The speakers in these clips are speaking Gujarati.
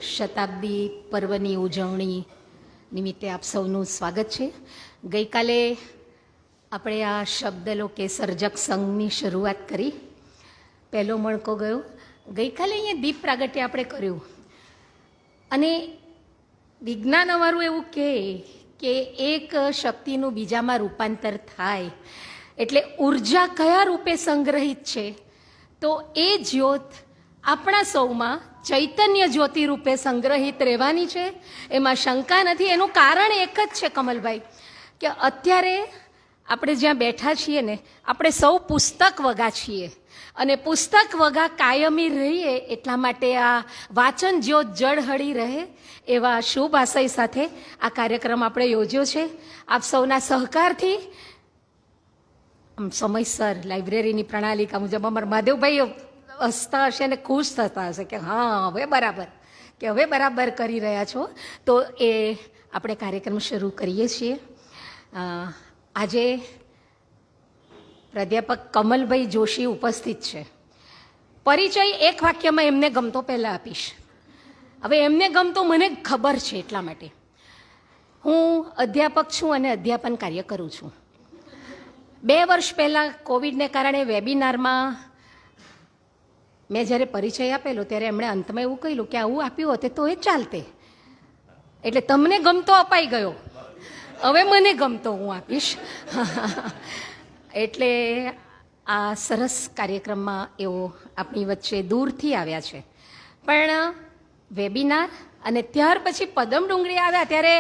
શતાબ્દી પર્વની ઉજવણી નિમિત્તે આપ સૌનું સ્વાગત છે. ગઈકાલે આપણે આ શબ્દલો કે સર્જક સંઘની શરૂઆત કરી, પહેલો મણકો ગયો. ગઈકાલે અહીંયા દીપ પ્રાગટ્ય આપણે કર્યું અને વિજ્ઞાન અમારું એવું કહે કે એક શક્તિનું બીજામાં રૂપાંતર થાય એટલે ઉર્જા કયા રૂપે સંગ્રહિત છે, તો એ જ્યોત આપણા સૌમાં ચૈતન્ય જ્યોતિ રૂપે સંગ્રહિત રહેવાની છે, એમાં શંકા નથી. એનું કારણ એક જ છે કમલભાઈ, કે અત્યારે આપણે જ્યાં બેઠા છીએ ને, આપણે સૌ પુસ્તક વગા છીએ અને પુસ્તક વગા કાયમી રહીએ એટલા માટે આ વાચન જ્યોત જળહળી રહે એવા શુભ આશય સાથે આ કાર્યક્રમ આપણે યોજ્યો છે. આપ સૌના સહકારથી સમયસર લાઇબ્રેરીની પ્રણાલિકા મુજબ અમારા મહાદેવભાઈ હસતા હશે અને ખુશ થતા હશે કે હા હવે બરાબર કરી રહ્યા છો. તો એ આપણે કાર્યક્રમ શરૂ કરીએ છીએ. આજે પ્રાધ્યાપક કમલભાઈ જોશી ઉપસ્થિત છે. પરિચય એક વાક્યમાં એમને ગમતો પહેલાં આપીશ. હવે એમને ગમતો મને ખબર છે, એટલા માટે હું અધ્યાપક છું અને અધ્યાપન કાર્ય કરું છું. 2 વર્ષ પહેલાં કોવિડને કારણે વેબિનારમાં મેં જ્યારે પરિચય આપેલો ત્યારે એમણે અંતમાં એવું કહેલું કે આવું આપ્યું હોતે તો એ ચાલતે. એટલે તમને ગમતો અપાઈ ગયો, હવે મને ગમતો હું આપીશ. એટલે આ સરસ કાર્યક્રમમાં એવો આપણી વચ્ચે દૂરથી આવ્યા છે. પણ વેબિનાર અને ત્યાર પછી પદમ ડુંગળી આવ્યા ત્યારે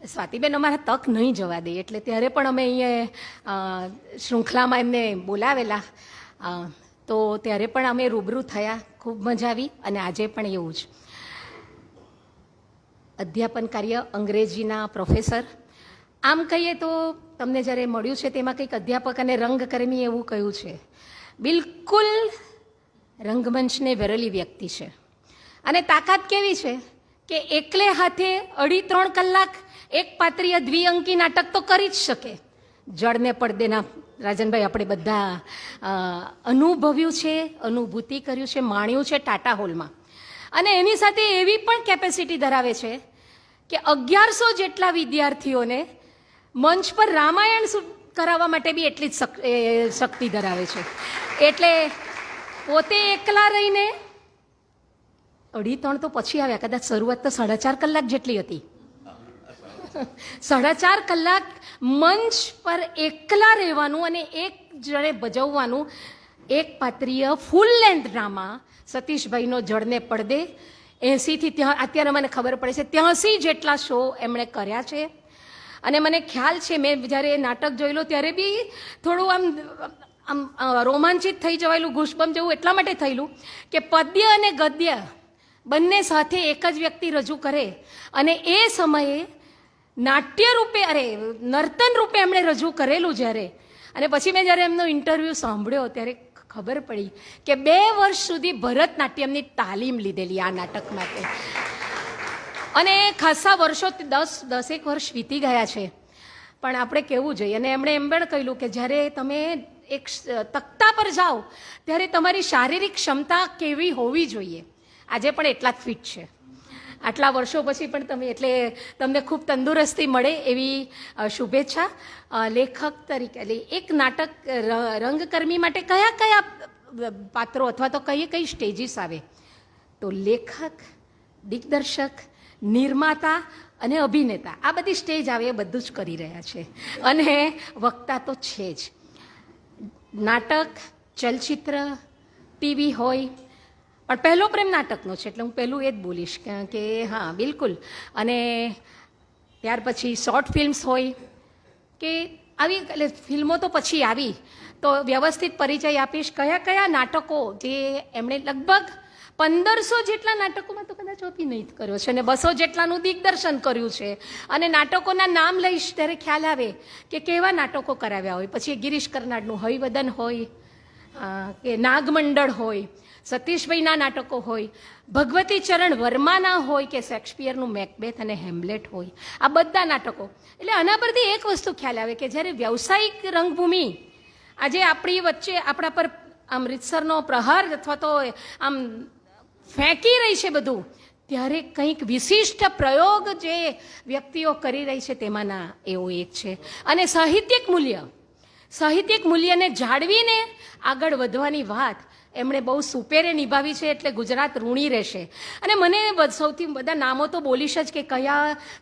સ્વાતિબેન અમારા તક નહીં જવા દે, એટલે ત્યારે પણ અમે અહીંયા શૃંખલામાં એમને બોલાવેલા, તો ત્યારે પણ અમે રૂબરૂ થયા, ખૂબ મજા આવી. અને આજે પણ એવું જ. અધ્યાપન કાર્ય, અંગ્રેજીના પ્રોફેસર. આમ કહીએ તો તમને જ્યારે મળ્યું છે તેમાં કંઈક અધ્યાપક અને રંગકર્મી એવું કહ્યું છે. બિલકુલ રંગમંચને વેરેલી વ્યક્તિ છે. અને તાકાત કેવી છે કે એકલે હાથે 2.5-3 કલાક એક પાત્રીય દ્વિઅંકી નાટક તો કરી જ શકે. જળને પડદેના રાજનભાઈ આપણે બધા અનુભવ્યું છે, અનુભૂતિ કર્યું છે, માણ્યું છે ટાટા હોલમાં. અને એની સાથે એવી પણ કેપેસિટી ધરાવે છે કે 1100 જેટલા વિદ્યાર્થીઓને મંચ પર રામાયણ કરાવવા માટે બી એટલી જ શક્તિ ધરાવે છે. એટલે પોતે એકલા રહીને 2.5-3 તો પછી આવ્યા, કદાચ શરૂઆત તો 4.5 કલાક જેટલી હતી. 4.5 કલાક મંચ પર એકલા રહેવાનું અને એક જણે ભજવવાનું એક પાત્રીય ફૂલ લેન્થ ડ્રામા સતીશભાઈનો જળને પડદે. 80થી ત્યાં અત્યારે મને ખબર પડે છે 83 જેટલા શો એમણે કર્યા છે. અને મને ખ્યાલ છે મેં જ્યારે નાટક જોયેલું ત્યારે બી થોડું આમ રોમાંચિત થઈ જવાયેલું, ઘૂસબમ જેવું એટલા માટે થયેલું કે પદ્ય અને ગદ્ય બંને સાથે એક જ વ્યક્તિ રજૂ કરે અને એ સમયે નાટ્ય રૂપે નર્તન રૂપે એમણે રજૂ કરેલું જ્યારે. અને પછી મેં જ્યારે એમનો ઇન્ટરવ્યૂ સાંભળ્યો ત્યારે ખબર પડી કે 2 વર્ષ સુધી ભરતનાટ્યમની તાલીમ લીધેલી આ નાટક માટે. અને ખાસા વર્ષો 10-10 વર્ષ વીતી ગયા છે. પણ આપણે કહેવું જોઈએ, અને એમણે એમ પણ કહ્યું કે જ્યારે તમે એક તખ્તા પર જાઓ ત્યારે તમારી શારીરિક ક્ષમતા કેવી હોવી જોઈએ. આજે પણ એટલા જ ફિટ છે આટલા વર્ષો પછી પણ તમે, એટલે તમને ખૂબ તંદુરસ્તી મળે એવી શુભેચ્છા. લેખક તરીકે એક નાટક રંગકર્મી માટે કયા કયા પાત્રો અથવા તો કઈ સ્ટેજીસ આવે, તો લેખક, દિગ્દર્શક, નિર્માતા અને અભિનેતા, આ બધી સ્ટેજ આવે એ બધું જ કરી રહ્યા છે. અને વક્તા તો છે જ. નાટક, ચલચિત્ર, ટીવી હોય, પણ પહેલો પ્રેમ નાટકનો છે એટલે હું પહેલું એ જ બોલીશ કે હા બિલકુલ. અને ત્યાર પછી શોર્ટ ફિલ્મ્સ હોય કે આવી, એટલે ફિલ્મો તો પછી આવી. તો વ્યવસ્થિત પરિચય આપીશ કયા કયા નાટકો જે એમણે લગભગ 1500 જેટલા નાટકોમાં તો કદાચ અભિનય કર્યો છે અને 200 જેટલાનું દિગ્દર્શન કર્યું છે. અને નાટકોના નામ લઈશ ત્યારે ખ્યાલ આવે કે કેવા નાટકો કરાવ્યા હોય. પછી ગિરીશ કર્નાડનું હરિવદન હોય કે નાગમંડળ હોય, સતીશભાઈના નાટકો હોય, ભગવતી ચરણ વર્માના હોય કે શેક્સપિયરનું મેકબેથ અને હેમ્લેટ હોય. આ બધા નાટકો. એટલે આના પરથી એક વસ્તુ ખ્યાલ આવે કે જ્યારે વ્યવસાયિક રંગભૂમિ આજે આપણી વચ્ચે આપણા પર આમ રીતસરનો પ્રહાર અથવા તો આમ ફેંકી રહી છે બધું, ત્યારે કંઈક વિશિષ્ટ પ્રયોગ જે વ્યક્તિઓ કરી રહી છે તેમાંના એવો એક છે. અને સાહિત્યિક મૂલ્યને જાળવીને આગળ વધવાની વાત એમણે બહુ સુપેરે નિભાવી છે, એટલે ગુજરાત ઋણી રહેશે. અને મને સૌથી બધા નામો તો બોલીશ જ કે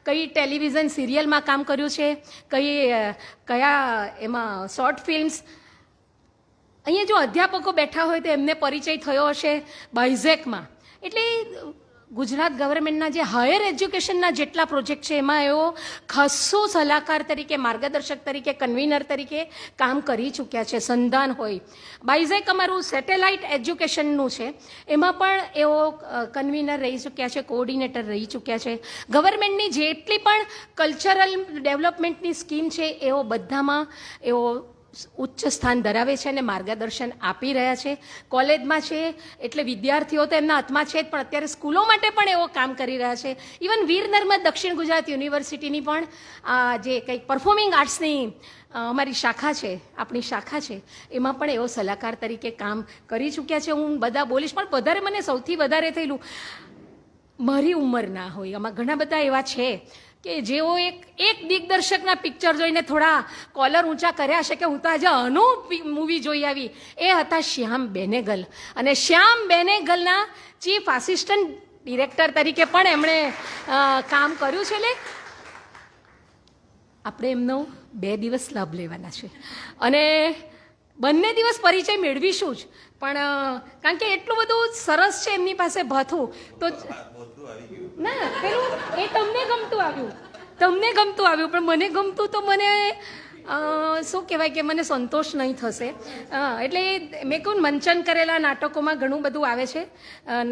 કઈ ટેલિવિઝન સિરિયલમાં કામ કર્યું છે, કયા એમાં શોર્ટ ફિલ્મ્સ. અહીંયા જો અધ્યાપકો બેઠા હોય તો એમને પરિચય થયો હશે બાયઝેકમાં. એટલે ગુજરાત ગવર્મેન્ટના જે હાયર એજ્યુકેશનના જેટલા પ્રોજેક્ટ છે એમાં એઓ ખાસો સલાહકાર તરીકે, માર્ગદર્શક તરીકે, કન્વીનર તરીકે કામ કરી ચૂક્યા છે. સંધાન હોય, બાયઝેક અમારું સેટેલાઇટ એજ્યુકેશનનું છે, એમાં પણ એઓ કન્વીનર રહી ચૂક્યા છે, કોઓર્ડિનેટર રહી ચૂક્યા છે. ગવર્મેન્ટની જેટલી પણ કલ્ચરલ ડેવલપમેન્ટની સ્કીમ છે એઓ બધામાં એઓ ઉચ્ચ સ્થાન ધરાવે છે અને માર્ગદર્શન આપી રહ્યા છે. કોલેજમાં છે એટલે વિદ્યાર્થીઓ તો એમના હાથમાં છે જ, પણ અત્યારે સ્કૂલો માટે પણ એવો કામ કરી રહ્યા છે. ઇવન વીર નર્મદ દક્ષિણ ગુજરાત યુનિવર્સિટીની પણ જે કંઈક પરફોર્મિંગ આર્ટ્સની અમારી શાખા છે, આપણી શાખા છે, એમાં પણ એવો સલાહકાર તરીકે કામ કરી ચૂક્યા છે. હું બધા બોલીશ, પણ વધારે મને સૌથી વધારે થયેલું મારી ઉંમરના હોય, આમાં ઘણા બધા એવા છે કે જેઓ એક દિગ્દર્શકના પિક્ચર જોઈને થોડા કોલર ઊંચા કર્યા છે કે હું તો આજે આનું મૂવી જોઈ આવી. એ હતા શ્યામ બેનેગલ. અને શ્યામ બેનેગલના ચીફ આસિસ્ટન્ટ ડિરેક્ટર તરીકે પણ એમણે કામ કર્યું છે. એટલે આપણે એમનો 2 દિવસ લાભ લેવાના છે અને બંને દિવસ પરિચય મેળવીશું જ, પણ કારણ કે એટલું બધું સરસ છે એમની પાસે ભાથું. તો ના પેલું એ તમને ગમતું આવ્યું, પણ મને ગમતું તો મને શું કહેવાય કે મને સંતોષ નહીં થશે. એટલે મેં કહું મંચન કરેલા નાટકોમાં ઘણું બધું આવે છે.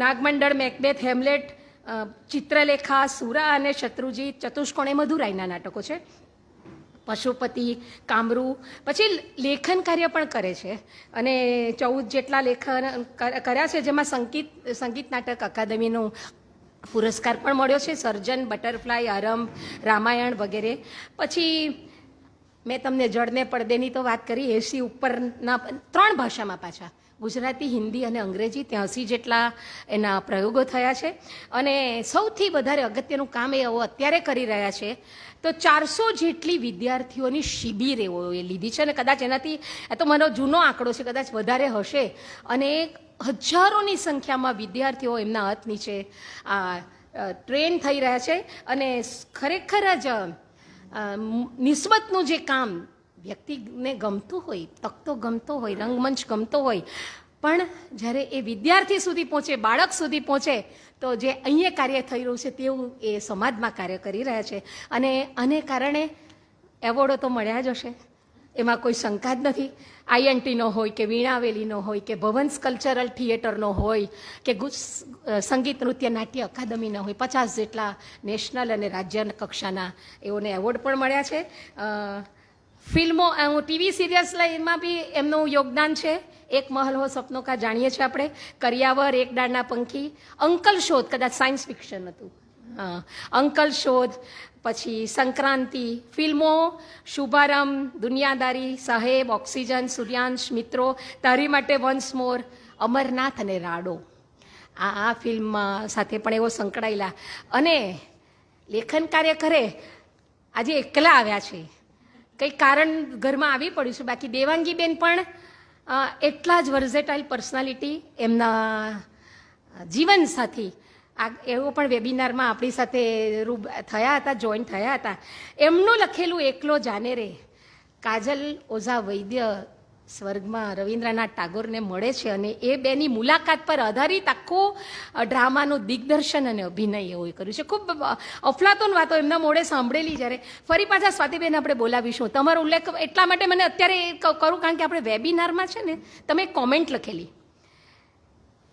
નાગમંડળ, મેકબેથ, હેમલેટ, ચિત્રલેખા, સુરા અને શત્રુજીત, ચતુષ્કોણ એ મધુરાઈના નાટકો છે. પશુપતિ, કામરૂ, પછી લેખન કાર્ય પણ કરે છે અને 14 જેટલા લેખન કર્યા છે, જેમાં સંગીત નાટક અકાદમીનું પુરસ્કાર પણ મળ્યો છે. સર્જન, બટરફ્લાય, આરંભ, રામાયણ વગેરે. પછી મેં તમને જળને પડદેની તો વાત કરી. 80 ઉપરના 3 ભાષામાં પાછા, ગુજરાતી, હિન્દી અને અંગ્રેજી 83 જેટલા એના પ્રયોગો થયા છે. અને સૌથી વધારે અગત્યનું કામ એઓ અત્યારે કરી રહ્યા છે તો 400 જેટલી વિદ્યાર્થીઓની શિબિર એઓએ લીધી છે. અને કદાચ એનાથી, આ તો મારો જૂનો આંકડો છે, કદાચ વધારે હશે. અને હજારોની સંખ્યામાં વિદ્યાર્થીઓ એમના હાથ નીચે ટ્રેન થઈ રહ્યા છે. અને ખરેખર જ નિસ્બતનું જે કામ વ્યક્તિને ગમતું હોય, તકતો ગમતો હોય, રંગમંચ ગમતો હોય, પણ જ્યારે એ વિદ્યાર્થી સુધી પહોંચે, બાળક સુધી પહોંચે, તો જે અહીંયા કાર્ય થઈ રહ્યું છે તેવું એ સમાજમાં કાર્ય કરી રહ્યા છે. અને આને કારણે એવોર્ડો તો મળ્યા જ હશે, એમાં કોઈ શંકા જ નથી. INTનો હોય કે વીણાવેલીનો હોય કે ભવન્સ કલ્ચરલ થિયેટરનો હોય કે સંગીત નૃત્ય નાટ્ય અકાદમીના હોય, 50 જેટલા નેશનલ અને રાજ્ય કક્ષાના એઓને એવોર્ડ પણ મળ્યા છે. ફિલ્મો, ટીવી સિરિયલ્સમાં બી એમનું યોગદાન છે. એક મહલ હો સપનો કા જાણીએ છીએ આપણે, કરિયાવર, એક ડાળના પંખી, અંકલ શોધ, કદાચ સાયન્સ ફિક્શન હતું, અંકલ શોધ, પછી સંક્રાંતિ, ફિલ્મો શુભારંભ, દુનિયાદારી, સાહેબ, ઓક્સિજન, સૂર્યાંશ, મિત્રો, તારી માટે વન્સ મોર, અમરનાથ અને રાડો. આ ફિલ્મ સાથે પણ એવો સંકળાયેલા અને લેખન કાર્ય કરે. આજે એકલા આવ્યા છે, કંઈક કારણ ઘરમાં આવી પડ્યું છે. બાકી દેવાંગીબેન પણ એટલા જ વર્ઝેટાઇલ પર્સનાલિટી, એમના જીવનસાથી એવો પણ વેબિનારમાં આપણી સાથે થયા હતા, જોઈન થયા હતા. એમનું લખેલું એકલો જાને રે, કાજલ ઓઝા વૈદ્ય સ્વર્ગમાં રવિન્દ્રનાથ ટાગોરને મળે છે અને એ બેની મુલાકાત પર આધારિત આખું ડ્રામાનું દિગ્દર્શન અને અભિનય એવું કર્યું છે. ખૂબ અફલાતુન વાતો એમના મોઢે સાંભળેલી. જ્યારે ફરી પાછા સ્વાતિબેન આપણે બોલાવીશું. તમારો ઉલ્લેખ એટલા માટે મને અત્યારે કરું કારણ કે આપણે વેબિનારમાં છે ને તમે કોમેન્ટ લખેલી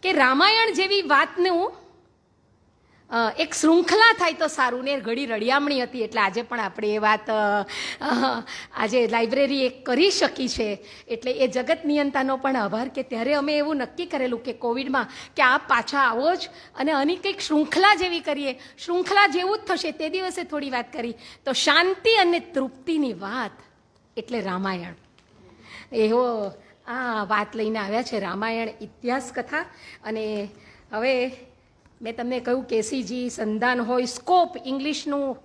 કે રામાયણ જેવી વાતનું એક શૃંખલા થાય તો સારું ને. ઘડી રળિયામણી હતી એટલે આજે પણ આપણે એ વાત આજે લાઇબ્રેરી એક કરી શકી છે. એટલે એ જગત નિયંતાનો પણ આભાર કે ત્યારે અમે એવું નક્કી કરેલું કે કોવિડમાં કે આપ પાછા આવો જ અને આની કંઈક શૃંખલા જેવી કરીએ. શૃંખલા જેવું જ થશે. તે દિવસે થોડી વાત કરી તો શાંતિ અને તૃપ્તિની વાત એટલે રામાયણ. એવો આ વાત લઈને આવ્યા છે, રામાયણ ઇતિહાસ કથા. અને હવે મેં તમને કહ્યું કેસીજી સંધાન હોય, સ્કોપ ઇંગ્લિશનું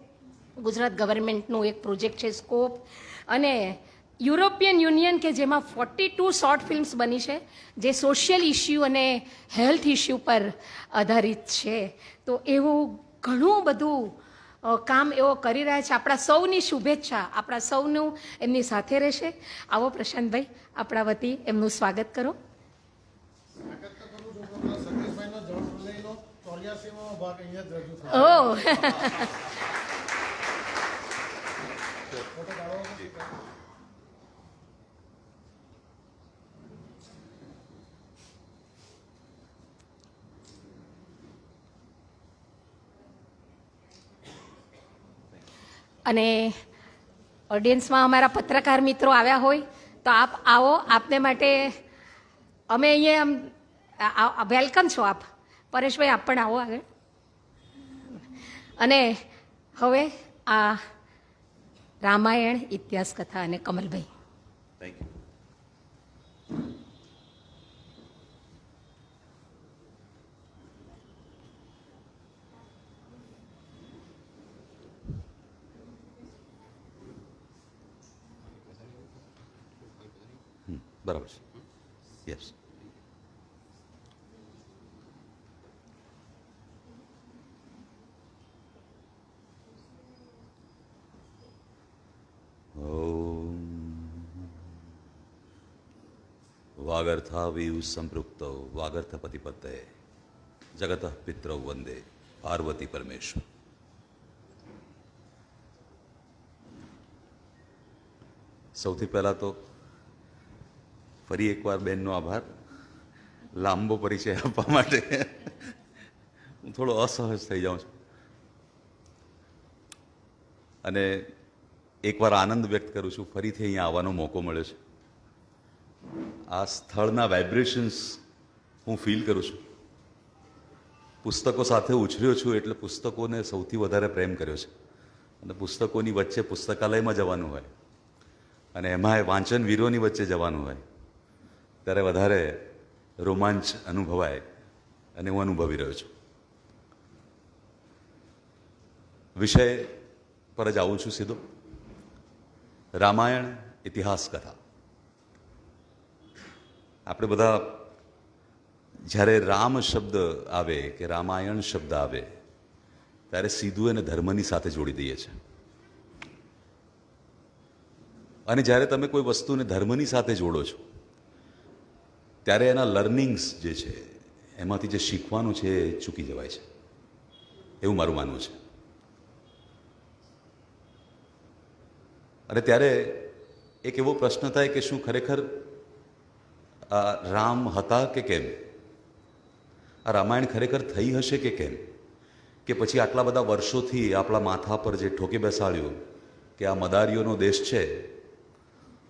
ગુજરાત ગવર્મેન્ટનું એક પ્રોજેક્ટ છે સ્કોપ, અને યુરોપિયન યુનિયન કે જેમાં 42 શોર્ટ ફિલ્મ્સ બની છે જે સોશિયલ ઇસ્યુ અને હેલ્થ ઇસ્યુ પર આધારિત છે. તો એવું ઘણું બધું કામ એવો કરી રહ્યા છે. આપણા સૌની શુભેચ્છા આપણા સૌનું એમની સાથે રહેશે. આવો પ્રશાંતભાઈ, આપણા વતી એમનું સ્વાગત કરો. ઓહ અને ઓડિયન્સમાં અમારા પત્રકાર મિત્રો આવ્યા હોય તો આપ આવો, આપને માટે અમે અહીંયા વેલકમ છો આપ. પરેશભાઈ, આપ પણ આવો આગળ. અને હવે આ રામાયણ ઇતિહાસ કથા અને કમલભાઈ. Thank you. બરાબર છે. યસ. વાગર્થાવિવ સંપૃક્તૌ વાગર્થપતિપતય જગતઃ પિતરૌ વંદે પાર્વતી પરમેશ્વર. સૌથી પહેલાં તો ફરી એકવાર બેનનો આભાર, લાંબો પરિચય આપવા માટે. હું થોડો અસહજ થઈ જાઉં છું અને એકવાર આનંદ વ્યક્ત કરું છું ફરીથી અહીંયા આવવાનો મોકો મળ્યો છે. આ સ્થળના વાઇબ્રેશન્સ હું ફીલ કરું છું. પુસ્તકો સાથે ઉછર્યો છું એટલે પુસ્તકોને સૌથી વધારે પ્રેમ કર્યો છે અને પુસ્તકોની વચ્ચે પુસ્તકાલયમાં જવાનું હોય અને એમાંય વાંચન વીરોની વચ્ચે જવાનું હોય ત્યારે વધારે રોમાંચ અનુભવાય અને હું અનુભવી રહ્યો છું. વિષય પર જ આવું છું સીધો. રામાયણ ઇતિહાસ કથા. આપણે બધા જ્યારે રામ શબ્દ આવે કે રામાયણ શબ્દ આવે ત્યારે સીધું એને ધર્મની સાથે જોડી દઈએ છીએ. અને જ્યારે તમે કોઈ વસ્તુને ધર્મની સાથે જોડો છો ત્યારે એના લર્નિંગ્સ જે છે એમાંથી જે શીખવાનું છે એ ચૂકી જવાય છે, એવું મારું માનવું છે. અને ત્યારે એક એવો પ્રશ્ન થાય કે શું ખરેખર રામ હતા કે કેમ? આ રામાયણ ખરેખર થઈ હશે કે કેમ? કે પછી આટલા બધા વર્ષોથી આપણા માથા પર જે ઠોકી બેસાડ્યું કે આ મદારીઓનો દેશ છે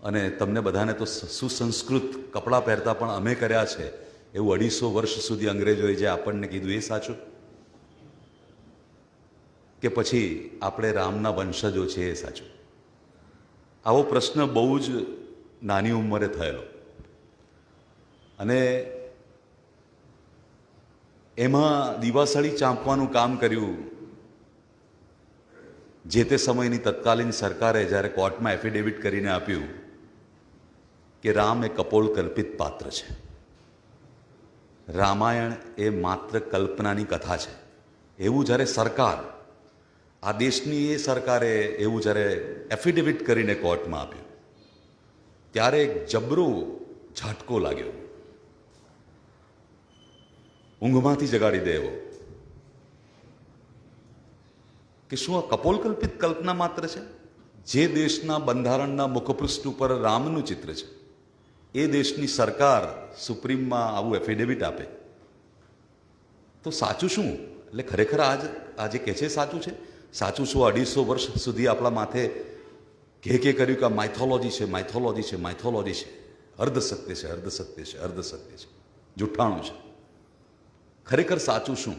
અને તમને બધાને તો સુસંસ્કૃત કપડાં પહેરતા પણ અમે કર્યા છે, એવું 250 વર્ષ સુધી અંગ્રેજોએ જે આપણને કીધું એ સાચું? કે પછી આપણે રામના વંશજો છે એ સાચું? આવો પ્રશ્ન બહુ જ નાની ઉંમરે થયેલો અને એમાં દિવાસળી ચાંપવાનું કામ કર્યું જે તે સમયની તત્કાલીન સરકારે જ્યારે કોર્ટમાં એફિડેવિટ કરીને આપ્યું કે રામ એ કપોળકલ્પિત પાત્ર છે, રામાયણ એ માત્ર કલ્પનાની કથા છે, એવું જ્યારે સરકાર, આ દેશની એ સરકારે એવું જ્યારે એફિડેવિટ કરીને કોર્ટમાં આપ્યું ત્યારે એક જબરો ઝાટકો લાગ્યો, ઊંઘમાંથી જગાડી દે એવો કે શું આ કપોળકલ્પિત કલ્પના માત્ર છે? જે દેશના બંધારણના મુખપૃષ્ઠ ઉપર રામનું ચિત્ર છે એ દેશની સરકાર સુપ્રીમમાં આવું એફિડેવિટ આપે તો સાચું શું? એટલે ખરેખર આજે કહે છે સાચું છે? સાચું શું 250 વર્ષ સુધી આપણા માથે કે કર્યું કે આ માઇથોલોજી છે, માઇથોલોજી છે, માઇથોલોજી છે, અર્ધ સત્ય છે, અર્ધ સત્ય છે, અર્ધ સત્ય છે, જુઠ્ઠાણું છે. ખરેખર સાચું શું?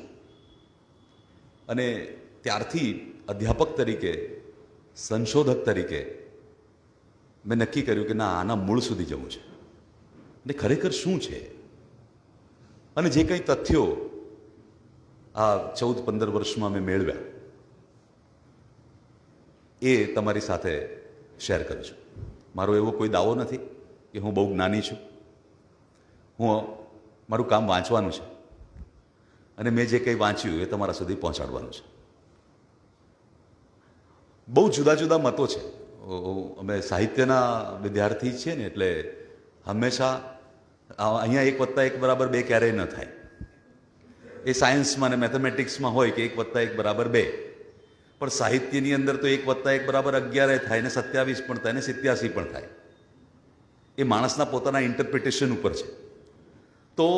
અને ત્યારથી અધ્યાપક તરીકે, સંશોધક તરીકે મેં નક્કી કર્યું કે ના, આના મૂળ સુધી જવું છે ને ખરેખર શું છે. અને જે કંઈ તથ્યો આ 14-15 વર્ષમાં મેં મેળવ્યા એ તમારી સાથે શેર કરું છું. મારો એવો કોઈ દાવો નથી કે હું બહુ જ્ઞાની છું. મારું કામ વાંચવાનું છે અને મેં જે કંઈ વાંચ્યું એ તમારા સુધી પહોંચાડવાનું છે. બહુ જુદા જુદા મતો છે. અમે સાહિત્યના વિદ્યાર્થી છીએ ને, એટલે હંમેશા અહીંયા 1+1 = 2 ક્યારેય ન થાય. એ સાયન્સમાં અને મેથેમેટિક્સમાં હોય કે 1+1 = 2, પણ સાહિત્યની અંદર તો 1+1 = 11 થાય ને 27 પણ થાય ને 87 પણ થાય. એ માણસના પોતાના ઇન્ટરપ્રિટેશન ઉપર છે. તો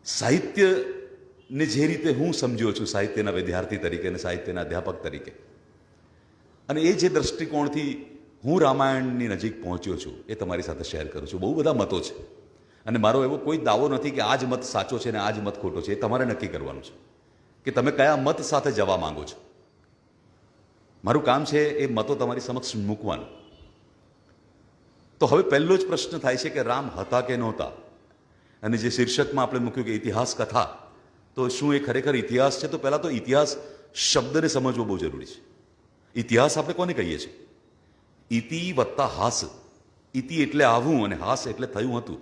સાહિત્યને જે રીતે હું સમજ્યો છું સાહિત્યના વિદ્યાર્થી તરીકે અને સાહિત્યના અધ્યાપક તરીકે, અને એ જે દૃષ્ટિકોણથી હું રામાયણની નજીક પહોંચ્યો છું એ તમારી સાથે શેર કરું છું. બહુ બધા મતો છે અને મારો એવો કોઈ દાવો નથી કે આ જ મત સાચો છે ને આ જ મત ખોટો છે. એ તમારે નક્કી કરવાનું છે કે તમે કયા મત સાથે જવા માંગો છો. મારું કામ છે એ મતો તમારી સમક્ષ મૂકવાનું. તો હવે પહેલો જ પ્રશ્ન થાય છે કે રામ હતા કે નહોતા, અને જે શીર્ષકમાં આપણે મૂક્યું કે ઇતિહાસ કથા, તો શું એ ખરેખર ઇતિહાસ છે? તો પહેલાં તો ઇતિહાસ શબ્દને સમજવો બહુ જરૂરી છે. ઇતિહાસ આપણે કોને કહીએ છીએ? ઇતિ વત્તા હાસ. ઇતિ એટલે આવું અને હાસ એટલે થયું હતું.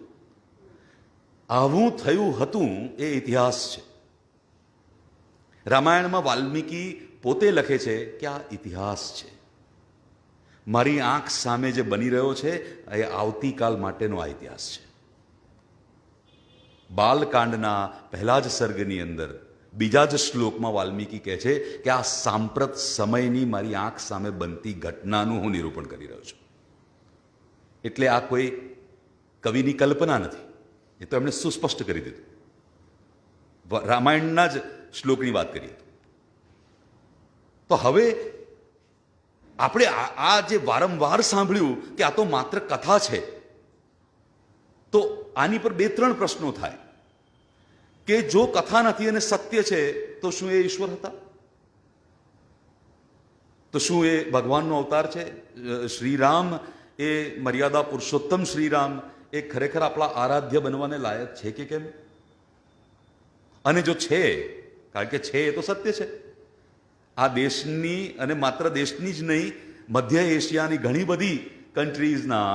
આવું થયું હતું એ ઇતિહાસ છે. રામાયણમાં વાલ્મીકી પોતે લખે છે કે આ ઇતિહાસ છે. મારી આંખ સામે જે બની રહ્યો છે એ આવતીકાલ માટેનો આ ઇતિહાસ છે. બાલકાંડના પહેલા જ સર્ગની અંદર બીજા જ શ્લોકમાં વાલ્મીકી કહે છે કે આ સાંપ્રત સમયની મારી આંખ સામે બનતી ઘટનાનું હું નિરૂપણ કરી રહ્યો છું. એટલે આ કોઈ કવિની કલ્પના નથી, એ તો એમણે સુસ્પષ્ટ કરી દીધું. રામાયણના જ શ્લોકની વાત કરીએ તો હવે આપણે આ જે વારંવાર સાંભળ્યું કે આ તો માત્ર કથા છે, તો આની પર 2-3 પ્રશ્નો થાય કે જો કથા નથી અને સત્ય છે તો શું એ ઈશ્વર હતા? તો શું એ ભગવાનનો અવતાર છે? શ્રીરામ એ મર્યાદા પુરુષોત્તમ શ્રીરામ એ ખરેખર આપણા આરાધ્ય બનવાને લાયક છે કે કેમ? અને જો છે, કારણ કે છે એ તો સત્ય છે. આ દેશની અને માત્ર દેશની જ નહીં, મધ્ય એશિયાની ઘણી બધી કન્ટ્રીઝના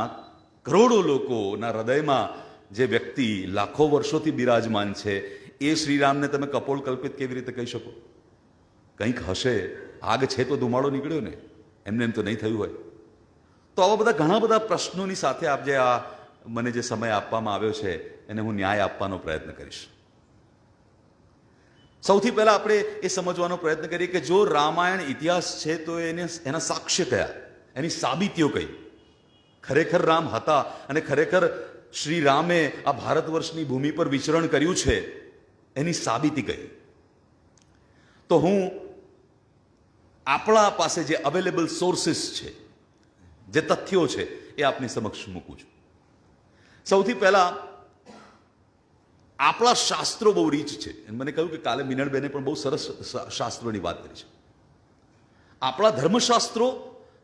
કરોડો લોકોના હૃદયમાં જે વ્યક્તિ લાખો વર્ષોથી બિરાજમાન છે, એ શ્રીરામને તમે કપોળ કલ્પિત કેવી રીતે કહી શકો? કંઈક હશે. આગ છે તો ધુમાડો નીકળ્યો ને, એમને એમ તો નહીં થયું હોય. તો આવા બધા ઘણા બધા પ્રશ્નોની સાથે આપ જે આ મને જે સમય આપવામાં આવ્યો છે એને હું ન્યાય આપવાનો પ્રયત્ન કરીશ. સૌથી પહેલા આપણે એ સમજવાનો પ્રયત્ન કરીએ કે જો રામાયણ ઇતિહાસ છે તો એના સાક્ષ્ય કયા, એની સાબિતીઓ કઈ? ખરેખર રામ હતા અને ખરેખર શ્રી રામે આ ભારત વર્ષની ભૂમિ પર વિચરણ કર્યું છે, એની સાબિતી કઈ? તો હું આપણા પાસે જે અવેલેબલ સોર્સિસ છે, જે તથ્યો છે, એ આપની સમક્ષ મૂકું છું. સૌથી પહેલા આપણા શાસ્ત્રો બહુ રીચ છે. મને કહ્યું કે કાલે મિનળબેને પણ બહુ સરસ શાસ્ત્રોની વાત કરી છે. આપણા ધર્મશાસ્ત્રો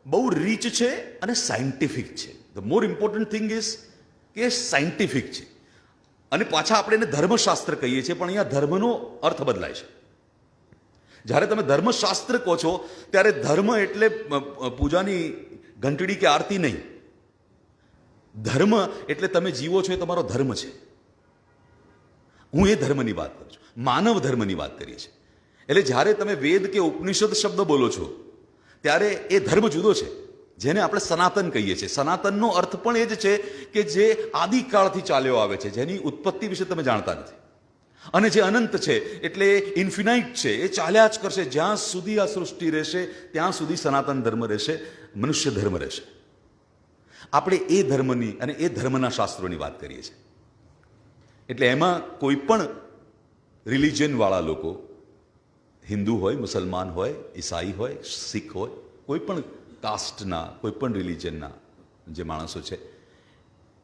બહુ રીચ છે અને સાયન્ટિફિક છે. The more important thing is કે સાયન્ટિફિક છે. અને પાછા આપણે એને ધર્મશાસ્ત્ર કહીએ છીએ, પણ અહીંયા ધર્મનો અર્થ બદલાય છે. જ્યારે તમે ધર્મશાસ્ત્ર કહો છો ત્યારે ધર્મ એટલે પૂજાની ઘંટડી કે આરતી નહીં. ધર્મ એટલે તમે જીવો છો એ તમારો ધર્મ છે. હું એ ધર્મની વાત કરું છું, માનવ ધર્મની વાત કરીએ છીએ. એટલે જ્યારે તમે વેદ કે ઉપનિષદ શબ્દ બોલો છો ત્યારે એ ધર્મ જુદો છે, જેને આપણે સનાતન કહીએ છીએ. સનાતનનો અર્થ પણ એ જ છે કે જે આદિકાળથી ચાલ્યો આવે છે, જેની ઉત્પત્તિ વિશે તમે જાણતા નથી, અને જે અનંત છે એટલે ઇન્ફિનાઇટ છે, એ ચાલ્યા જ કરશે. જ્યાં સુધી આ સૃષ્ટિ રહેશે ત્યાં સુધી સનાતન ધર્મ રહેશે, મનુષ્ય ધર્મ રહેશે. આપણે એ ધર્મની અને એ ધર્મના શાસ્ત્રોની વાત કરીએ છીએ. એટલે એમાં કોઈ પણ રિલિજનવાળા લોકો, હિન્દુ હોય, મુસલમાન હોય, ઈસાઈ હોય, શીખ હોય, કોઈ પણ કાસ્ટના, કોઈ પણ રિલિજનના જે માણસો છે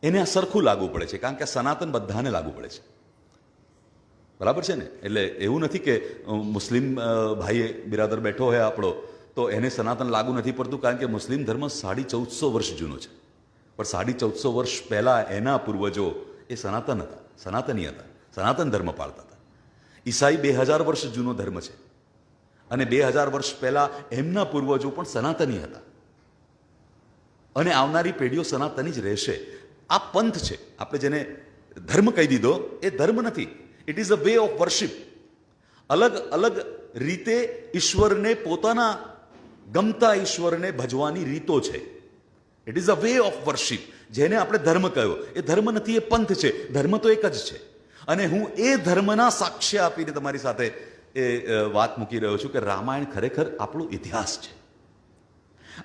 એને આ સરખું લાગુ પડે છે, કારણ કે આ સનાતન બધાને લાગુ પડે છે. બરાબર છે ને? એટલે એવું નથી કે મુસ્લિમ ભાઈ બિરાદર બેઠો હોય આપણો તો એને સનાતન લાગુ નથી પડતું, કારણ કે મુસ્લિમ ધર્મ 1450 વર્ષ જૂનો છે. પણ 1450 વર્ષ પહેલાં એના પૂર્વજો એ સનાતન હતા, સનાતની હતા, સનાતન ધર્મ પાળતા હતા. ઈસાઈ 2000 વર્ષ જૂનો ધર્મ છે અને 2000 વર્ષ પહેલા એમના પૂર્વજો પણ સનાતની હતા અને આવનારી પેઢીઓ સનાતની જ રહેશે. આ પંથ છે. આપણે જેને ધર્મ કહી દીધો એ ધર્મ નથી. It is a way of worship. અલગ અલગ રીતે ઈશ્વરને પોતાના ગમતા ઈશ્વરને ભજવાની રીતો છે. It is a way of worship. જેને આપણે ધર્મ કહ્યો એ ધર્મ નથી, એ પંથ છે. ધર્મ તો એક જ છે. અને હું એ ધર્મના સાક્ષ્ય આપીને તમારી સાથે એ વાત મૂકી રહ્યો છું કે રામાયણ ખરેખર આપણો ઇતિહાસ છે.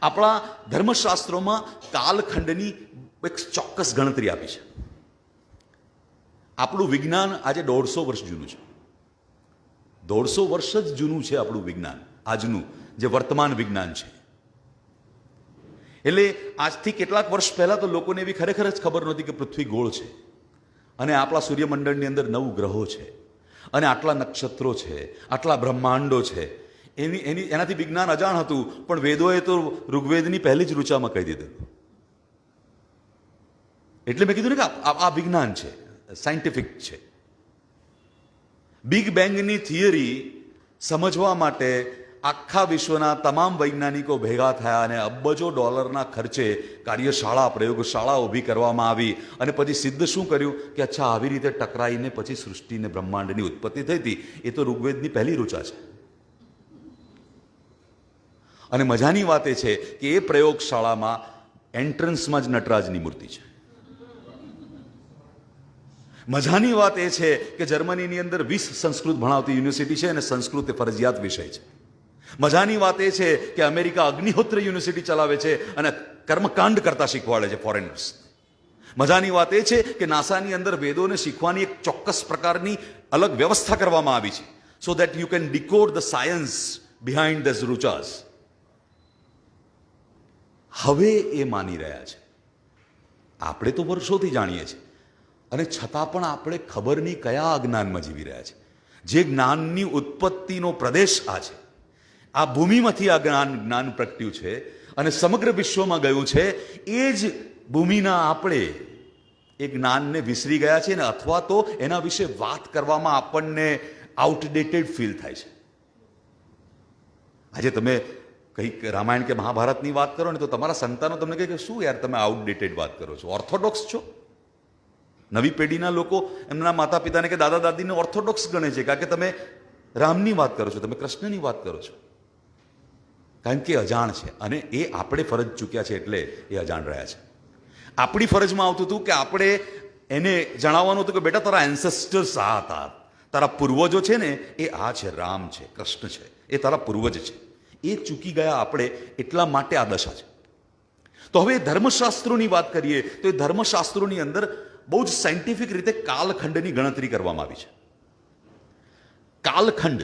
આપણા ધર્મશાસ્ત્રોમાં કાલખંડની એક ચોક્કસ ગણતરી આપી છે. આપણું વિજ્ઞાન આજે 150 વર્ષ જૂનું છે. 150 વર્ષ જ જૂનું છે આપણું વિજ્ઞાન આજનું, જે વર્તમાન વિજ્ઞાન છે. એટલે આજથી કેટલાક વર્ષ પહેલા તો લોકોને એવી ખરેખર જ ખબર નહોતી કે પૃથ્વી ગોળ છે અને આપણા સૂર્યમંડળની અંદર 9 ગ્રહો છે અને આટલા નક્ષત્રો છે, આટલા બ્રહ્માંડો છે. એનાથી વિજ્ઞાન અજાણ હતું, પણ વેદોએ તો ઋગ્વેદની પહેલી જ ઋચામાં કહી દીધું. એટલે મેં કીધું ને કે આ વિજ્ઞાન છે, સાયન્ટિફિક છે. બિગ બેંગની થિયરી સમજવા માટે આખા વિશ્વના તમામ વૈજ્ઞાનિકો ભેગા થયા અને અબજો ડોલરના ખર્ચે કાર્યશાળા, પ્રયોગશાળા ઊભી કરવામાં આવી અને પછી સિદ્ધ શું કર્યું કે અચ્છા આવી રીતે ટકરાઈને પછી સૃષ્ટિને બ્રહ્માંડની ઉત્પત્તિ થઈ હતી. એ તો ઋગ્વેદની પહેલી ઋચા છે. અને મજાની વાત એ છે કે એ પ્રયોગશાળામાં એન્ટ્રન્સમાં જ નટરાજની મૂર્તિ છે. મજાની વાત એ છે કે જર્મનીની અંદર 20 સંસ્કૃત ભણાવતી યુનિવર્સિટી છે અને સંસ્કૃત એ ફરજિયાત વિષય છે. મજાની વાત એ છે કે અમેરિકા અગ્નિહોત્ર યુનિવર્સિટી ચલાવે છે અને કર્મકાંડ કરતા શીખવાડે છે ફોરેનર્સ. મજાની વાત એ છે કે નાસાની અંદર વેદોને શીખવાની એક ચોક્કસ પ્રકારની અલગ વ્યવસ્થા કરવામાં આવી છે, so that you can decode the science behind these રુચાસ. હવે એ માની રહ્યા છે. આપણે તો વર્ષોથી જાણીએ છીએ અને છતાં પણ આપણે ખબર નહીં કયા અજ્ઞાનમાં જીવી રહ્યા છે. જે જ્ઞાનની ઉત્પત્તિનો પ્રદેશ આ છે, આ ભૂમિમાંથી આ જ્ઞાન પ્રગટ્યું છે અને સમગ્ર વિશ્વમાં ગયું છે. એ જ ભૂમિના આપણે એ જ્ઞાનને વિસરી ગયા છીએ ને, અથવા તો એના વિશે વાત કરવામાં આપણને આઉટડેટેડ ફીલ થાય છે. આજે તમે કંઈક રામાયણ કે મહાભારતની વાત કરો ને તો તમારા સંતાનો તમને કહે કે શું યાર તમે આઉટડેટેડ વાત કરો છો, ઓર્થોડોક્સ છો. નવી પેઢીના લોકો એમના માતા પિતાને કે દાદા દાદીને ઓર્થોડોક્સ ગણે છે, કારણ કે તમે રામની વાત કરો છો, તમે કૃષ્ણની વાત કરો છો. કારણ કે અજાણ છે અને એ આપણે ફરજ ચૂક્યા છે એટલે એ અજાણ રહ્યા છે. આપણી ફરજમાં આવતું હતું કે આપણે એને જણાવવાનું હતું કે બેટા તારા એન્સેસ્ટર્સ આ હતા, તારા પૂર્વજો છે ને એ આ છે, રામ છે, કૃષ્ણ છે, એ તારા પૂર્વજ છે. એ ચૂકી ગયા આપણે, એટલા માટે આ દશા છે. તો હવે ધર્મશાસ્ત્રોની વાત કરીએ તો એ ધર્મશાસ્ત્રોની અંદર બહુ જ સાયન્ટિફિક રીતે કાલખંડની ગણતરી કરવામાં આવી છે. કાલખંડ,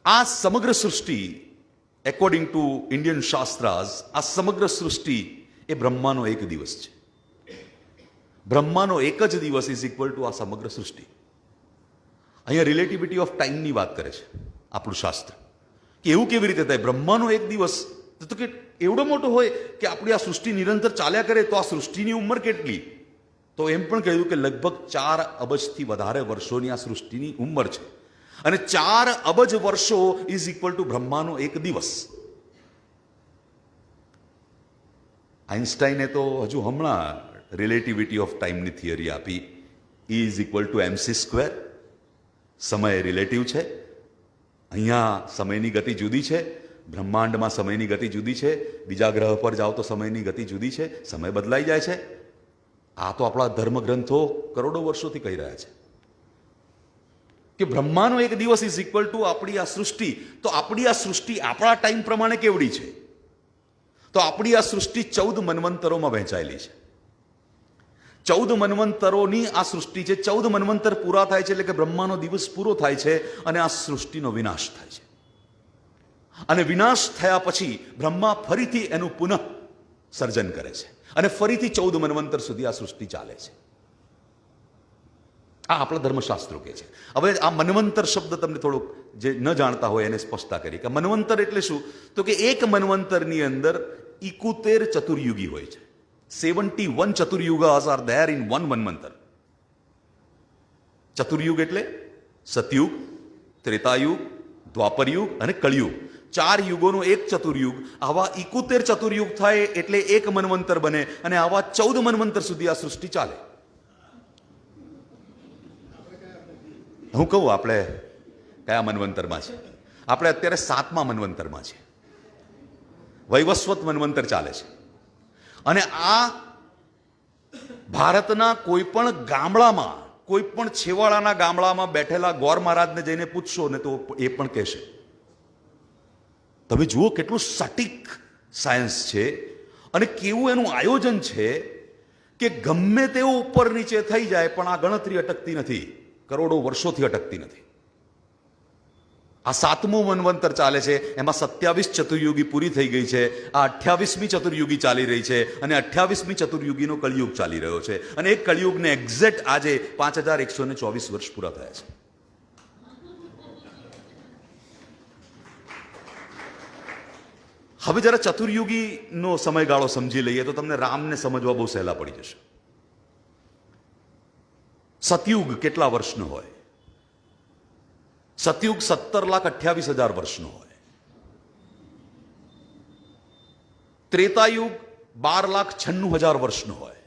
આ સમગ્ર સૃષ્ટિ એકોર્ડિંગ ટુ ઇન્ડિયન શાસ્ત્રાસ, આ સમગ્ર સૃષ્ટિ એ બ્રહ્માનો એક દિવસ છે. બ્રહ્માનો એક જ દિવસ ઇઝ ઇક્વલ ટુ આ સમગ્ર સૃષ્ટિ. અહીંયા રિલેટિવિટી ઓફ ટાઈમની વાત કરે છે આપણું શાસ્ત્ર, કે એવું કેવી રીતે થાય? બ્રહ્માનો એક દિવસ તો કે એવડો મોટો હોય કે આપણી આ સૃષ્ટિ નિરંતર ચાલ્યા કરે, તો આ સૃષ્ટિની ઉંમર કેટલી? તો એમ પણ કહ્યું કે લગભગ 4 અબજથી વધારે વર્ષોની આ સૃષ્ટિની ઉંમર છે અને 4 અબજ વર્ષો ઇઝ ઇક્વલ ટુ બ્રહ્માનો એક દિવસ. આઇન્સ્ટાઈને તો હજુ હમણાં રિલેટિવિટી ઓફ ટાઈમની થિયરી આપી, E is equal to mc². સમય રિલેટિવ છે. અહીંયા સમયની ગતિ જુદી છે, બ્રહ્માંડમાં સમયની ગતિ જુદી છે, બીજા ગ્રહ પર જાઓ તો સમયની ગતિ જુદી છે, સમય બદલાઈ જાય છે. આ તો આપણા ધર્મગ્રંથો કરોડો વર્ષોથી કહી રહ્યા છે કે બ્રહ્માનો એક દિવસ ઇઝ ઇક્વલ ટુ આપણી આ સૃષ્ટિ. તો આપણી આ સૃષ્ટિ આપણા ટાઈમ પ્રમાણે કેવડી છે? તો આપણી આ સૃષ્ટિ 14 મન્વંતરોમાં વહેંચાયેલી છે. 14 મન્વંતરોની આ સૃષ્ટિ છે. 14 મન્વંતર પૂરા થાય છે એટલે કે બ્રહ્માનો દિવસ પૂરો થાય છે અને આ સૃષ્ટિનો વિનાશ થાય છે. અને વિનાશ થયા પછી બ્રહ્મા ફરીથી એનું પુનઃ સર્જન કરે છે અને ફરીથી 14 મન્વંતર સુધી આ સૃષ્ટિ ચાલે છે. આ આપણા ધર્મશાસ્ત્રો કહે છે. હવે આ મન્વંતર શબ્દ તમને થોડોક જે ન જાણતા હોય એને સ્પષ્ટતા કરી કે મન્વંતર એટલે શું? તો કે એક મન્વંતરની અંદર 71 ચતુર્યુગી હોય છે. 71 ચતુર્યુગાસ આર ધેર ઇન વન મન્વંતર. ચતુર્યુગ એટલે સતયુગ, ત્રેતાયુગ, દ્વાપરયુગ અને કળિયુગ. 4 યુગોનો એક ચતુર્યુગ. આવા 71 ચતુર્યુગ થાય એટલે એક મન્વંતર બને અને આવા 14 મન્વંતર સુધી આ સૃષ્ટિ ચાલે. હું કહું આપણે કયા મન્વંતરમાં છે? આપણે અત્યારે 7મા મન્વંતરમાં છે. વૈવસ્વત મન્વંતર ચાલે છે. અને આ ભારતના કોઈ પણ ગામડામાં, કોઈ પણ છેવાડાના ગામડામાં બેઠેલા ગોર મહારાજને જઈને પૂછશો ને તો એ પણ કહેશે. તમે જુઓ કેટલું સટીક સાયન્સ છે અને કેવું એનું આયોજન છે કે ગમે તેવું ઉપર નીચે થઈ જાય પણ આ ગણતરી અટકતી નથી, કરોડો વર્ષોથી અટકતી નથી. આ 7મું મન્વંતર ચાલે છે, એમાં 27 ચતુર્યુગી પૂરી થઈ ગઈ છે. આ 28મી ચતુર્યુગી ચાલી રહી છે અને 28મી ચતુર્યુગીનો કળિયુગ ચાલી રહ્યો છે. અને એ કળિયુગને એક્ઝેક્ટ આજે 5124 વર્ષ પૂરા થયા છે. હવે જરા ચતુર્યુગીનો સમયગાળો સમજી લઈએ તો તમને રામને સમજવા બહુ સહેલા પડી જશે. સતયુગ કેટલા વર્ષનો હોય? સતયુગ 17,28,000 વર્ષનો હોય. ત્રેતાયુગ 12,96,000 વર્ષનો હોય.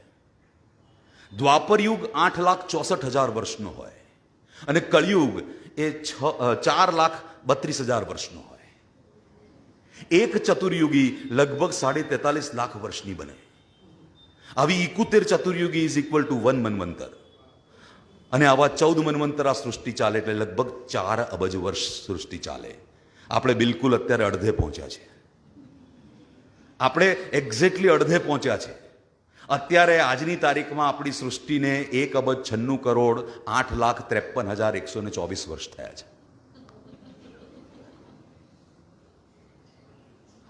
દ્વાપરયુગ 8,64,000 વર્ષનો હોય. અને કળિયુગ એ 4,32,000 વર્ષનો હોય. એક ચતુર્યુગી લગભગ 43.5 લાખ વર્ષની બને. આવી 71 ચતુર્યુગી ઇઝ ઇક્વલ ટુ 1 મન્વંતર. અને આવા 14 મન્વંતર આ સૃષ્ટિ ચાલે એટલે લગભગ 4 અબજ વર્ષ સૃષ્ટિ ચાલે. આપણે બિલકુલ અત્યારે અડધે પહોંચ્યા છે. આપણે એક્ઝેક્ટલી અડધે પહોંચ્યા છે. અત્યારે આજની તારીખમાં આપણી સૃષ્ટિને 1,96,08,53,124 વર્ષ થયા છે.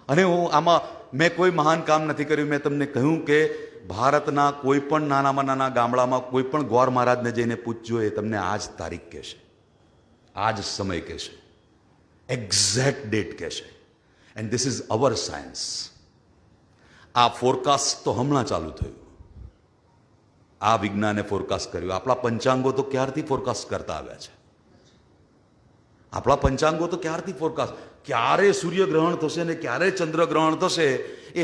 અને હું આમાં મેં કોઈ મહાન કામ નથી કર્યું. મેં તમને કહ્યું કે ભારતના કોઈ પણ નાનામાં નાના ગામડામાં કોઈ પણ ગોર મહારાજને જઈને પૂછજો, એ તમને આ જ તારીખ કહેશે, આ જ સમય કહેશે, એક્ઝેક્ટ ડેટ કહેશે. And this is our science. આ ફોરકાસ્ટ તો હમણાં ચાલુ થયું. આ વિજ્ઞાને ફોરકાસ્ટ કર્યું. આપણા પંચાંગો તો ક્યારથી ફોરકાસ્ટ કરતા આવ્યા છે. આપણા પંચાંગો તો ક્યારથી ફોરકાસ્ટ, ક્યારે સૂર્યગ્રહણ થશે ને ક્યારે ચંદ્રગ્રહણ થશે એ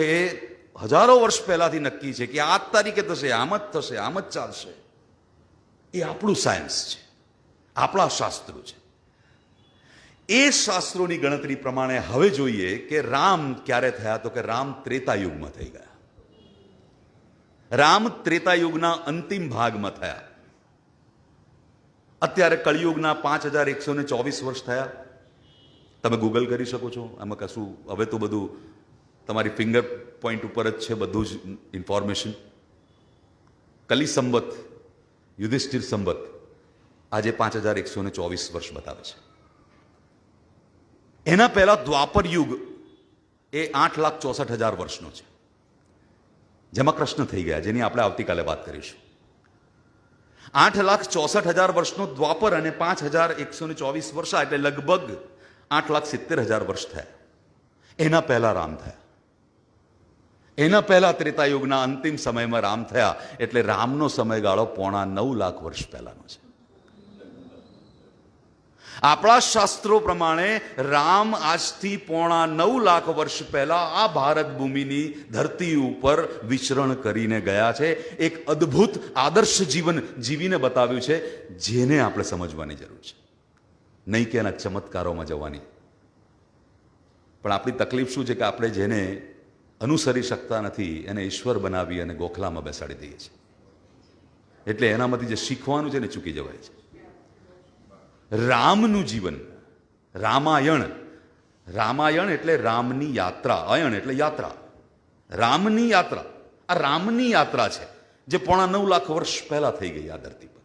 હજારો વર્ષ પહેલાથી નક્કી છે કે આ જ તારીખે થશે, આમ જ થશે, આમ જ ચાલશે. એ આપણું સાયન્સ છે, આપણા શાસ્ત્રો છે. એ શાસ્ત્રોની ગણતરી પ્રમાણે હવે જોઈએ કે રામ ક્યારે થયા, તો કે રામ ત્રેતાયુગમાં થઈ ગયા. રામ ત્રેતાયુગના અંતિમ ભાગમાં થયા. અત્યારે કળિયુગના 5124 વર્ષ થયા. તમે ગૂગલ કરી શકો છો. આમાં કશું હવે તો બધું તમારી ફિંગર પોઈન્ટ ઉપર જ છે બધું જ ઇન્ફોર્મેશન. કલી સંવત, યુધિષ્ઠિર સંવત આજે 5124 વર્ષ બતાવે છે. એના પહેલા દ્વાપર યુગ એ 8,64,000 વર્ષનો છે, જેમાં કૃષ્ણ થઈ ગયા, જેની આપણે આવતીકાલે વાત કરીશું. 8,64,000 વર્ષનો દ્વાપર અને 5124 વર્ષ એટલે લગભગ 8,70,000 વર્ષ થયા. એના પહેલા રામ થયા. એના પહેલા ત્રેતાયુગના અંતિમ સમયમાં રામ થયા. એટલે રામનો સમયગાળો 9.5 લાખ વર્ષ પહેલાનો છે. આપણા શાસ્ત્રો પ્રમાણે રામ આજથી 9.5 લાખ વર્ષ પહેલા આ ભારત ભૂમિની ધરતી ઉપર વિચરણ કરીને ગયા છે. એક અદ્ભુત આદર્શ જીવન જીવીને બતાવ્યું છે, જેને આપણે સમજવાની જરૂર છે, નહીં કે એના ચમત્કારોમાં જવાની. પણ આપણી તકલીફ શું છે કે આપણે જેને અનુસરી શકતા નથી એને ઈશ્વર બનાવી અને ગોખલામાં બેસાડી દઈએ છીએ. એટલે એનામાંથી જે શીખવાનું છે ને ચૂકી જવાય છે. રામનું જીવન, રામાયણ, રામાયણ એટલે રામની યાત્રા, અયણ એટલે યાત્રા, રામની યાત્રા. આ રામની યાત્રા છે જે 9.5 લાખ વર્ષ પહેલા થઈ ગઈ આ ધરતી પર.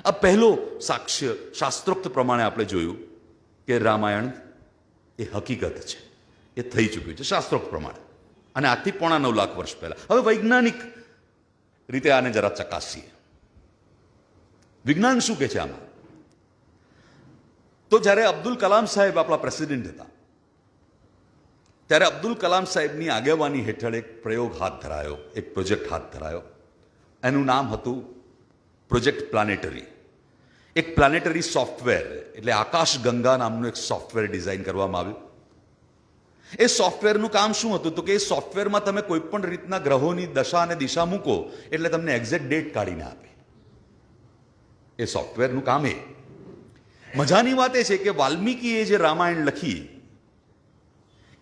આ પહેલો સાક્ષ્ય શાસ્ત્રોક્ત પ્રમાણે આપણે જોયું કે રામાયણ એ હકીકત છે, એ થઈ ચૂક્યું છે શાસ્ત્રોક્ત પ્રમાણે, અને આજથી 9.5 લાખ વર્ષ પહેલા. હવે વૈજ્ઞાનિક રીતે આને જરા ચકાસીએ. વિજ્ઞાન શું કહે છે આમાં? તો જ્યારે અબ્દુલ કલામ સાહેબ આપણા પ્રેસિડેન્ટ હતા, ત્યારે અબ્દુલ કલામ સાહેબની આગેવાની હેઠળ એક પ્રયોગ હાથ ધરાયો, એક પ્રોજેક્ટ હાથ ધરાયો. એનું નામ હતું પ્રોજેક્ટ પ્લાનેટરી. એક પ્લાનેટરી સોફ્ટવેર એટલે આકાશ ગંગા નામનું એક સોફ્ટવેર ડિઝાઇન કરવામાં આવ્યું. એ સોફ્ટવેરનું કામ શું હતું તો કે એ સોફ્ટવેરમાં તમે કોઈ પણ રીતના ગ્રહોની દશા અને દિશા મૂકો એટલે તમને એક્ઝેક્ટ ડેટ કાઢીને આપે. એ સોફ્ટવેરનું કામ એ. મજાની વાત એ છે કે વાલ્મીકીએ જે રામાયણ લખી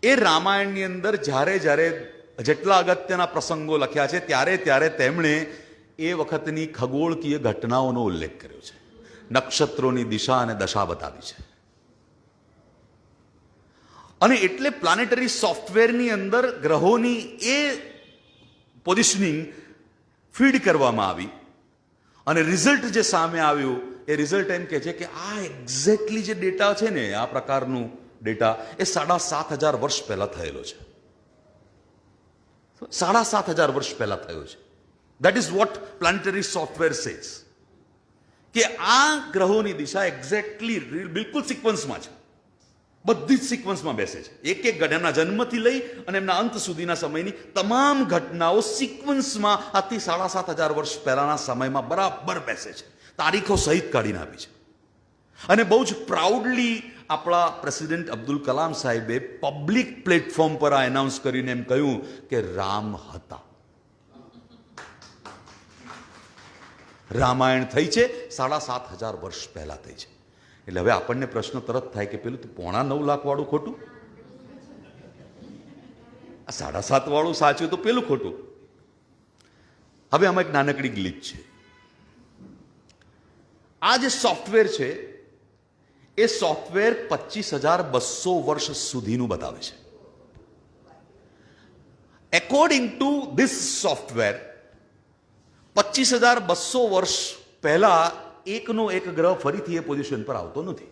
એ રામાયણની અંદર જ્યારે જ્યારે જેટલા અગત્યના પ્રસંગો લખ્યા છે ત્યારે ત્યારે તેમણે એ વખતની ખગોળકીય ઘટનાઓનો ઉલ્લેખ કર્યો છે, નક્ષત્રોની દિશા અને દશા બતાવી છે. અને એટલે પ્લાનેટરી સોફ્ટવેરની અંદર ગ્રહોની એ પોઝિશનિંગ ફીડ કરવામાં આવી અને રિઝલ્ટ જે સામે આવ્યું એ રિઝલ્ટ એમ કે છે કે આ એક્ઝેક્ટલી જે ડેટા છે ને, આ પ્રકારનું ડેટા એ 7,500 વર્ષ પહેલા થયેલો છે. 7,500 વર્ષ પહેલા થયો છે. That is what planetary software says કે આ ગ્રહોની દિશા એક્ઝેક્ટલી બિલકુલ સિક્વન્સમાં છે, બધી જ સિક્વન્સમાં બેસે છે. એક એક એમના જન્મથી લઈ અને એમના અંત સુધીના સમયની તમામ ઘટનાઓ સિક્વન્સમાં આજથી 7,500 વર્ષ પહેલાના સમયમાં બરાબર બેસે છે, તારીખો સહિત કાઢીને આપી છે. અને બહુ જ પ્રાઉડલી આપણા પ્રેસિડેન્ટ અબ્દુલ કલામ સાહેબે પબ્લિક પ્લેટફોર્મ પર આ એનાઉન્સ કરીને એમ કહ્યું કે રામ હતા. રામાયણ થઈ છે 7,500 વર્ષ પહેલા થઈ છે. એટલે હવે આપણને પ્રશ્ન તરત થાય કે પેલું 9.5 લાખ વાળું ખોટું, આ 7.5 વાળું સાચું તો પેલું ખોટું. હવે આમાં એક નાનકડી ગ્લિચ છે. આ જે સોફ્ટવેર છે એ સોફ્ટવેર 25,200 વર્ષ સુધીનું બતાવે છે. એકોર્ડિંગ ટુ ધીસ સોફ્ટવેર 25,200 વર્ષ પહેલા એકનો એક ગ્રહ ફરીથી એ પોઝિશન પર આવતો નથી.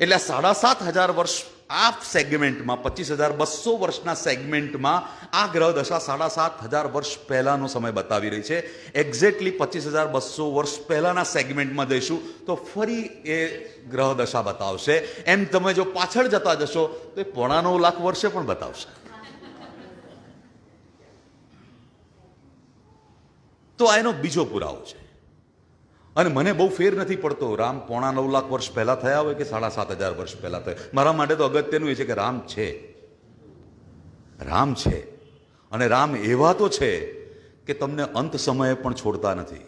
એટલે 7,500 વર્ષ આ સેગમેન્ટમાં 25,200 વર્ષના સેગમેન્ટમાં આ ગ્રહ દશા 7,500 વર્ષ પહેલાનો સમય બતાવી રહી છે. એક્ઝેક્ટલી 25,200 વર્ષ પહેલાના સેગમેન્ટમાં જઈશું તો ફરી એ ગ્રહ દશા બતાવશે. એમ તમે જો પાછળ જતા જશો તો એ 9.5 લાખ વર્ષે પણ બતાવશે. તો આ એનો બીજો પુરાવો છે. અને મને બહુ ફેર નથી પડતો રામ 9.5 લાખ વર્ષ પહેલા થયા હોય કે 7,500 વર્ષ પહેલા થયા. મારા માટે તો અગત્યનું એ છે કે રામ છે, રામ છે. અને રામ એવા તો છે કે તમને અંત સમયે પણ છોડતા નથી.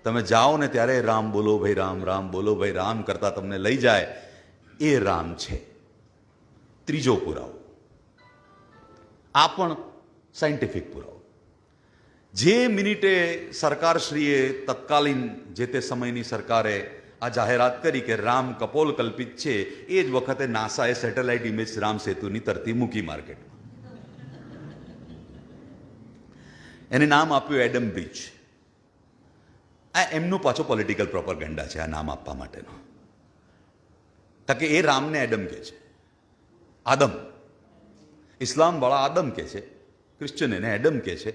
તમે જાઓ ને ત્યારે રામ બોલો ભાઈ રામ, રામ બોલો ભાઈ રામ કરતા તમને લઈ જાય. એ રામ છે. ત્રીજો પુરાવો, આ પણ સાયન્ટિફિક પુરાવો. જે મિનિટે સરકારશ્રીએ તત્કાલીન જે તે સમયની સરકારે આ જાહેરાત કરી કે રામ કપોલ કલ્પિત છે, એ જ વખતે નાસાએ સેટેલાઇટ ઇમેજ રામ સેતુની તરતી મૂકી માર્કેટમાં. એને નામ આપ્યું એડમ બ્રિજ. આ એમનું પાછો પોલિટિકલ પ્રોપરગેન્ડા છે આ નામ આપવા માટેનો. કે એ રામને એડમ કહે છે, આદમ. ઇસ્લામ વાળા આદમ કહે છે, ક્રિશ્ચન એને એડમ કહે છે.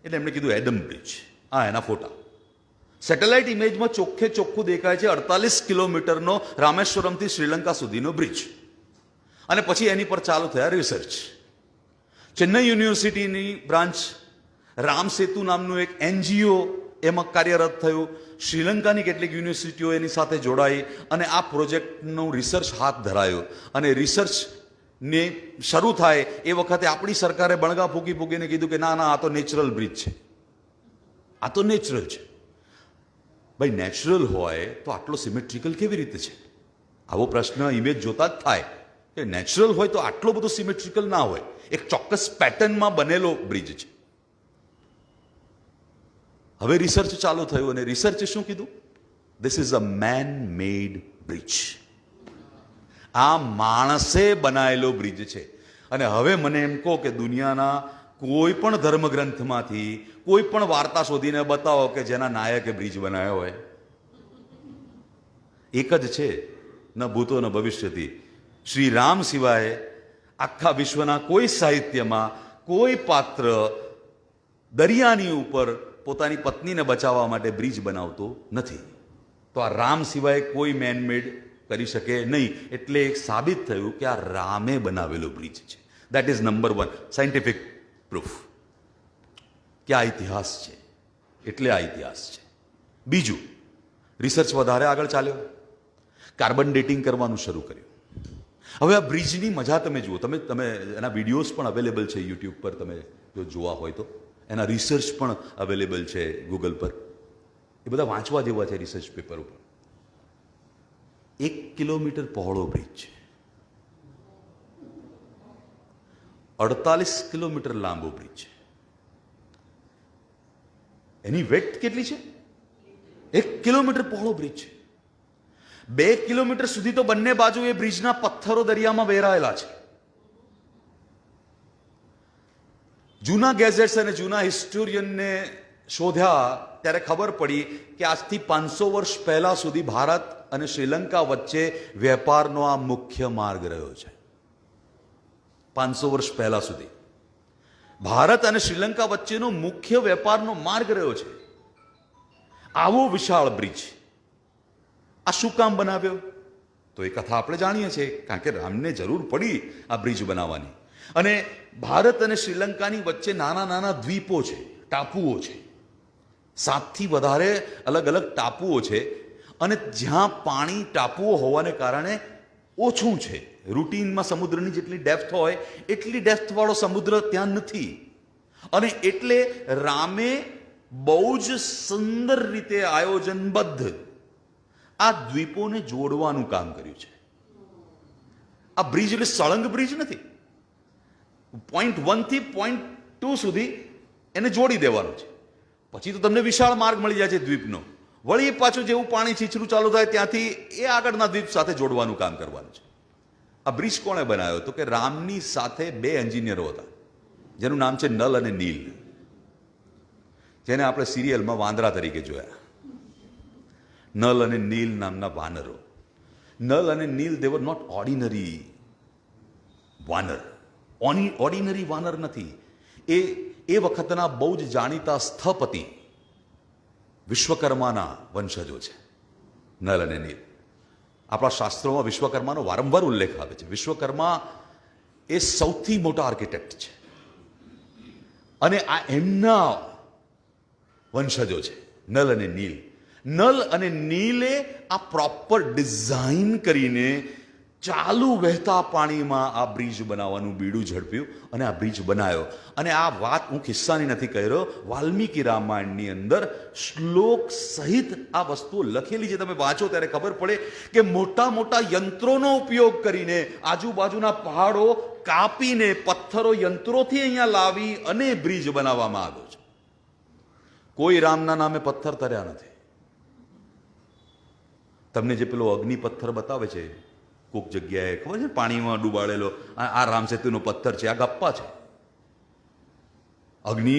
એટલે એમણે કીધું એડમ બ્રિજ. આ એના ફોટા સેટેલાઇટ ઇમેજમાં ચોખ્ખે ચોખ્ખું દેખાય છે. 48 કિલોમીટરનો રામેશ્વરમથી શ્રીલંકા સુધીનો બ્રિજ. અને પછી એની પર ચાલુ થયા રિસર્ચ. ચેન્નઈ યુનિવર્સિટીની બ્રાન્ચ રામ સેતુ નામનું એક NGO એમાં કાર્યરત થયું. શ્રીલંકાની કેટલીક યુનિવર્સિટીઓ એની સાથે જોડાઈ અને આ પ્રોજેક્ટનું રિસર્ચ હાથ ધરાયો. અને રિસર્ચ ને શરૂ થાય એ વખતે આપણી સરકારે બણગા ફૂકીને કીધું કે ના ના, આ તો નેચરલ બ્રિજ છે, આ તો નેચરલ છે. ભાઈ નેચરલ હોય તો આટલો સિમેટ્રિકલ કેવી રીતે છે? આવો પ્રશ્ન ઇમેજ જોતા જ થાય કે નેચરલ હોય તો આટલો બધો સિમેટ્રિકલ ના હોય. એક ચોક્કસ પેટર્નમાં બનેલો બ્રિજ છે. હવે રિસર્ચ ચાલુ થયું અને રિસર્ચે શું કીધું? This is a main made bridge. આ માણસે બનાવેલો બ્રિજ છે. અને હવે મને એમ કહો કે દુનિયાના કોઈ પણ ધર્મગ્રંથમાંથી કોઈ પણ વાર્તા શોધીને બતાવો કે જેના નાયકે બ્રિજ બનાવ્યો હોય. એક જ છે, ન ભૂતો ન ભવિષ્યથી. શ્રી રામ સિવાય આખા વિશ્વના કોઈ સાહિત્યમાં કોઈ પાત્ર દરિયાની ઉપર પોતાની પત્નીને બચાવવા માટે બ્રિજ બનાવતો નથી. તો આ રામ સિવાય કોઈ મેનમેડ કરી શકે નહીં. એટલે સાબિત થયું કે આ રામે બનાવેલો બ્રિજ છે. That is number 1 scientific proof કે આ ઇતિહાસ છે. એટલે આ ઇતિહાસ છે. બીજું, રિસર્ચ વધારે આગળ ચાલ્યો, કાર્બન ડેટિંગ કરવાનું શરૂ કર્યું. હવે આ બ્રિજની મજા તમે જુઓ, તમે એના વિડીયોઝ પણ અવેલેબલ છે યુટ્યુબ પર, તમે જો જોવા હોય તો એના રિસર્ચ પણ અવેલેબલ છે ગૂગલ પર. એ બધા વાંચવા જેવા છે રિસર્ચ પેપર ઉપર. 1 કિલોમીટર પહોળો બ્રિજ છે, 48 કિલોમીટર લાંબો બ્રિજ છે. એની વેડથ કેટલી છે? 1 કિલોમીટર પહોળો બ્રિજ છે. 2 કિલોમીટર સુધી તો બંને બાજુ એ બ્રિજના પથ્થરો દરિયામાં વેરાયેલા છે. જૂના ગેઝેટ્સ અને જૂના હિસ્ટોરિયનને શોધ્યા ત્યારે ખબર પડી કે આજથી 500 વર્ષ પહેલા સુધી ભારત અને શ્રીલંકા વચ્ચે વેપારનો આ મુખ્ય માર્ગ રહ્યો છે. 500 વર્ષ પહેલા સુધી ભારત અને શ્રીલંકા વચ્ચેનો મુખ્ય વેપારનો માર્ગ રહ્યો છે. આવો વિશાળ બ્રિજ આ શું કામ બનાવ્યો? તો એ કથા આપણે જાણીએ છીએ, કારણ કે રામને જરૂર પડી આ બ્રિજ બનાવવાની. અને ભારત અને શ્રીલંકાની વચ્ચે નાના નાના દ્વીપો છે, ટાપુઓ છે. 7થી વધારે અલગ અલગ ટાપુઓ છે. અને જ્યાં પાણી ટાપુઓ હોવાને કારણે ઓછું છે, રૂટીનમાં સમુદ્રની જેટલી ડેપ્થ હોય એટલી ડેપ્થવાળો સમુદ્ર ત્યાં નથી. અને એટલે રામે બહુ જ સુંદર રીતે આયોજનબદ્ધ આ દ્વીપોને જોડવાનું કામ કર્યું છે. આ બ્રિજ એટલે સળંગ બ્રિજ નથી. પોઈન્ટ 1 થી પોઈન્ટ 2 સુધી એને જોડી દેવાનું છે. પછી તો તમને વિશાળ માર્ગ મળી જાય છે દ્વીપનો. વળી પાછું જેવું પાણી છીછરું ચાલુ થાય ત્યાંથી એ આગળના દ્વીપ સાથે જોડવાનું કામ કરવાનું છે. આ બ્રિજ કોણે બનાવ્યો? તો કે રામની સાથે 2 એન્જિનિયરો હતા, જેનું નામ છે નલ અને નીલ, જેને આપણે સિરિયલમાં વાંદરા તરીકે જોયા. નલ અને નીલ નામના વાનરો. નલ અને નીલ દે વર નોટ ઓર્ડિનરી વાનર. ઓર્ડિનરી વાનર નથી. એ વખતના બહુ જ જાણીતા સ્થપતિ વિશ્વકર્માના વંશજો છે નલ અને નીલ. આપણા શાસ્ત્રોમાં વિશ્વકર્માનો વારંવાર ઉલ્લેખ આવે છે. વિશ્વકર્મા એ સૌથી મોટા આર્કિટેક્ટ છે અને આ એમના વંશજો છે નલ અને નીલ. નલ અને નીલે આ પ્રોપર ડિઝાઇન કરીને ચાલુ વહેતા પાણીમાં આ બ્રિજ બનાવવાનું બીડું ઝડપ્યું અને આ બ્રિજ બનાવ્યો. અને આ વાત હું કિસ્સાની નથી કહી રહ્યો, વાલ્મીકી રામાયણની અંદર શ્લોક સહિત આ વસ્તુઓ લખેલી છે. તમે વાંચો ત્યારે ખબર પડે કે મોટા મોટા યંત્રોનો ઉપયોગ કરીને આજુબાજુના પહાડો કાપીને પથ્થરો યંત્રોથી અહીંયા લાવી અને બ્રિજ બનાવવામાં આવ્યો છે. કોઈ રામના નામે પથ્થર તર્યા નથી. તમને જે પેલો અગ્નિ પથ્થર બતાવે છે કોઈક જગ્યાએ, ખબર છે પાણીમાં ડૂબાડેલો, આ રામ સેતુનો પથ્થર છે, આ ગપ્પા છે. અગ્નિ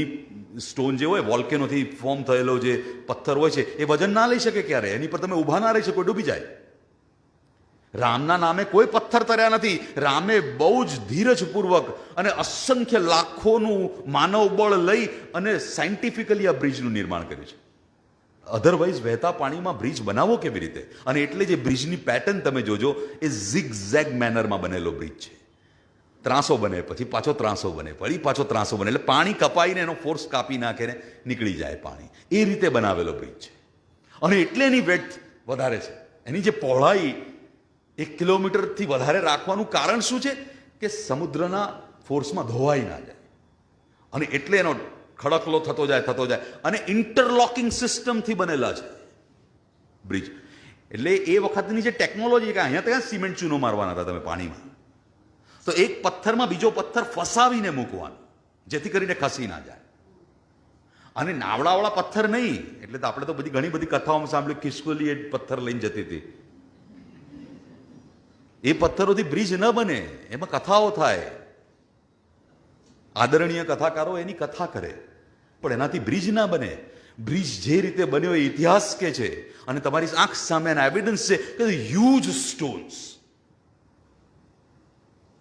સ્ટોન જે હોય, વોલ્કેનોથી ફોર્મ થયેલો જે પથ્થર હોય છે એ વજન ના લઈ શકે ક્યારે, એની પર તમે ઊભા ના રહી શકો, ડૂબી જાય. રામના નામે કોઈ પથ્થર તર્યા નથી. રામે બહુ જ ધીરજપૂર્વક અને અસંખ્ય લાખોનું માનવ બળ લઈ અને સાયન્ટિફિકલી આ બ્રિજનું નિર્માણ કર્યું છે. અધરવાઇઝ વહેતા પાણીમાં બ્રિજ બનાવો કેવી રીતે? અને એટલે જે બ્રિજની પેટર્ન તમે જોજો એ ઝિગ ઝેગ મેનરમાં બનેલો બ્રિજ છે. ત્રાસો બને, પછી પાછો ત્રાસો બને, ફરી પાછો ત્રાસો બને, એટલે પાણી કપાઈને એનો ફોર્સ કાપી નાખે ને નીકળી જાય પાણી. એ રીતે બનાવેલો બ્રિજ છે. અને એટલે એની વેડથ વધારે છે. એની જે પહોળાઈ 1 કિલોમીટરથી વધારે રાખવાનું કારણ શું છે? કે સમુદ્રના ફોર્સમાં ધોવાઈ ના જાય. અને એટલે એનો ખડકલો થતો જાય અને ઇન્ટરલોકિંગ સિસ્ટમથી બનેલા છે બ્રિજ. એટલે એ વખતની જે ટેકનોલોજી, કે અહીંયા ત્યાં સિમેન્ટ ચૂનો મારવાના હતા તમે પાણીમાં, તો એક પથ્થરમાં બીજો પથ્થર ફસાવીને મૂકવાનો જેથી કરીને ખસી ના જાય. અને નાવડાવાળા પથ્થર નહીં. એટલે તો આપણે તો ઘણી બધી કથાઓમાં સાંભળ્યું ખિસકોલી એ પથ્થર લઈને જતી હતી. એ પથ્થરોથી બ્રિજ ન બને, એમાં કથાઓ થાય. આદરણીય કથાકારો એની કથા કરે, પણ એનાથી બ્રિજ ના બને. બ્રિજ જે રીતે બન્યો એ ઇતિહાસ કે છે. અને તમારી આંખ સામે એવિડન્સ છે કે હ્યુજ સ્ટોન્સ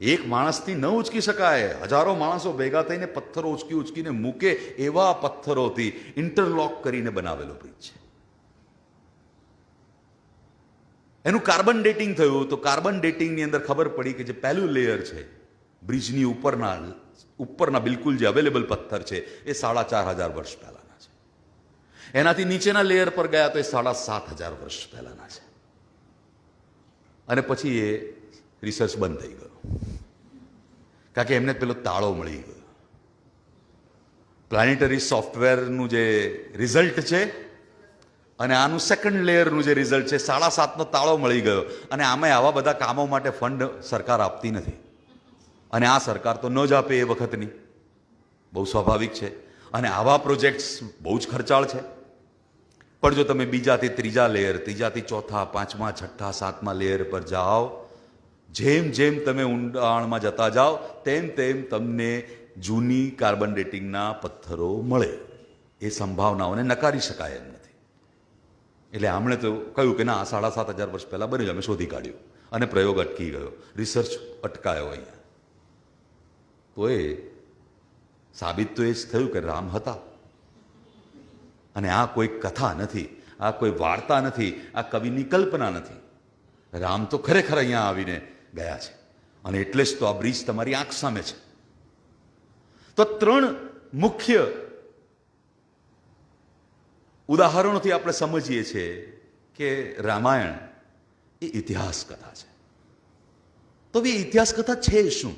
એક માણસથી ન ઉચકી શકાય. હજારો માણસો ભેગા થઈને પથ્થરો ઉચકીને મૂકે એવા પથ્થરોથી ઇન્ટરલોક કરીને બનાવેલો બ્રિજ છે. એનું કાર્બન ડેટિંગ થયું, તો કાર્બન ડેટિંગની અંદર ખબર પડી કે જે પહેલું લેયર છે બ્રિજની ઉપરના બિલકુલ જે અવેલેબલ પથ્થર છે એ 4500 વર્ષ પહેલાના છે. એનાથી નીચેના લેયર પર ગયા તો એ 7,500 વર્ષ પહેલાના છે. અને પછી એ રિસર્ચ બંધ થઈ ગયો, કારણ કે એમને પેલો તાળો મળી ગયો. પ્લાનેટરી સોફ્ટવેરનું જે રિઝલ્ટ છે અને આનું સેકન્ડ લેયરનું જે રિઝલ્ટ છે, 7.5નો તાળો મળી ગયો. અને આમાં આવા બધા કામો માટે ફંડ સરકાર આપતી નથી, અને આ સરકાર તો ન જ આપે એ વખતની, બહુ સ્વાભાવિક છે. અને આવા પ્રોજેક્ટ્સ બહુ જ ખર્ચાળ છે. પણ જો તમે બીજાથી ત્રીજા લેયર, ત્રીજાથી ચોથા, પાંચમા, છઠ્ઠા, સાતમા લેયર પર જાઓ, જેમ જેમ તમે ઊંડાણમાં જતા જાઓ તેમ તેમ તમને જૂની કાર્બન ડેટિંગના પથ્થરો મળે. એ સંભાવનાઓને નકારી શકાય એમ નથી. એટલે આમણે તો કહ્યું કે ના, 7,500 વર્ષ પહેલાં બન્યું, અમે શોધી કાઢ્યું, અને પ્રયોગ અટકી ગયો, રિસર્ચ અટકાયો અહીંયા. તો એ સાબિત તો એ જ થયું કે રામ હતા. અને આ કોઈ કથા નથી, આ કોઈ વાર્તા નથી, આ કવિની કલ્પના નથી. રામ તો ખરેખર અહીંયા આવીને ગયા છે, અને એટલે જ તો આ બ્રિજ તમારી આંખ સામે છે. તો 3 મુખ્ય ઉદાહરણોથી આપણે સમજીએ છીએ કે રામાયણ એ ઇતિહાસ કથા છે. તો એ ઇતિહાસ કથા છે શું?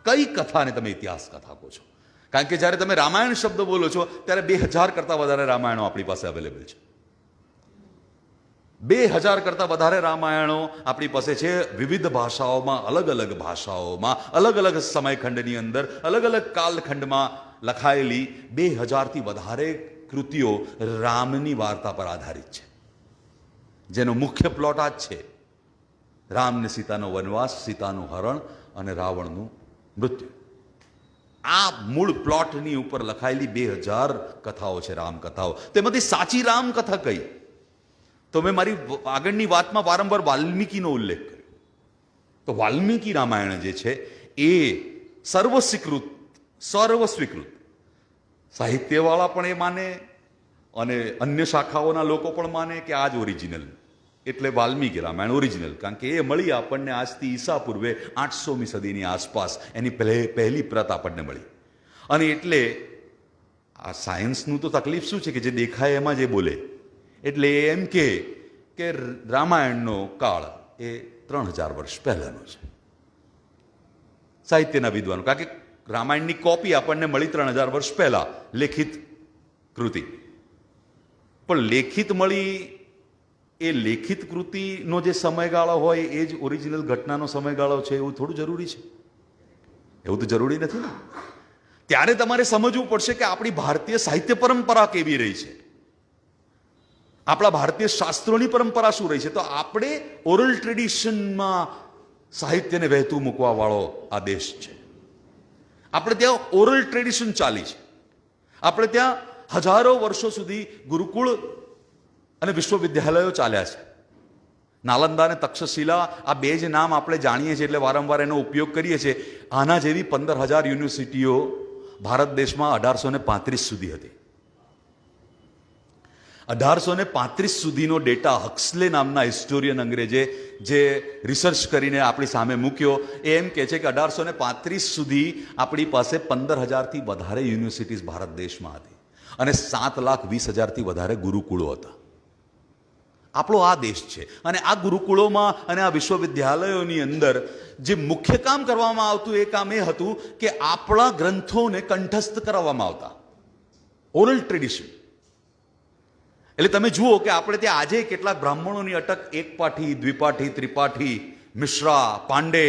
કઈ કથાને તમે ઇતિહાસ કથા કહો છો? કારણ કે જ્યારે તમે રામાયણ શબ્દ બોલો છો ત્યારે 2000 કરતાં વધારે રામાયણો આપણી પાસે અવેલેબલ છે. 2000 કરતાં વધારે રામાયણો આપણી પાસે છે, વિવિધ ભાષાઓમાં, અલગ અલગ ભાષાઓમાં, અલગ અલગ સમયખંડની અંદર, અલગ અલગ કાલખંડમાં લખાયેલી 2000થી વધારે કૃતિઓ રામની વાર્તા પર આધારિત છે, જેનો મુખ્ય પ્લોટ આ જ છે: રામ ને સીતાનો વનવાસ, સીતાનું હરણ અને રાવણનું મૃત્યુ. આ મૂળ પ્લોટની ઉપર લખાયેલી 2000 કથાઓ છે, રામકથાઓ. તેમાંથી સાચી રામકથા કઈ? તો મેં મારી આગળની વાતમાં વારંવાર વાલ્મીકીનો ઉલ્લેખ કર્યો. તો વાલ્મીકી રામાયણ જે છે એ સર્વસ્વીકૃત સાહિત્યવાળા પણ એ માને, અને અન્ય શાખાઓના લોકો પણ માને કે આ જ ઓરિજિનલ. એટલે વાલ્મીકી રામાયણ ઓરિજિનલ, કારણ કે એ મળી આપણને આજથી ઈસા પૂર્વે 800મી સદીની આસપાસ. એની પહેલી પ્રત આપણને મળી. અને એટલે આ સાયન્સનું તો તકલીફ શું છે કે જે દેખાય એમાં જે બોલે. એટલે એમ કે રામાયણનો કાળ એ 3000 વર્ષ પહેલાનો છે, સાહિત્યના વિદ્વાનો. કારણ કે રામાયણની કોપી આપણને મળી 3000 વર્ષ પહેલા, લેખિત કૃતિ. પણ લેખિત મળી, એ લેખિત કૃતિનો જે સમયગાળો હોય એ જ ઓરિજિનલ ઘટનાનો સમયગાળો છે એવું થોડું જરૂરી છે? એવું તો જરૂરી નથી ને. ત્યારે તમારે સમજવું પડશે કે આપણી ભારતીય સાહિત્ય પરંપરા કેવી રહી છે, આપણા ભારતીય શાસ્ત્રોની પરંપરા શું રહી છે. તો આપણે ઓરલ ટ્રેડિશનમાં સાહિત્યને વહેતું મૂકવા વાળો આ દેશ છે. આપણે ત્યાં ઓરલ ટ્રેડિશન ચાલી છે. આપણે ત્યાં હજારો વર્ષો સુધી ગુરુકુળ અને વિશ્વવિદ્યાલયો ચાલ્યા છે. નાલંદા અને તક્ષશિલા, આ બે જ નામ આપણે જાણીએ છીએ એટલે વારંવાર એનો ઉપયોગ કરીએ છીએ. આના જેવી 15,000 યુનિવર્સિટીઓ ભારત દેશમાં 1835 સુધી હતી. 1835 સુધીનો ડેટા હક્સલે નામના હિસ્ટોરિયન અંગ્રેજે જે રિસર્ચ કરીને આપણી સામે મૂક્યો, એ એમ કહે છે કે 1835 સુધી આપણી પાસે 15,000થી વધારે યુનિવર્સિટીઝ ભારત દેશમાં હતી, અને 7,20,000થી વધારે ગુરુકુળો હતા. આપણો આ દેશ છે, અને આ ગુરુકુળોમાં અને આ વિશ્વવિદ્યાલયોની અંદર જે મુખ્ય કામ કરવામાં આવતું એ કામ એ હતું કે આપણા ગ્રંથોને કંઠસ્થ કરાવવામાં આવતા, ઓરલ ટ્રેડિશન. એટલે તમે જુઓ કે આપણે ત્યાં આજે કેટલાક બ્રાહ્મણોની અટક એકપાઠી, દ્વિપાઠી, ત્રિપાઠી, મિશ્રા, પાંડે,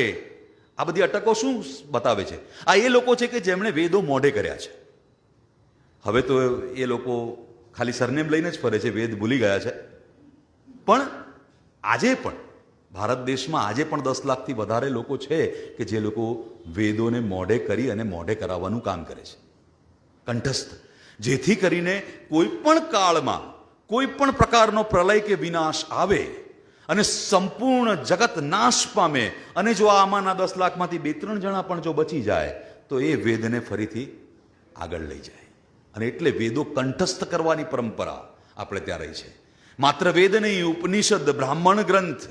આ બધી અટકો શું બતાવે છે? આ એ લોકો છે કે જેમણે વેદો મોઢે કર્યા છે. હવે તો એ લોકો ખાલી સરનેમ લઈને જ ફરે છે, વેદ ભૂલી ગયા છે. પણ આજે પણ ભારત દેશમાં આજે પણ 10 લાખથી વધારે લોકો છે કે જે લોકો વેદોને મોઢે કરી અને મોઢે કરાવવાનું કામ કરે છે, કંઠસ્થ. જેથી કરીને કોઈ પણ કાળમાં કોઈ પણ પ્રકારનો પ્રલય કે વિનાશ આવે અને સંપૂર્ણ જગત નાશ પામે, અને જો આમાંના 10 લાખમાંથી 2-3 જણા પણ જો બચી જાય તો એ વેદને ફરીથી આગળ લઈ જાય. અને એટલે વેદો કંઠસ્થ કરવાની પરંપરા આપણે ત્યાં રહી છે. માત્ર વેદ નહીં, ઉપનિષદ, બ્રાહ્મણ ગ્રંથ,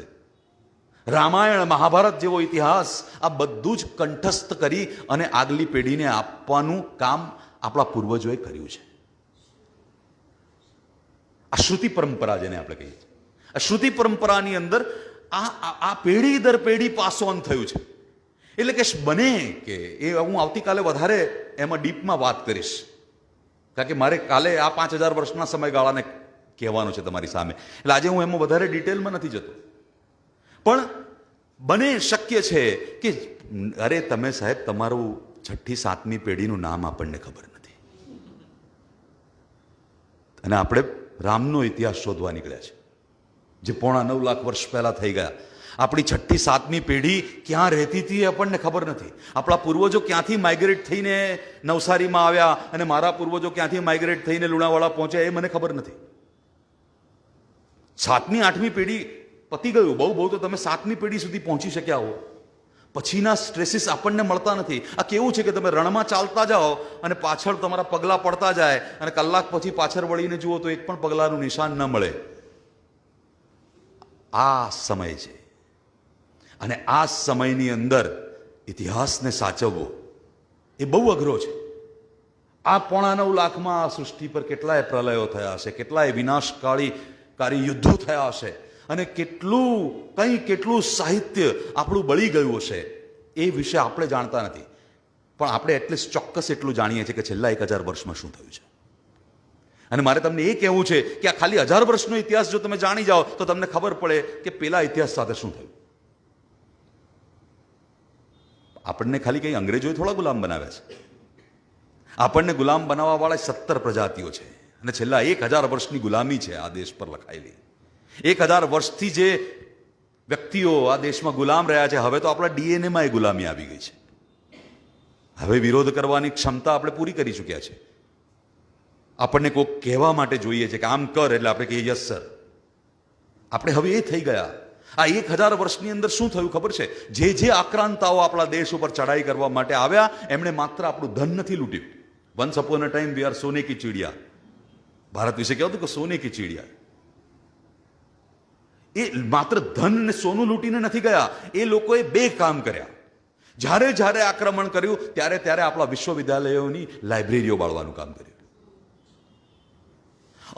રામાયણ, મહાભારત જેવો ઇતિહાસ, આ બધું જ કંઠસ્થ કરી અને આગલી પેઢીને આપવાનું કામ આપણા પૂર્વજોએ કર્યું છે. આ શ્રુતિ પરંપરા જેને આપણે કહીએ છીએ, આ શ્રુતિ પરંપરાની અંદર આ પેઢી દર પેઢી પાસ ઓન થયું છે. એટલે કે બને કે એ હું આવતીકાલે વધારે એમાં ડીપમાં વાત કરીશ, કારણ કે મારે કાલે આ 5000 વર્ષના સમયગાળાને કહેવાનું છે તમારી સામે. એટલે આજે હું એમાં વધારે ડિટેલમાં નથી જતો, પણ બને શક્ય છે કે અરે તમે સાહેબ તમારું 6ઠી 7મી પેઢીનું નામ આપણને ખબર નથી, અને આપણે રામનો ઇતિહાસ શોધવા નીકળ્યા છે જે 9.25 લાખ વર્ષ પહેલા થઈ ગયા. આપણી 6ઠી 7મી પેઢી ક્યાં રહેતી હતી એ આપણને ખબર નથી. આપણા પૂર્વજો ક્યાંથી માઇગ્રેટ થઈને નવસારીમાં આવ્યા અને મારા પૂર્વજો ક્યાંથી માઇગ્રેટ થઈને લુણાવાડા પહોંચ્યા એ મને ખબર નથી. 7મી 8મી પેઢી પતી ગયું, બહુ તો તમે 7મી પેઢી સુધી પહોંચી શક્યા હો. પછીના સ્ટ્રેસીસ આપણને મળતા નથી. આ કેવું છે કે તમે રણમાં ચાલતા જાઓ અને પાછળ તમારા પગલાં પડતા જાય અને કલાક પછી પાછળ વળીને જુઓ તો એક પણ પગલાંનું નિશાન ન મળે. આ સમય છે, અને આ સમયની અંદર ઇતિહાસને સાચવવો એ બહુ અઘરો છે. આ 9.25 લાખમાં આ સૃષ્ટિ પર કેટલાય પ્રલયો થયા હશે, કેટલાય વિનાશકારી યુદ્ધો થયા હશે, અને કેટલું સાહિત્ય આપણું બળી ગયું હશે એ વિશે આપણે જાણતા નથી. પણ આપણે એટલીસ્ટ ચોક્કસ એટલું જાણીએ છીએ કે છેલ્લા 1000 વર્ષમાં શું થયું છે. અને મારે તમને એ કહેવું છે કે આ ખાલી 1000 વર્ષનો ઇતિહાસ જો તમે જાણી જાઓ તો તમને ખબર પડે કે પેલા ઇતિહાસ સાથે શું થયું. આપણને ખાલી કંઈ અંગ્રેજોએ થોડા ગુલામ બનાવ્યા છે. આપણને ગુલામ બનાવવા વાળા 17 પ્રજાતિઓ છે, અને છેલ્લા 1000 વર્ષની ગુલામી છે આ દેશ પર લખાયેલી. 1000 વર્ષથી જે વ્યક્તિઓ આ દેશમાં ગુલામ રહ્યા છે, હવે તો આપણા ડીએનએમાં એ ગુલામી આવી ગઈ છે. હવે વિરોધ કરવાની ક્ષમતા આપણે પૂરી કરી ચૂક્યા છે. આપણને કોઈક કહેવા માટે જોઈએ છે કે આમ કર, એટલે આપણે કહીએ યસ સર. આપણે હવે એ થઈ ગયા. આ 1000 વર્ષની અંદર શું થયું ખબર છે? જે આક્રાંતાઓ આપણા દેશ ઉપર ચડાઈ કરવા માટે આવ્યા, એમણે માત્ર આપણું ધન નથી લૂંટ્યું. Once upon a time we are સોને કી ચીડિયા. ભારત વિશે કહેવાતું કે સોને કી ચીડિયા. એ માત્ર ધન ને સોનું લૂંટીને નથી ગયા, એ લોકોએ 2 કામ કર્યા. જ્યારે આક્રમણ કર્યું ત્યારે આપણા વિશ્વવિદ્યાલયોની લાઇબ્રેરીઓ બાળવાનું કામ કર્યું.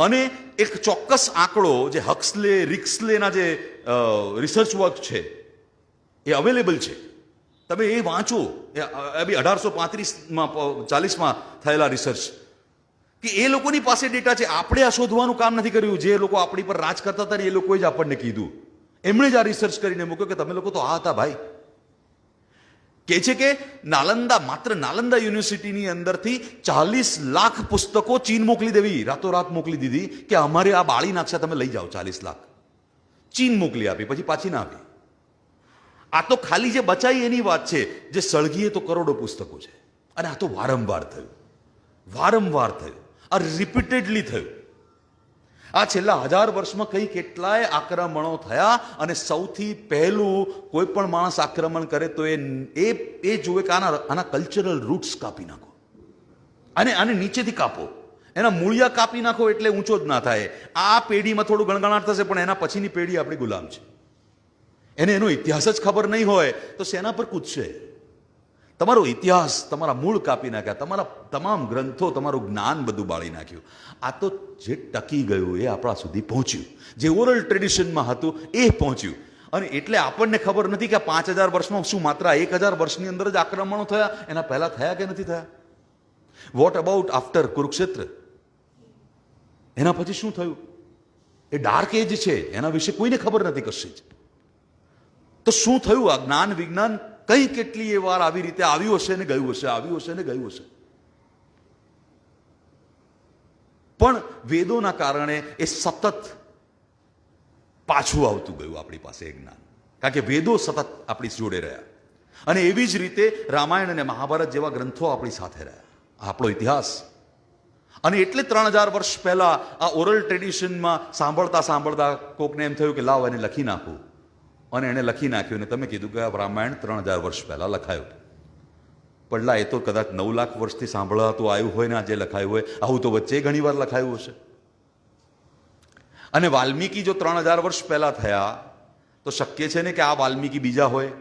અને એક ચોક્કસ આંકડો જે રિક્સલેના જે રિસર્ચ વર્ક છે એ અવેલેબલ છે, તમે એ વાંચો. એ બી 1835-40માં થયેલા રિસર્ચ, કે એ લોકોની પાસે ડેટા છે. આપણે આ શોધવાનું કામ નથી કર્યું. જે લોકો આપણી પર રાજ કરતા હતા એ લોકોએ જ આપણને કીધું. એમણે જ આ રિસર્ચ કરીને મૂક્યો કે તમે લોકો તો આ હતા ભાઈ. કહે છે કે માત્ર નાલંદા યુનિવર્સિટીની અંદરથી 40 લાખ પુસ્તકો ચીન મોકલી દેવી, રાતોરાત મોકલી દીધી કે અમારે આ બાળી નાખશે, તમે લઈ જાઓ. 40 લાખ ચીન મોકલી આપી, પછી પાછી ના આપી. આ તો ખાલી જે બચાઈ એની વાત છે, જે સળગીએ તો કરોડો પુસ્તકો છે. અને આ તો વારંવાર થયું. આ રિપીટેડલી થયું. આ છેલ્લા 1000 વર્ષમાં કેટલાય આક્રમણો થયા, અને સૌથી પહેલું કોઈ પણ માણસ આક્રમણ કરે તો એ જુએ કે આના કલ્ચરલ રૂટ્સ કાપી નાખો, આને નીચેથી કાપો, એના મૂળિયા કાપી નાખો એટલે ઊંચો જ ના થાય. આ પેઢીમાં થોડું ગણગણાટ થશે, પણ એના પછીની પેઢી આપણી ગુલામ છે. એને એનો ઇતિહાસ જ ખબર નહીં હોય તો શેના પર કૂદશે? તમારો ઇતિહાસ, તમારા મૂળ કાપી નાખ્યા, તમારા તમામ ગ્રંથો, તમારું જ્ઞાન બધું બાળી નાખ્યું. આ તો જે ટકી ગયું એ આપણા સુધી પહોંચ્યું, જે ઓરલ ટ્રેડિશનમાં હતું એ પહોંચ્યું. અને એટલે આપણને ખબર નથી કે 5000 વર્ષમાં શું માત્ર 1000 વર્ષની અંદર જ આક્રમણો થયા, એના પહેલા થયા કે નથી થયા? What about after Kurukshetra? એના પછી શું થયું? એ ડાર્ક એજ છે, એના વિશે કોઈને ખબર નથી કશી જ. તો શું થયું? આ જ્ઞાન વિજ્ઞાન કેટલી વાર આવી રીતે આવ્યું હશે ને ગયું હશે, આવ્યું હશે ને ગયું હશે. પણ વેદોના કારણે એ સતત પાછું આવતું ગયું આપણી પાસે એ જ્ઞાન, કારણ કે વેદો સતત આપણી જોડે રહ્યા. અને એવી જ રીતે રામાયણ અને મહાભારત જેવા ગ્રંથો આપણી સાથે રહ્યા, આપણો ઇતિહાસ. અને એટલે 3000 વર્ષ પહેલા આ ઓરલ ટ્રેડિશનમાં સાંભળતા કોકને એમ થયું કે લાવ એને લખી નાખું. અને એણે લખી નાખ્યું, અને તમે કીધું કે આ રામાયણ 3000 વર્ષ પહેલા લખાયું. પડલા એ તો કદાચ 9 લાખ વર્ષથી સાંભળાતું આવ્યું હોય ને આજે લખાયું હોય. આવું તો વચ્ચે ઘણી વાર લખાયું હશે. અને વાલ્મીકી જો 3000 વર્ષ પહેલા થયા તો શક્ય છે ને કે આ વાલ્મીકી બીજા હોય.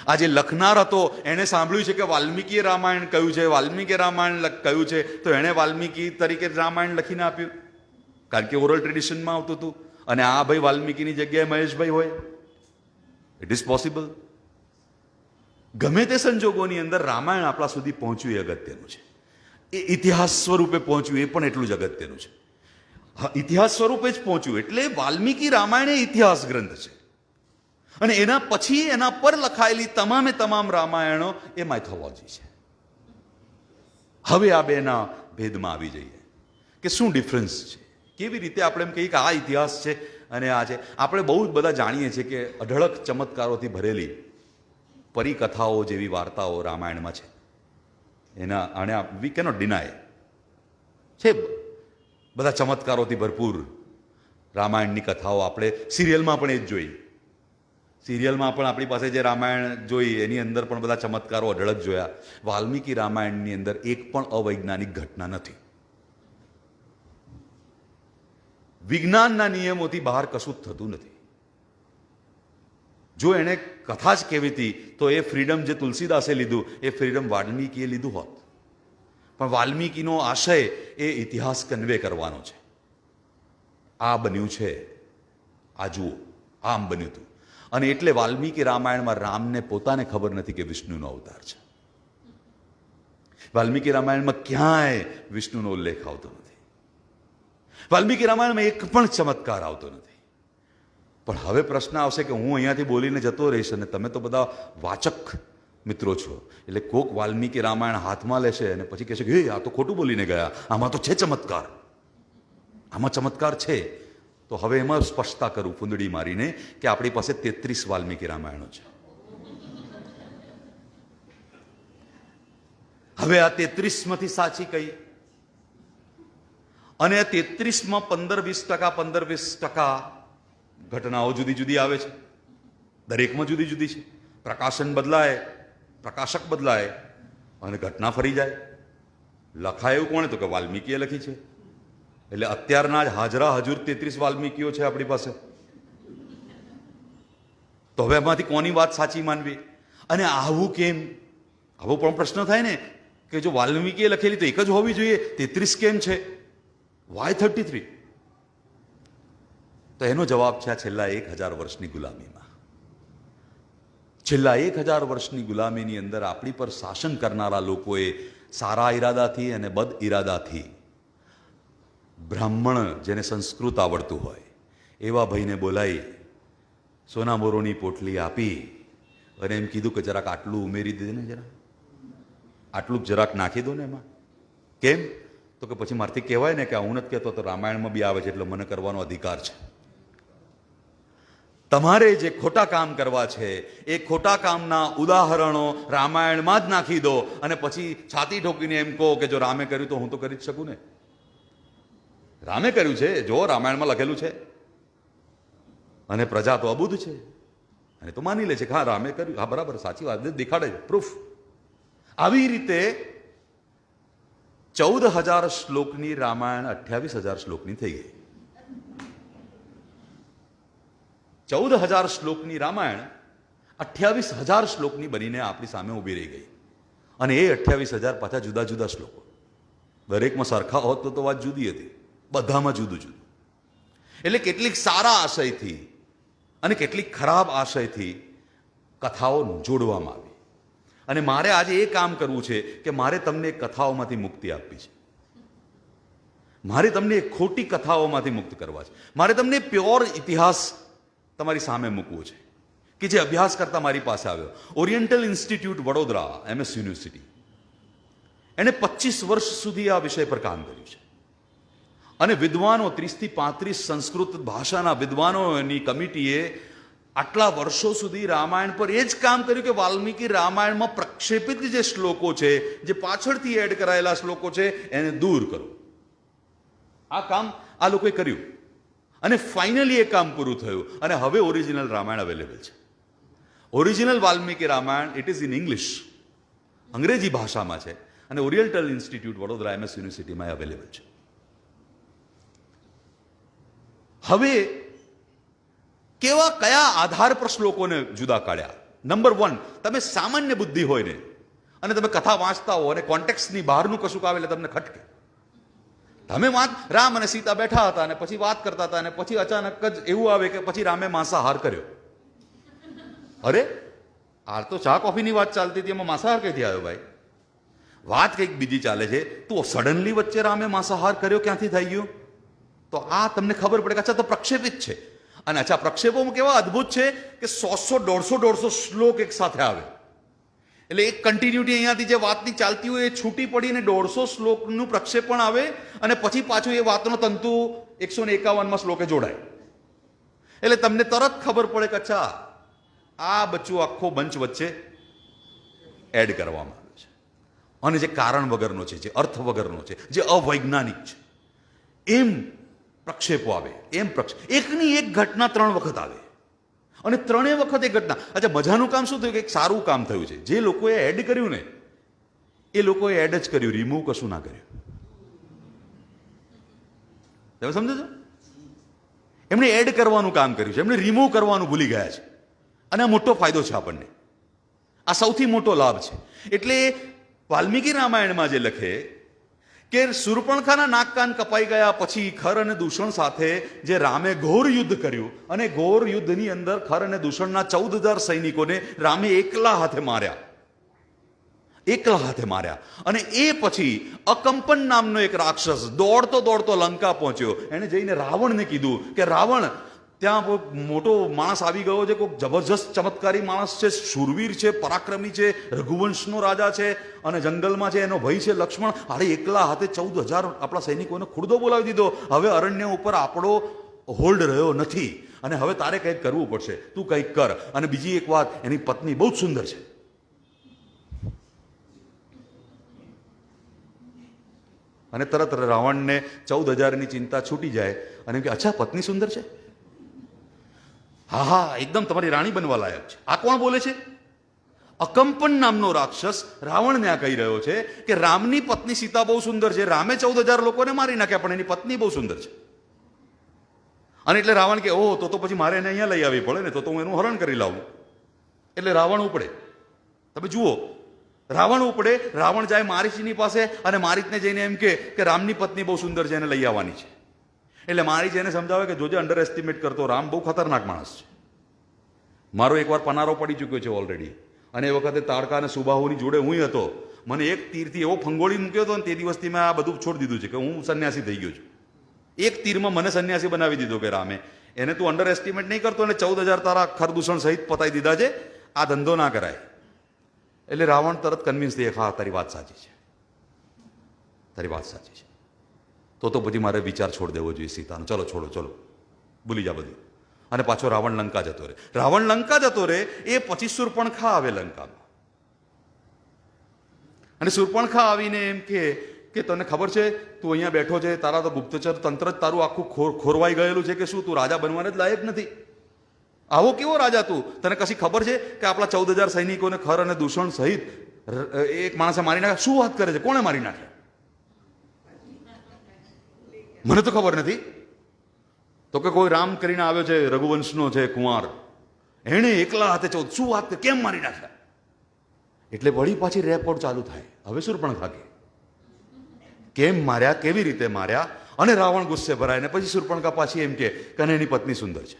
આ જે લખનાર હતો એણે સાંભળ્યું છે કે વાલ્મીકીએ રામાયણ કહ્યું છે, વાલ્મીકીએ રામાયણ કહ્યું છે, તો એણે વાલ્મીકી તરીકે રામાયણ લખીને આપ્યું. કારણ કે ઓરલ ટ્રેડિશનમાં આવતું હતું, અને આ ભાઈ વાલ્મીકીની જગ્યાએ મહેશભાઈ હોય. It is possible. ગમે તે સંજોગોની અંદર રામાયણ આપણા સુધી પહોંચ્યું એ અગત્યનું છે. એ ઇતિહાસ સ્વરૂપે પહોંચ્યું એ પણ એટલું જ અગત્યનું છે. હા, ઇતિહાસ સ્વરૂપે જ પહોંચ્યું એટલે વાલ્મીકી રામાયણ એ ઇતિહાસ ગ્રંથ છે, અને એના પછી એના પર લખાયેલી તમામે તમામ રામાયણો એ માઇથોલોજી છે. હવે આ બેના ભેદમાં આવી જઈએ કે શું ડિફરન્સ છે, કેવી રીતે આપણે એમ કહીએ કે આ ઇતિહાસ છે અને આ છે. આપણે બહુ જ બધા જાણીએ છીએ કે અઢળક ચમત્કારોથી ભરેલી પરિકથાઓ જેવી વાર્તાઓ રામાયણમાં છે. એના અને વી કેનોટ ડિનાય છે. બધા ચમત્કારોથી ભરપૂર રામાયણની કથાઓ આપણે સિરિયલમાં પણ એ જ જોઈ. સિરિયલમાં પણ આપણી પાસે જે રામાયણ જોઈ એની અંદર પણ બધા ચમત્કારો અઢળક જોયા. વાલ્મીકી રામાયણની અંદર એક પણ અવૈજ્ઞાનિક ઘટના નથી. વિજ્ઞાનના નિયમોથી બહાર કશું જ થતું નથી. જો એણે કથા જ કેવી હતી તો એ ફ્રીડમ જે તુલસીદાસે લીધું એ ફ્રીડમ વાલ્મીકીએ લીધું હોત. પણ વાલ્મીકીનો આશય એ ઇતિહાસ કન્વે કરવાનો છે. આ બન્યું છે, આ જુઓ, આમ બન્યું હતું. અને એટલે વાલ્મીકી રામાયણમાં રામને પોતાને ખબર નથી કે વિષ્ણુનો અવતાર છે. વાલ્મીકી રામાયણમાં ક્યાંય વિષ્ણુનો ઉલ્લેખ આવતો નથી. વાલ્મીકી રામાયણમાં એક પણ ચમત્કાર આવતો નથી. પણ હવે પ્રશ્ન આવશે કે હું અહીંયાથી બોલીને જતો રહીશ અને તમે તો બધા વાચક મિત્રો છો, એટલે કોક વાલ્મીકી રામાયણ હાથમાં લેશે અને પછી કહેશે કે આ તો ખોટું બોલીને ગયા, આમાં તો છે ચમત્કાર, આમાં ચમત્કાર છે. તો હવે એમાં સ્પષ્ટતા કરું ફૂંદડી મારીને કે આપણી પાસે 33 વાલ્મીકી રામાયણો છે. હવે આ 33માંથી સાચી કઈ? અને 33માં 15-20% ઘટનાઓ જુદી જુદી આવે છે. દરેકમાં જુદી જુદી છે. પ્રકાશન બદલાય, પ્રકાશક બદલાય અને ઘટના ફરી જાય. લખાય એવું કોણે? તો કે વાલ્મીકીએ લખી છે. એટલે અત્યારના જ હાજરા હજુર 33 વાલ્મીકીઓ છે આપણી પાસે. તો હવે એમાંથી કોની વાત સાચી માનવી? અને આવું કેમ? આવો પણ પ્રશ્ન થાય ને કે જો વાલ્મીકીએ લખેલી તો એક જ હોવી જોઈએ, 33 કેમ છે? વાય 33? તો એનો જવાબ છે આ છેલ્લા 1000 વર્ષની ગુલામીમાં. છેલ્લા 1000 વર્ષની ગુલામીની અંદર આપણી પર શાસન કરનારા લોકોએ સારા ઈરાદાથી અને બદ ઈરાદાથી બ્રાહ્મણ જેને સંસ્કૃત આવડતું હોય એવા ભાઈને બોલાવી સોના મોરોની પોટલી આપી અને એમ કીધું કે જરાક આટલું ઉમેરી દે ને, જરા આટલું જરાક નાખી દો ને એમાં. કેમ? તો કે પછી મારથી કહેવાય ને કે હું નથી કહેતો, તો રામાયણમાં બી આવે છે એટલે મને કરવાનો અધિકાર છે. તમારે જે ખોટા કામ કરવા છે એ ખોટા કામના ઉદાહરણો રામાયણમાં જ નાખી દો અને પછી છાતી ઠોકીને એમ કહો કે જો રામે કર્યું તો હું તો કરી જ શકું ને. રામે કર્યું છે, જો રામાયણમાં લખેલું છે, અને પ્રજા તો અબુધ છે અને તો માની લે છે કે હા રામે કર્યું, હા બરાબર સાચી વાત, દેખાડે પ્રૂફ. આવી રીતે 14,000 શ્લોકની રામાયણ 28,000 શ્લોકની થઈ ગઈ. 14,000 શ્લોકની રામાયણ 28,000 શ્લોકની બનીને આપણી સામે ઊભી રહી ગઈ. અને એ 28,000 પાછા જુદા જુદા શ્લોકો. દરેકમાં સરખા હોત તો વાત જુદી હતી, બધામાં જુદું જુદું. એટલે કેટલીક સારા આશયથી અને કેટલીક ખરાબ આશયથી કથાઓ જોડવામાં આવી. અને મારે આજે એ કામ કરવું છે કે મારે તમને કથાઓમાંથી મુક્તિ આપવી છે. મારે તમને ખોટી કથાઓમાંથી મુક્ત કરવા છે. મારે તમને પ્યોર ઇતિહાસ તમારી સામે મૂકવો છે કે જે અભ્યાસ કરતા મારી પાસે આવ્યો. Oriental institute Vadodara, MS university, એણે 25 વર્ષ સુધી આ વિષય પર કામ કર્યું છે. અને વિદ્વાનો 30 થી 35 સંસ્કૃત ભાષાના વિદ્વાનોની કમિટીએ આટલા વર્ષો સુધી રામાયણ પર એ જ કામ કર્યું કે વાલ્મીકી રામાયણમાં પ્રક્ષેપિત જે શ્લોકો છે, જે પાછળથી એડ કરાયેલા શ્લોકો છે, એને દૂર કરો. આ કામ આ લોકોએ કર્યું અને ફાઇનલી એ કામ પૂરું થયું અને હવે ઓરિજિનલ રામાયણ અવેલેબલ છે. Original Valmiki Ramayan it is in English, અંગ્રેજી ભાષામાં છે અને ઓરિએન્ટલ ઇન્સ્ટિટ્યૂટ વડોદરા MS યુનિવર્સિટીમાં અવેલેબલ છે. હવે કયા આધાર પર શ્લોકોને જુદા કાઢ્યા? નંબર 1, તમે સામાન્ય બુદ્ધિ હોય ને અને તમે કથા વાંચતા હો અને કોન્ટેક્સ્ટની બહારનું કશું આવે એટલે તમને ખટકે. તમે વાત રામ અને સીતા બેઠા હતા અને પછી વાત કરતા હતા અને પછી અચાનક જ એવું આવે કે પછી રામે માંસાહાર કર્યો. અરે આ તો ચા કોફીની વાત ચાલતી હતી, એમાં માંસાહાર કઈથી આવ્યો ભાઈ? વાત કંઈક બીજી ચાલે છે, તો સડનલી વચ્ચે રામે માંસાહાર કર્યો ક્યાંથી થઈ ગયું? તો આ તમને ખબર પડે કે અચ્છા તો પ્રક્ષેપિત છે. અને અચ્છા પ્રક્ષેપોમાં કેવા અદ્ભુત છે કે 100-150 શ્લોક એક સાથે આવે. એટલે એક કન્ટિન્યુટી અહીંયાથી જે વાતની ચાલતી હોય એ છૂટી પડીને 150 શ્લોકનું પ્રક્ષેપણ આવે અને પછી પાછું એ વાતનો તંતુ 151માં શ્લોકે જોડાય. એટલે તમને તરત ખબર પડે કે અચ્છા આ બચ્ચું આખો બંચ વચ્ચે એડ કરવામાં આવે છે. અને જે કારણ વગરનો છે, જે અર્થ વગરનો છે, જે અવૈજ્ઞાનિક છે, એમ પ્રક્ષેપો આવે. એમ એકની એક ઘટના 3 વખત આવે અને 3 વખત એ ઘટના. અચ્છા મજાનું કામ શું થયું કે એક સારું કામ થયું છે. જે લોકોએ એડ કર્યું ને એ લોકોએ એડ જ કર્યું, રિમૂવ કશું ના કર્યું. તમે સમજો છો? એમણે એડ કરવાનું કામ કર્યું છે, એમણે રિમૂવ કરવાનું ભૂલી ગયા છે. અને આ મોટો ફાયદો છે આપણને, આ સૌથી મોટો લાભ છે. એટલે વાલ્મીકી રામાયણમાં જે લખે કે શૂર્પણખાના નાક કાન કપાઈ ગયા પછી ખર અને દૂષણ સાથે જે રામે ઘોર યુદ્ધ કર્યું અને ઘોર યુદ્ધની અંદર ખર અને દૂષણના 14,000 સૈનિકોને રામે એકલા હાથે માર્યા. અને એ પછી અકંપન નામનો એક રાક્ષસ દોડતો દોડતો લંકા પહોંચ્યો. એણે જઈને રાવણને કીધું કે રાવણ, ત્યાં કોઈ મોટો માણસ આવી ગયો છે, કોઈ જબરજસ્ત ચમત્કારી માણસ છે, શૂરવીર છે, પરાક્રમી છે, રઘુવંશનો રાજા છે અને જંગલમાં છે, એનો ભાઈ છે લક્ષ્મણ. અરે એકલા હાથે 14,000 આપણા સૈનિકોને ખુરદો બોલાવી દીધો. હવે અરણ્ય ઉપર આપણો હોલ્ડ રહ્યો નથી અને હવે તારે કંઈક કરવું પડશે, તું કંઈક કર. અને બીજી એક વાત, એની પત્ની બહુ જ સુંદર છે. અને તરત રાવણને 14,000ની ચિંતા છૂટી જાય અને એમ કે અચ્છા પત્ની સુંદર છે, હા એકદમ તમારી રાણી બનવા લાયક છે. આ કોણ બોલે છે? અકંપન નામનો રાક્ષસ રાવણને આ કહી રહ્યો છે કે રામની પત્ની સીતા બહુ સુંદર છે. રામે 14,000 લોકોને મારી નાખ્યા પણ એની પત્ની બહુ સુંદર છે. અને એટલે રાવણ કે ઓહ તો પછી મારે એને અહીંયા લઈ આવવી પડે ને, તો હું એનું હરણ કરી લાવું. એટલે રાવણ ઉપડે. તમે જુઓ, રાવણ ઉપડે, રાવણ જાય મારીચની પાસે અને મારીચને જઈને એમ કે રામની પત્ની બહુ સુંદર છે, એને લઈ આવવાની છે. એટલે મારી જેને સમજાવે કે જોજે અંડર એસ્ટિમેટ કરતો, રામ બહુ ખતરનાક માણસ છે. મારો એકવાર પનારો પડી ચૂક્યો છે ઓલરેડી. અને એ વખતે તાડકા અને સુબાહુની જોડે હું હતો. મને એક તીરથી એવો ફંગોળી મૂક્યો હતો ને તે દિવસથી મેં આ બધું છોડી દીધું છે કે હું સંન્યાસી થઈ ગયો છું. એક તીરમાં મને સંન્યાસી બનાવી દીધો કે રામે. એને તું અંડર એસ્ટિમેટ નહીં કરતો અને 14,000 તારા ખરદૂષણ સહિત પતાવી દીધા છે, આ ધંધો ના કરાય. એટલે રાવણ તરત કન્વિન્સ થઈ, હા તારી વાત સાચી છે, તારી વાત સાચી છે. તો પછી મારે વિચાર છોડ દેવો જોઈએ સીતાનો. ચલો છોડો, ચલો ભૂલી જા બધું. અને પાછો રાવણ લંકા જતો રહે. રાવણ લંકા જતો રહે એ પછી શૂર્પણખા આવે લંકામાં. અને શૂર્પણખા આવીને એમ કે તને ખબર છે તું અહીંયા બેઠો છે, તારા તો ગુપ્તચર તંત્ર જ તારું આખું ખોરવાઈ ગયેલું છે કે શું? તું રાજા બનવાને જ લાયક નથી. આવો કેવો રાજા તું? તને કશી ખબર છે કે આપણા 14,000 સૈનિકોને ખર અને દૂષણ સહિત એક માણસે મારી નાખ્યા? શું વાત કરે છે? કોણે મારી નાખ્યા? મને તો ખબર નથી. તો કે કોઈ રામ કરીને આવ્યો છે, રઘુવંશનો છે કુંવાર, એણે એકલા હાથે 14. શું વાત? કેમ મારી નાખ્યા? એટલે વળી પાછી રેકોર્ડ ચાલુ થાય. હવે શૂર્પણખા કે કેમ માર્યા, કેવી રીતે માર્યા? અને રાવણ ગુસ્સે ભરાય ને પછી શૂર્પણખા પાછી એમ કે એની પત્ની સુંદર છે.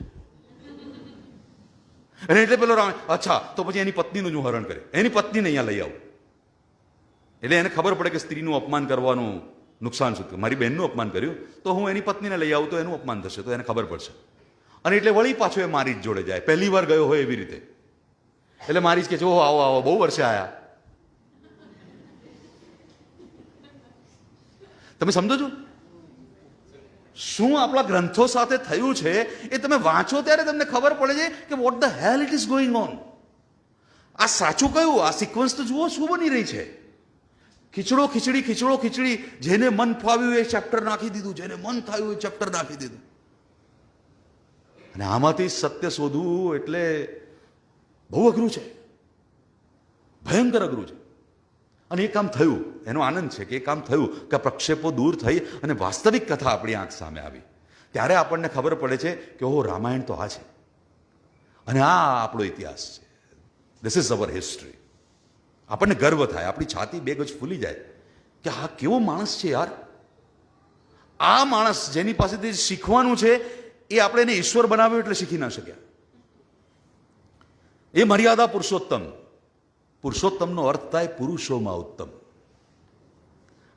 અને એટલે પેલો રાવણ અચ્છા તો પછી એની પત્નીનું જ હરણ કરે, એની પત્નીને અહીંયા લઈ આવું. એટલે એને ખબર પડે કે સ્ત્રીનું અપમાન કરવાનું નુકસાન શું થયું. મારી બહેનનું અપમાન કર્યું તો હું એની પત્નીને લઈ આવું તો એનું અપમાન થશે, તો એને ખબર પડશે. અને એટલે વળી પાછો એ મારી જ જોડે જાય, પહેલી વાર ગયો હોય એવી રીતે. એટલે મારી જ કે ઓહો આવો આવો, બહુ વર્ષે આયા. તમે સમજો છો શું આપણા ગ્રંથો સાથે થયું છે? એ તમે વાંચો ત્યારે તમને ખબર પડે છે કે vote the hair it is going on. આ સાચું કયું? આ સિક્વન્સ તો જુઓ શું બની રહી છે. ખીચડો ખીચડી, ખીચડો ખીચડી. જેને મન ફાવ્યું એ ચેપ્ટર નાખી દીધું, જેને મન થયું એ ચેપ્ટર નાખી દીધું. અને આમાંથી સત્ય શોધવું એટલે બહુ અઘરું છે, ભયંકર અઘરું છે. અને એ કામ થયું, એનો આનંદ છે કે એ કામ થયું, કે પ્રક્ષેપો દૂર થઈ અને વાસ્તવિક કથા આપણી આંખ સામે આવી. ત્યારે આપણને ખબર પડે છે કે ઓહો રામાયણ તો આ છે અને આ આપણો ઇતિહાસ છે. This is our history. આપણને ગર્વ થાય, આપણી છાતી 2 ગજ ફૂલી જાય કે આ કેવો માણસ છે યાર. આ માણસ જેની પાસેથી શીખવાનું છે એ આપણે એને ઈશ્વર બનાવ્યો એટલે શીખી ના શક્યા. એ મર્યાદા પુરુષોત્તમ. પુરુષોત્તમનો અર્થ થાય પુરુષોમાં ઉત્તમ.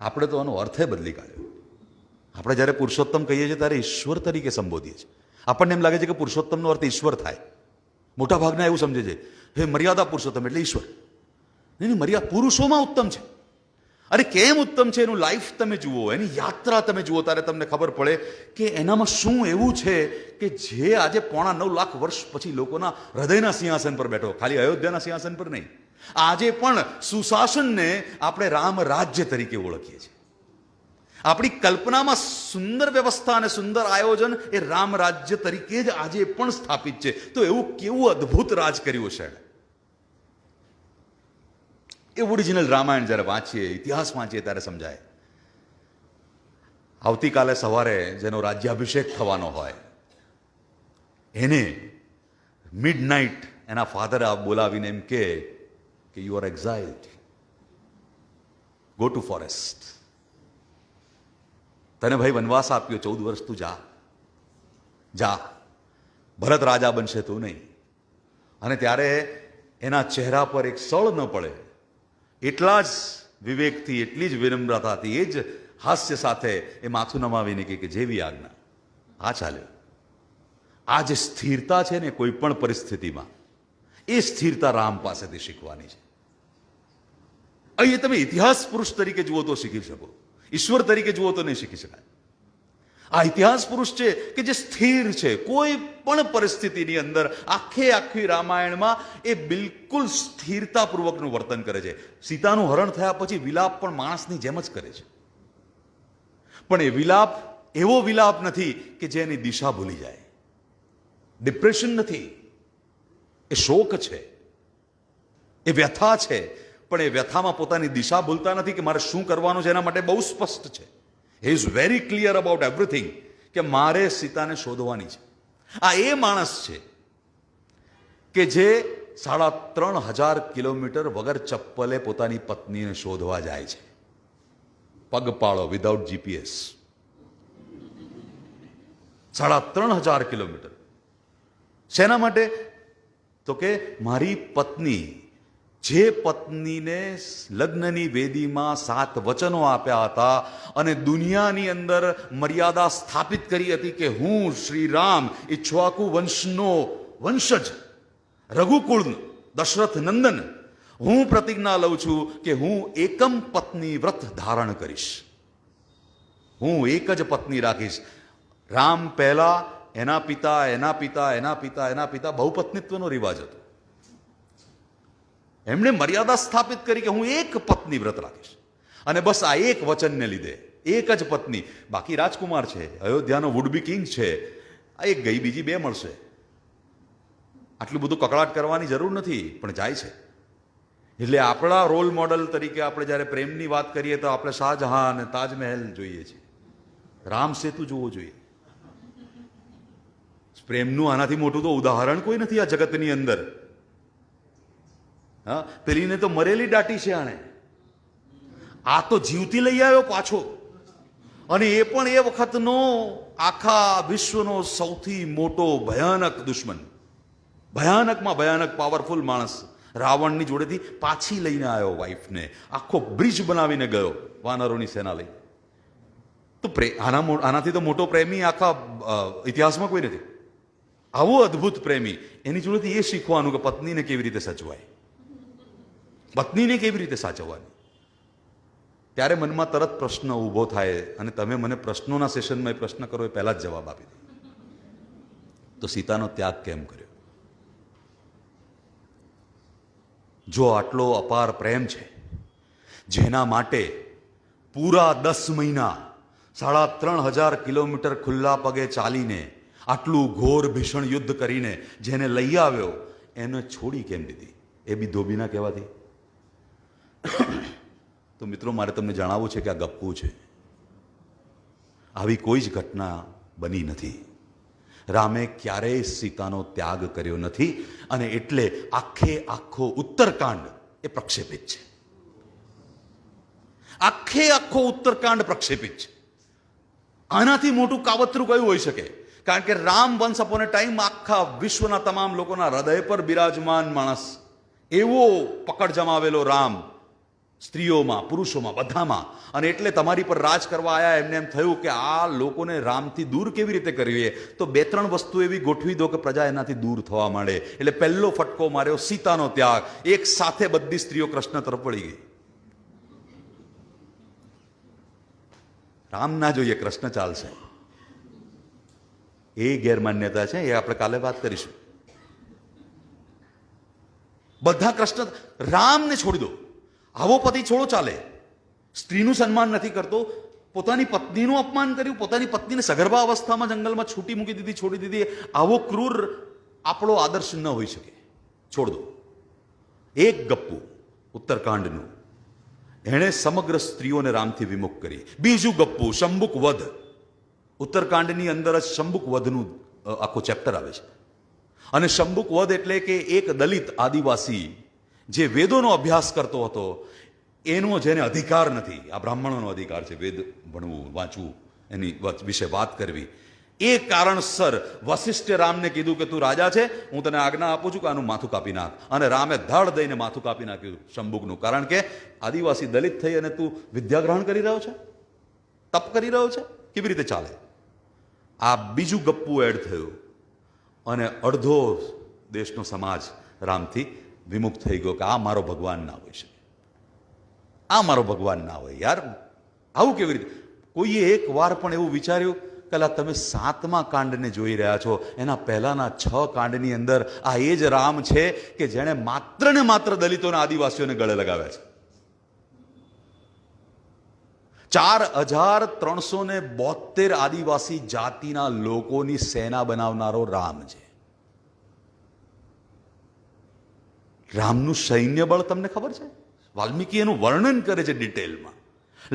આપણે તો આનો અર્થે બદલી કાઢ્યો. આપણે જ્યારે પુરુષોત્તમ કહીએ છીએ ત્યારે ઈશ્વર તરીકે સંબોધીએ છીએ. આપણને એમ લાગે છે કે પુરુષોત્તમનો અર્થ ઈશ્વર થાય. મોટા ભાગના એવું સમજે છે, હે મર્યાદા પુરુષોત્તમ એટલે ઈશ્વર. નહીં, મર્યાદા પુરુષોમાં ઉત્તમ છે. અરે કેમ ઉત્તમ છે એનું લાઈફ તમે જુઓ, એની યાત્રા તમે જુઓ, ત્યારે તમને ખબર પડે કે એનામાં શું એવું છે કે જે આજે 9.25 લાખ વર્ષ પછી લોકોના હૃદયના સિંહાસન પર બેઠો. ખાલી અયોધ્યાના સિંહાસન પર નહીં, આજે પણ સુશાસનને આપણે રામ રાજ્ય તરીકે ઓળખીએ છીએ. આપણી કલ્પનામાં સુંદર વ્યવસ્થા અને સુંદર આયોજન એ રામ રાજ્ય તરીકે જ આજે પણ સ્થાપિત છે. તો એવું કેવું અદ્ભુત રાજ કર્યું છે. એ ઓરિજિનલ રામાયણ જ્યારે વાંચીએ, ઇતિહાસ વાંચીએ ત્યારે સમજાય. આવતીકાલે સવારે જેનો રાજ્યાભિષેક થવાનો હોય એને મિડનાઇટ એના ફાધર બોલાવીને એમ કે you are exiled, go to forest. તને ભાઈ વનવાસ આપ્યો 14 વર્ષ, તું જા. ભરત રાજા બનશે તું નહીં. અને ત્યારે એના ચહેરા પર એક સળ ન પડે એટલા જ વિવેકથી, એટલી જ વિનમ્રતાથી, એ જ હાસ્ય સાથે એ માથું નમાવીને કે જેવી આજ્ઞા. આ ચાલ્યો. આ જે સ્થિરતા છે ને કોઈ પણ પરિસ્થિતિમાં, એ સ્થિરતા રામ પાસેથી શીખવાની છે. અહીં તમે ઇતિહાસ પુરુષ તરીકે જુઓ તો શીખી શકો, ઈશ્વર તરીકે જુઓ તો નહીં શીખી શકાય. આ ઇતિહાસ પુરુષ છે કે જે સ્થિર છે. કોઈ પણ પરિસ્થિતિની અંદર આખી રામાયણમાં એ બિલકુલ સ્થિરતાપૂર્વકનું વર્તન કરે છે. સીતાનું હરણ થયા પછી વિલાપ પણ માણસની જેમ જ કરે છે. પણ એ વિલાપ એવો વિલાપ નથી કે જે એની દિશા ભૂલી જાય. ડિપ્રેશન નથી, એ શોક છે, એ વ્યથા છે. પણ એ વ્યથામાં પોતાની દિશા ભૂલતા નથી કે મારે શું કરવાનું છે. એના માટે બહુ સ્પષ્ટ છે. He is very clear about everything કે મારે સીતાને શોધવાની છે. આ એ માણસ છે કે જે 3,500 કિલોમીટર વગર ચપ્પલે પોતાની પત્નીને શોધવા જાય છે, પગપાળો, વિધાઉટ GPS. 3,500 કિલોમીટર. શેના માટે? તો કે મારી પત્ની, જે પત્નીને લગ્નની વેદીમાં 7 વચનો આપ્યા હતા અને દુનિયાની અંદર મર્યાદા સ્થાપિત કરી હતી કે હું શ્રી રામ ઇક્ષ્વાકુ વંશનો વંશજ, રઘુકુળ દશરથ નંદન, હું પ્રતિજ્ઞા લઉં છું કે હું એકમ પત્ની વ્રત ધારણ કરીશ. હું એક જ પત્ની રાખીશ. રામ પહેલા, એના પિતા બહુપત્નીત્વનો રિવાજ હતો. એમણે મર્યાદા સ્થાપિત કરી કે હું એક પત્ની વ્રત રાખીશ. અને બસ આ એક વચનને લીધે એક જ પત્ની. બાકી રાજકુમાર છે, અયોધ્યાનો વુડ બી કિંગ છે, આ એક ગઈ, બીજી 2 મળશે. આટલું બધું કકળાટ કરવાની જરૂર નથી, પણ જાય છે. એટલે આપણા રોલ મોડલ તરીકે આપણે જ્યારે પ્રેમની વાત કરીએ તો આપણે શાહજહાં અને તાજમહેલ જોઈએ છીએ, રામ સેતુ જોવો જોઈએ. પ્રેમનું આનાથી મોટું તો ઉદાહરણ કોઈ નથી આ જગતની અંદર. હા, પેલીને તો મરેલી દાટી છે આણે, આ તો જીવતી લઈ આવ્યો પાછો. અને એ પણ એ વખતનો આખા વિશ્વનો સૌથી મોટો ભયાનક દુશ્મન, ભયાનકમાં ભયાનક પાવરફુલ માણસ, રાવણની જોડેથી પાછી લઈને આવ્યો વાઈફને, આખો બ્રિજ બનાવીને ગયો વાનરોની સેના લઈ. તો આનાથી તો મોટો પ્રેમી આખા ઇતિહાસમાં કોઈ નથી. આવો અદ્ભુત પ્રેમી, એની જોડેથી એ શીખવાનું કે પત્નીને કેવી રીતે સચવાય, પત્નીને કેવી રીતે સાચવવાની. ત્યારે મનમાં તરત પ્રશ્ન ઊભો થાય, અને તમે મને પ્રશ્નોના સેશનમાં એ પ્રશ્ન કરો એ પહેલા જ જવાબ આપી દે. તો સીતાનો ત્યાગ કેમ કર્યો? જો આટલો અપાર પ્રેમ છે, જેના માટે પૂરા 10 મહિના 3,500 કિલોમીટર ખુલ્લા પગે ચાલીને, આટલું ઘોર ભીષણ યુદ્ધ કરીને જેને લઈ આવ્યો, એને છોડી કેમ દીધી? એ બી ધોબીના કહેવાથી. તો મિત્રો, મારે તમને જણાવવું છે કે આ ગપ્પુ છે. આવી કોઈ જ ઘટના બની નથી. રામે ક્યારેય સીતાનો ત્યાગ કર્યો નથી, અને એટલે આખો ઉત્તરકાંડ એ પ્રક્ષેપિત છે. આખો ઉત્તરકાંડ પ્રક્ષેપિત છે. આનાથી મોટું કાવતરું કયું હોઈ શકે? કારણ કે રામ વન્સ અપોન એ ટાઈમ આખા વિશ્વના તમામ લોકોના હૃદય પર બિરાજમાન માણસ, એવો પકડ જમાવેલો રામ, સ્ત્રીઓમાં, પુરુષોમાં, બધામાં. અને એટલે તમારી પર રાજ કરવા આવ્યા. એમને એમ થયું કે આ લોકોને રામથી દૂર કેવી રીતે કરવી, તો 2-3 વસ્તુ એવી ગોઠવી દો કે પ્રજા એનાથી દૂર થવા માંડે. એટલે પહેલો ફટકો માર્યો સીતાનો ત્યાગ. એક સાથે બધી સ્ત્રીઓ કૃષ્ણ તરફ વળી ગઈ. રામ ના જોઈએ, કૃષ્ણ ચાલશે. એ ગેરમાન્યતા છે, એ આપણે કાલે વાત કરીશું. બધા કૃષ્ણ, રામને છોડી દો. આવો પતિ છોડો ચાલે. સ્ત્રીનું સન્માન નથી કરતો, પોતાની પત્નીનું અપમાન કર્યું, પોતાની પત્નીને સગર્ભા અવસ્થામાં જંગલમાં છૂટી મૂકી દીધી, છોડી દીધી. આવો ક્રૂર આપણો આદર્શ ન હોઈ શકે. છોડ દો. એક ગપ્પુ ઉત્તરકાંડનું, એણે સમગ્ર સ્ત્રીઓને રામથી વિમુખ કરી. બીજું ગપ્પુ શંભુક વધ. ઉત્તરકાંડની અંદર જ શંભુક વધનું આખું ચેપ્ટર આવે છે. અને શંભુક વધ એટલે કે એક દલિત આદિવાસી જે વેદોનો અભ્યાસ કરતો હતો, એનો જેને અધિકાર નથી, આ બ્રાહ્મણોનો અધિકાર છે વેદ ભણવું, વાંચવું, એની વિશે વાત કરવી. એ કારણસર વશિષ્ઠે રામને કીધું કે તું રાજા છે, હું તને આજ્ઞા આપું છું કે આનું માથું કાપી નાખ. અને રામે ધડ દઈને માથું કાપી નાખ્યું શંભુકનું. કારણ કે આદિવાસી દલિત થઈ અને તું વિદ્યાગ્રહણ કરી રહ્યો છે, તપ કરી રહ્યો છે, કેવી રીતે ચાલે? આ બીજું ગપ્પુ એડ થયું અને અડધો દેશનો સમાજ રામથી વિમુખ થઈ ગયો કે આ મારો ભગવાન ના હોય શકે, આ મારો ભગવાન ના હોય. યાર આવું કેવી રીતે? કોઈએ એક વાર પણ એવું વિચાર્યું કે તમે 7મા કાંડને જોઈ રહ્યા છો, એના પહેલાના 6 કાંડની અંદર આ એ જ રામ છે કે જેણે માત્ર ને માત્ર દલિતોના આદિવાસીઓને ગળે લગાવ્યા છે. 4372 આદિવાસી જાતિના લોકોની સેના બનાવનારો રામ છે. રામનું સૈન્ય બળ તમને ખબર છે? વાલ્મીકી એનું વર્ણન કરે છે ડિટેલમાં.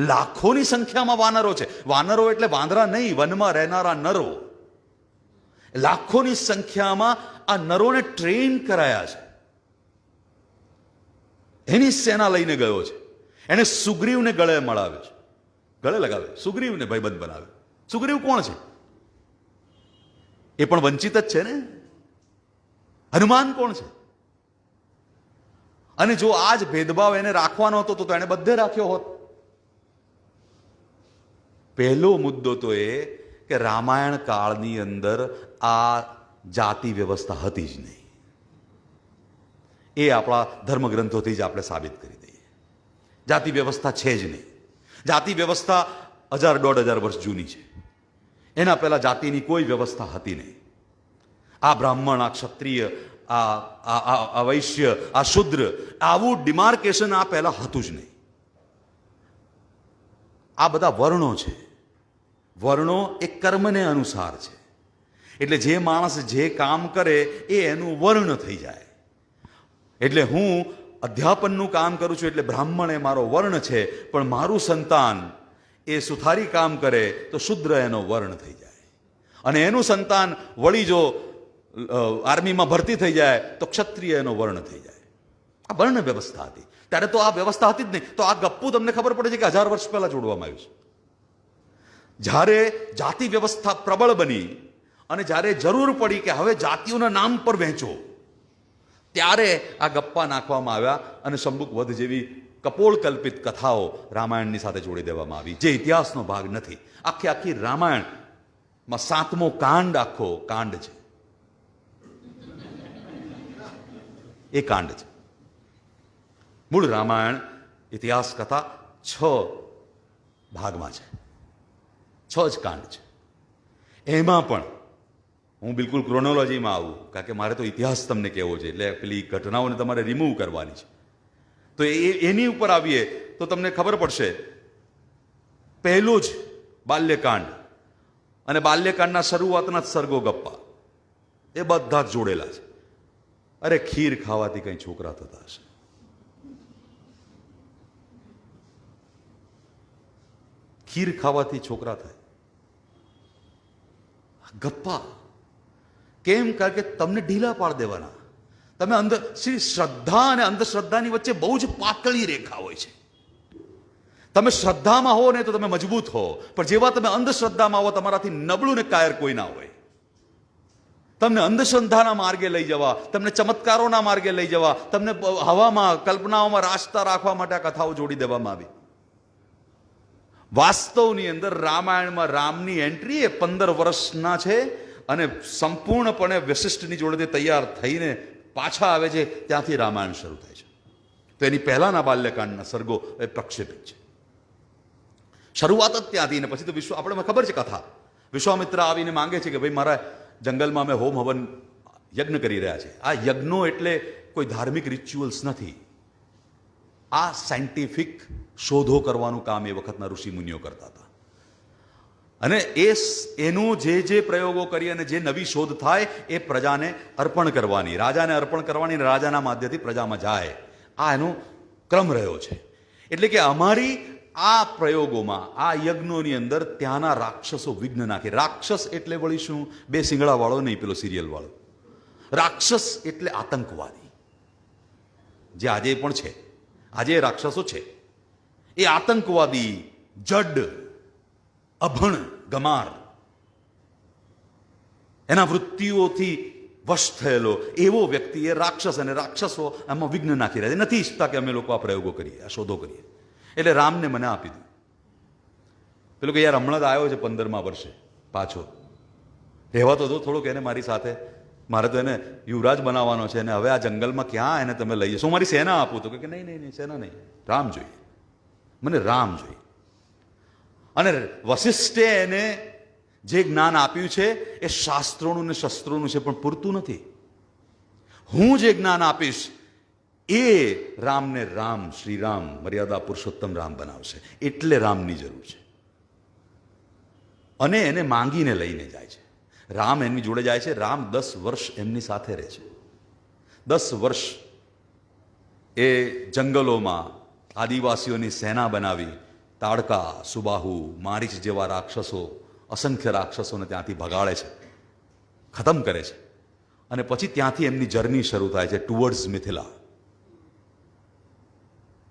લાખોની સંખ્યામાં વાનરો છે. વાનરો એટલે વાંદરા નહીં, વનમાં રહેનારા નરો. લાખોની સંખ્યામાં આ નરોને ટ્રેન કરાયા છે. એની સેના લઈને ગયો છે. એને સુગ્રીવને ગળે મળાવ્યો છે, ગળે લગાવ્યો, સુગ્રીવને ભાઈબંધ બનાવ્યો. સુગ્રીવ કોણ છે? એ પણ વંચિત જ છે ને. હનુમાન કોણ છે? અને જો આજ ભેદભાવ એને રાખવાનો હતો તો એને બધે રાખ્યો હોત. પહેલો મુદ્દો તો એ કે રામાયણ કાળની અંદર આ જાતિ વ્યવસ્થા હતી જ નહીં. એ આપણા ધર્મગ્રંથોથી જ આપણે સાબિત કરી દઈએ. જાતિ વ્યવસ્થા છે જ નહીં. જાતિ વ્યવસ્થા 1000-1500 વર્ષ જૂની છે. એના પહેલા જાતિની કોઈ વ્યવસ્થા હતી નહીં. આ બ્રાહ્મણ, આ ક્ષત્રિય, આ વૈશ્ય, આ શુદ્ર, આવું ડિમાર્કેશન આ પહેલા હતું જ નહીં. આ બધા વર્ણો છે. વર્ણો એ કર્મને અનુસાર છે. એટલે જે માણસ જે કામ કરે એ એનું વર્ણ થઈ જાય. એટલે હું અધ્યાપનનું કામ કરું છું એટલે બ્રાહ્મણ એ મારો વર્ણ છે, પણ મારું સંતાન એ સુથારી કામ કરે તો શુદ્ર એનો વર્ણ થઈ જાય. અને એનું સંતાન વળી જો આર્મીમાં ભરતી થઈ જાય તો ક્ષત્રિય એનો વર્ણ થઈ જાય. આ વર્ણ વ્યવસ્થા હતી. ત્યારે તો આ વ્યવસ્થા હતી જ નહીં. તો આ ગપ્પુ તમને ખબર પડે છે કે 1000 વર્ષ પહેલા જોડવામાં આવ્યું છે. જ્યારે જાતિ વ્યવસ્થા પ્રબળ બની અને જ્યારે જરૂર પડી કે હવે જાતિઓના નામ પર વહેંચો, ત્યારે આ ગપ્પા નાખવામાં આવ્યા અને શંભુક વધ જેવી કપોળ કલ્પિત કથાઓ રામાયણની સાથે જોડી દેવામાં આવી, જે ઇતિહાસનો ભાગ નથી. આખી રામાયણમાં 7મો કાંડ આખો કાંડ છે. એ કાંડ છે. મૂળ રામાયણ ઇતિહાસ કથા 6 ભાગમાં છે. 6 જ કાંડ છે. એમાં પણ હું બિલકુલ ક્રોનોલોજીમાં આવું, કારણ કે મારે તો ઇતિહાસ તમને કહેવો છે, એટલે પેલી ઘટનાઓને તમારે રિમૂવ કરવાની છે. તો એની ઉપર આવીએ તો તમને ખબર પડશે. પહેલું જ બાલ્યકાંડ અને બાલ્યકાંડના શરૂઆતના જ સર્ગો ગપ્પા એ બધા જ જોડેલા છે. અરે ખીર ખાવાથી કઈ છોકરા થતા હશે. ખીર ખાવાથી છોકરા થાય. ગપ્પા કેમ? કારણ કે તમને ઢીલા પાડ દેવાના. તમે શ્રદ્ધા અને અંધશ્રદ્ધાની વચ્ચે બહુ જ પાતળી રેખા હોય છે. તમે શ્રદ્ધામાં હો ને તો તમે મજબૂત હો, પણ જેવા તમે અંધશ્રદ્ધામાં હો તમારાથી નબળું ને કાયર કોઈ ના હોય. તમને અંધશ્રદ્ધાના માર્ગે લઈ જવા, તમને ચમત્કારોના માર્ગે લઈ જવા, તમને હવામાં કલ્પનાઓમાં રાસ્તા રાખવા માટે આ કથાઓ જોડી દેવામાં આવી. વાસ્તવની અંદર રામાયણમાં રામની એન્ટ્રી એ 15 વર્ષના છે અને સંપૂર્ણપણે વશિષ્ઠની જોડે તૈયાર થઈને પાછા આવે છે, ત્યાંથી રામાયણ શરૂ થાય છે. તો એની પહેલાના બાલ્યકાંડના સર્ગો એ પ્રક્ષેપિત છે. શરૂઆત જ ત્યાંથી ને પછી તો આપણે ખબર છે કથા. વિશ્વામિત્ર આવીને માંગે છે કે ભાઈ મારા જંગલમાં અમે હોમ હવન યજ્ઞ કરી રહ્યા છે. આ યજ્ઞો એટલે કોઈ ધાર્મિક રિચ્યુઅલ્સ નથી. આ સાયન્ટિફિક શોધો કરવાનું કામ એ વખતના ઋષિ મુનિઓ કરતા હતા. અને એનું જે પ્રયોગો કરી અને જે નવી શોધ થાય એ પ્રજાને અર્પણ કરવાની, રાજાને અર્પણ કરવાની અને રાજાના માધ્યમથી પ્રજામાં જાય, આ એનો ક્રમ રહ્યો છે. એટલે કે અમારી આ પ્રયોગોમાં, આ યજ્ઞોની અંદર ત્યાંના રાક્ષસો વિઘ્ન નાખે. રાક્ષસ એટલે વળી શું? 2 શિંગડા વાળો નહીં, પેલો સિરિયલ વાળો. રાક્ષસ એટલે આતંકવાદી, જે આજે પણ છે. આજે રાક્ષસો છે એ આતંકવાદી, જડ, અભણ, ગમાર, એના વૃત્તિઓથી વશ થયેલો એવો વ્યક્તિ એ રાક્ષસ. અને રાક્ષસો એમાં વિઘ્ન નાખી રહ્યા છે. નથી ઈચ્છતા કે અમે લોકો આ પ્રયોગો કરીએ, આ શોધો કરીએ. એટલે રામને મને આપી દીધું. પેલું કે યાર હમણાં જ આવ્યો છે 15મા વર્ષે પાછો, રહેવા તો દો થોડુંક એને મારી સાથે, મારે તો એને યુવરાજ બનાવવાનો છે અને હવે આ જંગલમાં ક્યાં એને તમે લઈ જશો? હું મારી સેના આપું તો કે નહીં નહીં નહીં, સેના નહીં, રામ જોઈએ, મને રામ જોઈએ. અને વશિષ્ઠે એને જે જ્ઞાન આપ્યું છે એ શાસ્ત્રોનું ને શસ્ત્રોનું છે, પણ પૂરતું નથી. હું જે જ્ઞાન આપીશ એ રામને રામ, શ્રી રામ, મર્યાદા પુરુષોત્તમ રામ બનાવશે. એટલે રામની જરૂર છે. અને એને માંગીને લઈને જાય છે. રામ એમની જોડે જાય છે. રામ 10 વર્ષ એમની સાથે રહે છે. 10 વર્ષ એ જંગલોમાં આદિવાસીઓની સેના બનાવી તાડકા, સુબાહુ, મારીચ જેવા રાક્ષસો, અસંખ્ય રાક્ષસોને ત્યાંથી ભગાડે છે, ખતમ કરે છે. અને પછી ત્યાંથી એમની જર્ની શરૂ થાય છે ટુવર્ડ્સ મિથિલા,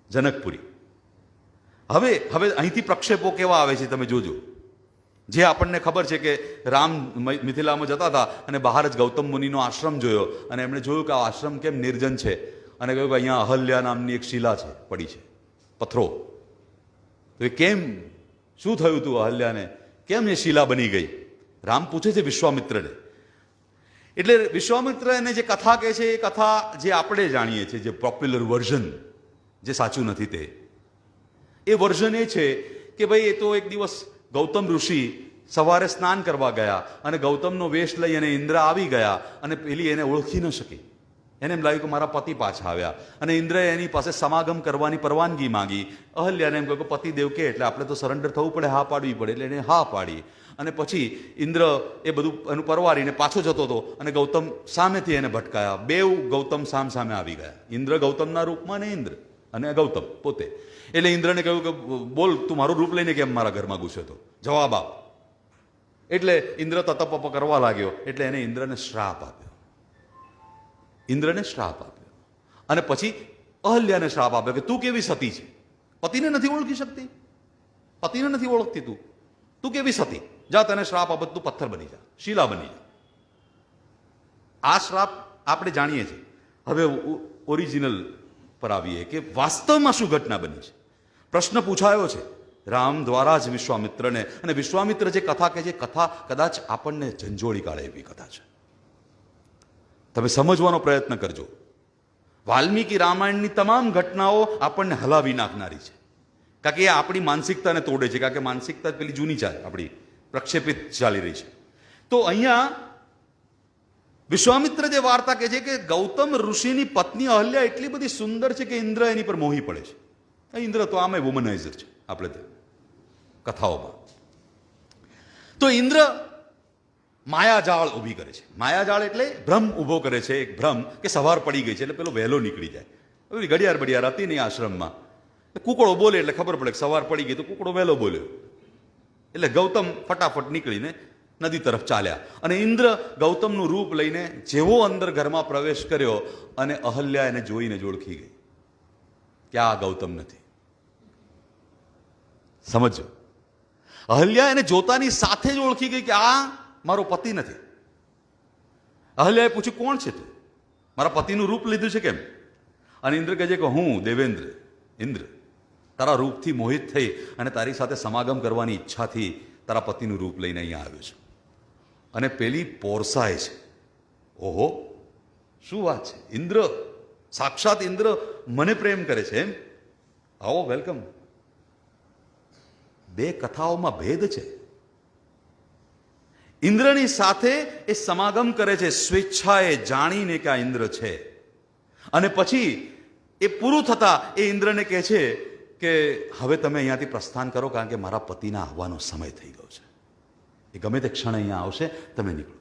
જનકપુરી. હવે અહીંથી પ્રક્ષેપો કેવા આવે છે તમે જોજો. જે આપણને ખબર છે કે રામ મિથિલામાં જતા હતા અને બહાર જ ગૌતમ મુનિનો આશ્રમ જોયો અને એમણે જોયું કે આ આશ્રમ કેમ નિર્જન છે, અને કહ્યું કે અહીંયા અહલ્યા નામની એક શિલા છે, પડી છે, પથ્થરો. તો એ કેમ, શું થયું હતું અહલ્યાને, કેમ એ શિલા બની ગઈ? રામ પૂછે છે વિશ્વામિત્રને. એટલે વિશ્વામિત્ર એને જે કથા કહે છે એ કથા જે આપણે જાણીએ છીએ, જે પોપ્યુલર વર્ઝન, જે સાચું નથી તે, એ વર્ઝન એ છે કે ભાઈ એ તો એક દિવસ ગૌતમ ઋષિ સવારે સ્નાન કરવા ગયા અને ગૌતમનો વેશ લઈ અને ઇન્દ્ર આવી ગયા અને પેલી એને ઓળખી ન શકી. એને એમ લાગ્યું કે મારા પતિ પાછા આવ્યા અને ઇન્દ્રએ એની પાસે સમાગમ કરવાની પરવાનગી માંગી. અહલ્યાને એમ કહ્યું કે પતિદેવ કે એટલે આપણે તો સરેન્ડર થવું પડે, હા પાડવી પડે. એટલે એને હા પાડી. અને પછી ઇન્દ્ર એ બધું એનું પરવારીને પાછો જતો હતો અને ગૌતમ સામેથી એને ભટકાયા. બેઉ ગૌતમ સામે આવી ગયા. ઇન્દ્ર ગૌતમના રૂપમાં ને ઇન્દ્ર અને ગૌતમ પોતે. એટલે ઇન્દ્રને કહ્યું કે બોલ, તું મારું રૂપ લઈને કેમ મારા ઘરમાં ઘૂસ્યો હતો, જવાબ આપ. એટલે ઇન્દ્ર તતપપ કરવા લાગ્યો. એટલે એને ઇન્દ્રને શ્રાપ આપ્યો. ઇન્દ્રને શ્રાપ આપ્યો અને પછી અહલ્યાને શ્રાપ આપ્યો કે તું કેવી સતી છે, પતિને નથી ઓળખી શકતી, પતિને નથી ઓળખતી, તું કેવી સતી, જા તને શ્રાપ આપે, તું પથ્થર બની જા, શિલા બની જા. આ શ્રાપ આપણે જાણીએ છીએ. હવે ઓરિજિનલ પર આવીએ કે વાસ્તવમાં શું ઘટના બની છે. પ્રશ્ન પૂછાયો છે રામ દ્વારા જ વિશ્વામિત્રને, અને વિશ્વામિત્ર જે કથા કહે છે, કથા કદાચ આપણને ઝંઝોળી કાઢે એવી કથા છે. તમે સમજવાનો પ્રયત્ન કરજો. વાલ્મીકી રામાયણની તમામ ઘટનાઓ આપણને હલાવી નાખનારી છે, કારણ કે એ આપણી માનસિકતાને તોડે છે, કારણ કે માનસિકતા પેલી જૂની ચાલે, આપણી પ્રક્ષેપિત ચાલી રહી છે. તો અહીંયા વિશ્વામિત્ર જે વાર્તા કહે છે કે ગૌતમ ઋષિની પત્ની અહલ્યા એટલી બધી સુંદર છે કે ઇન્દ્ર એની પર મોહી પડે છે. ઇન્દ્ર તો આમે વુમનાઇઝર છે આપણે કથાઓમાં. તો ઇન્દ્ર માયાજાળ ઊભી કરે છે. માયાજાળ એટલે ભ્રમ ઊભો કરે છે, એક ભ્રમ કે સવાર પડી ગઈ છે એટલે પેલો વહેલો નીકળી જાય. ઘડિયાળ બડિયાળ હતી નહીં આશ્રમમાં, કુકડો બોલે એટલે ખબર પડે કે સવાર પડી ગઈ, તો કુકડો વહેલો બોલ્યો એટલે ગૌતમ ફટાફટ નીકળીને નદી તરફ ચાલ્યા. અને ઇન્દ્ર ગૌતમનું રૂપ લઈને જેવો અંદર ઘરમાં પ્રવેશ કર્યો અને અહલ્યા એને જોઈને જ ઓળખી ગઈ કે આ ગૌતમ નથી. સમજો, અહલ્યા એને જોતાની સાથે જ ઓળખી ગઈ કે આ મારો પતિ નથી. અહલ્યાએ પૂછ્યું, કોણ છે તું? મારા પતિનું રૂપ લીધું છે કેમ? અને ઇન્દ્ર કહે છે કે હું દેવેન્દ્ર, ઇન્દ્ર તારા રૂપથી મોહિત થઈ અને તારી સાથે સમાગમ કરવાની ઈચ્છાથી તારા પતિનું રૂપ લઈને અહીંયા આવ્યો છું. અને પેલી પોરસાય છે. ઓહો, શું વાત છે! ઇન્દ્ર, સાક્ષાત ઇન્દ્ર મને પ્રેમ કરે છે એમ? આવો, વેલકમ. બે કથાઓમાં ભેદ છે. ઇન્દ્રની સાથે એ સમાગમ કરે છે સ્વેચ્છાએ, જાણીને કે આ ઇન્દ્ર છે. અને પછી એ પૂરું થતા એ ઇન્દ્રને કહે છે કે હવે તમે અહીંયાથી પ્રસ્થાન કરો, કારણ કે મારા પતિના આવવાનો સમય થઈ ગયો છે. એ ગમે તે ક્ષણ અહીંયા આવશે, તમે નીકળો.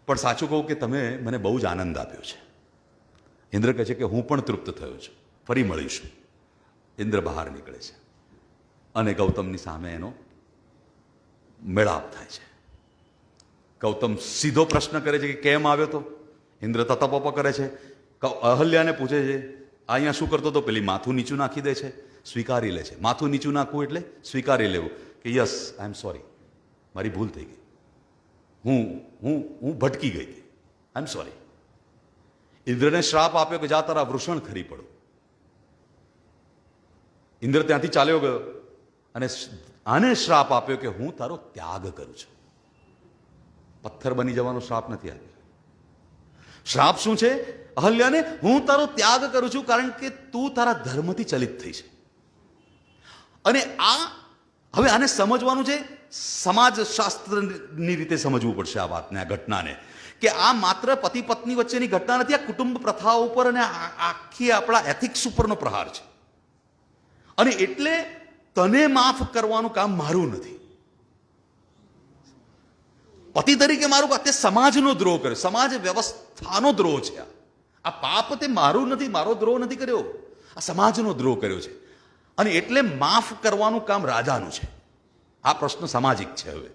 પણ સાચું કહું કે તમે મને બહુ જ આનંદ આપ્યો છે. ઇન્દ્ર કહે છે કે હું પણ તૃપ્ત થયો છું, ફરી મળીશું. ઇન્દ્ર બહાર નીકળે છે અને ગૌતમની સામે એનો મેળાપ થાય છે. ગૌતમ સીધો પ્રશ્ન કરે છે કે કેમ આવ્યો તો? ઇન્દ્ર તતપપ કરે છે. અહલ્યાને પૂછે છે, આ અહીંયા શું કરતો હતો? પેલી માથું નીચું નાખી દે છે, સ્વીકારી લે છે. માથું નીચું નાખવું એટલે સ્વીકારી લેવું કે યસ, આઈ એમ સોરી, મારી ભૂલ થઈ ગઈ, હું ભટકી ગઈ હતી, આઈ એમ સોરી. ઇન્દ્રને શ્રાપ આપ્યો કે જા તારા વૃષણ ખરી પડો. ઇન્દ્ર ત્યાંથી ચાલ્યો ગયો અને આને શ્રાપ આપ્યો કે હું તારો ત્યાગ કરું છું. પથ્થર બની જવાનો શ્રાપ નથી આપ્યો. શ્રાપ શું છે? અહલ્યાને હું તારો ત્યાગ કરું છું કારણ કે તું તારા ધર્મથી ચલિત થઈ છે. અને હવે આને સમજવાનું છે, સમાજ શાસ્ત્રની રીતે સમજવું પડશે આ વાતને, આ ઘટનાને, કે આ માત્ર પતિ પત્ની વચ્ચેની ઘટના નથી, આ કુટુંબ પ્રથાઓ ઉપર અને આખી આપણા એથિક્સ ઉપરનો પ્રહાર છે. અને એટલે તને માફ કરવાનું કામ મારું નથી. પતિ તરીકે મારું તે સમાજનો દ્રોહ કર્યો, સમાજ વ્યવસ્થાનો દ્રોહ છે. આ પાપ તે મારું નથી, મારો દ્રોહ નથી કર્યો, આ સમાજનો દ્રોહ કર્યો છે. અને એટલે માફ કરવાનું કામ રાજાનું છે. આ પ્રશ્ન સામાજિક છે હવે.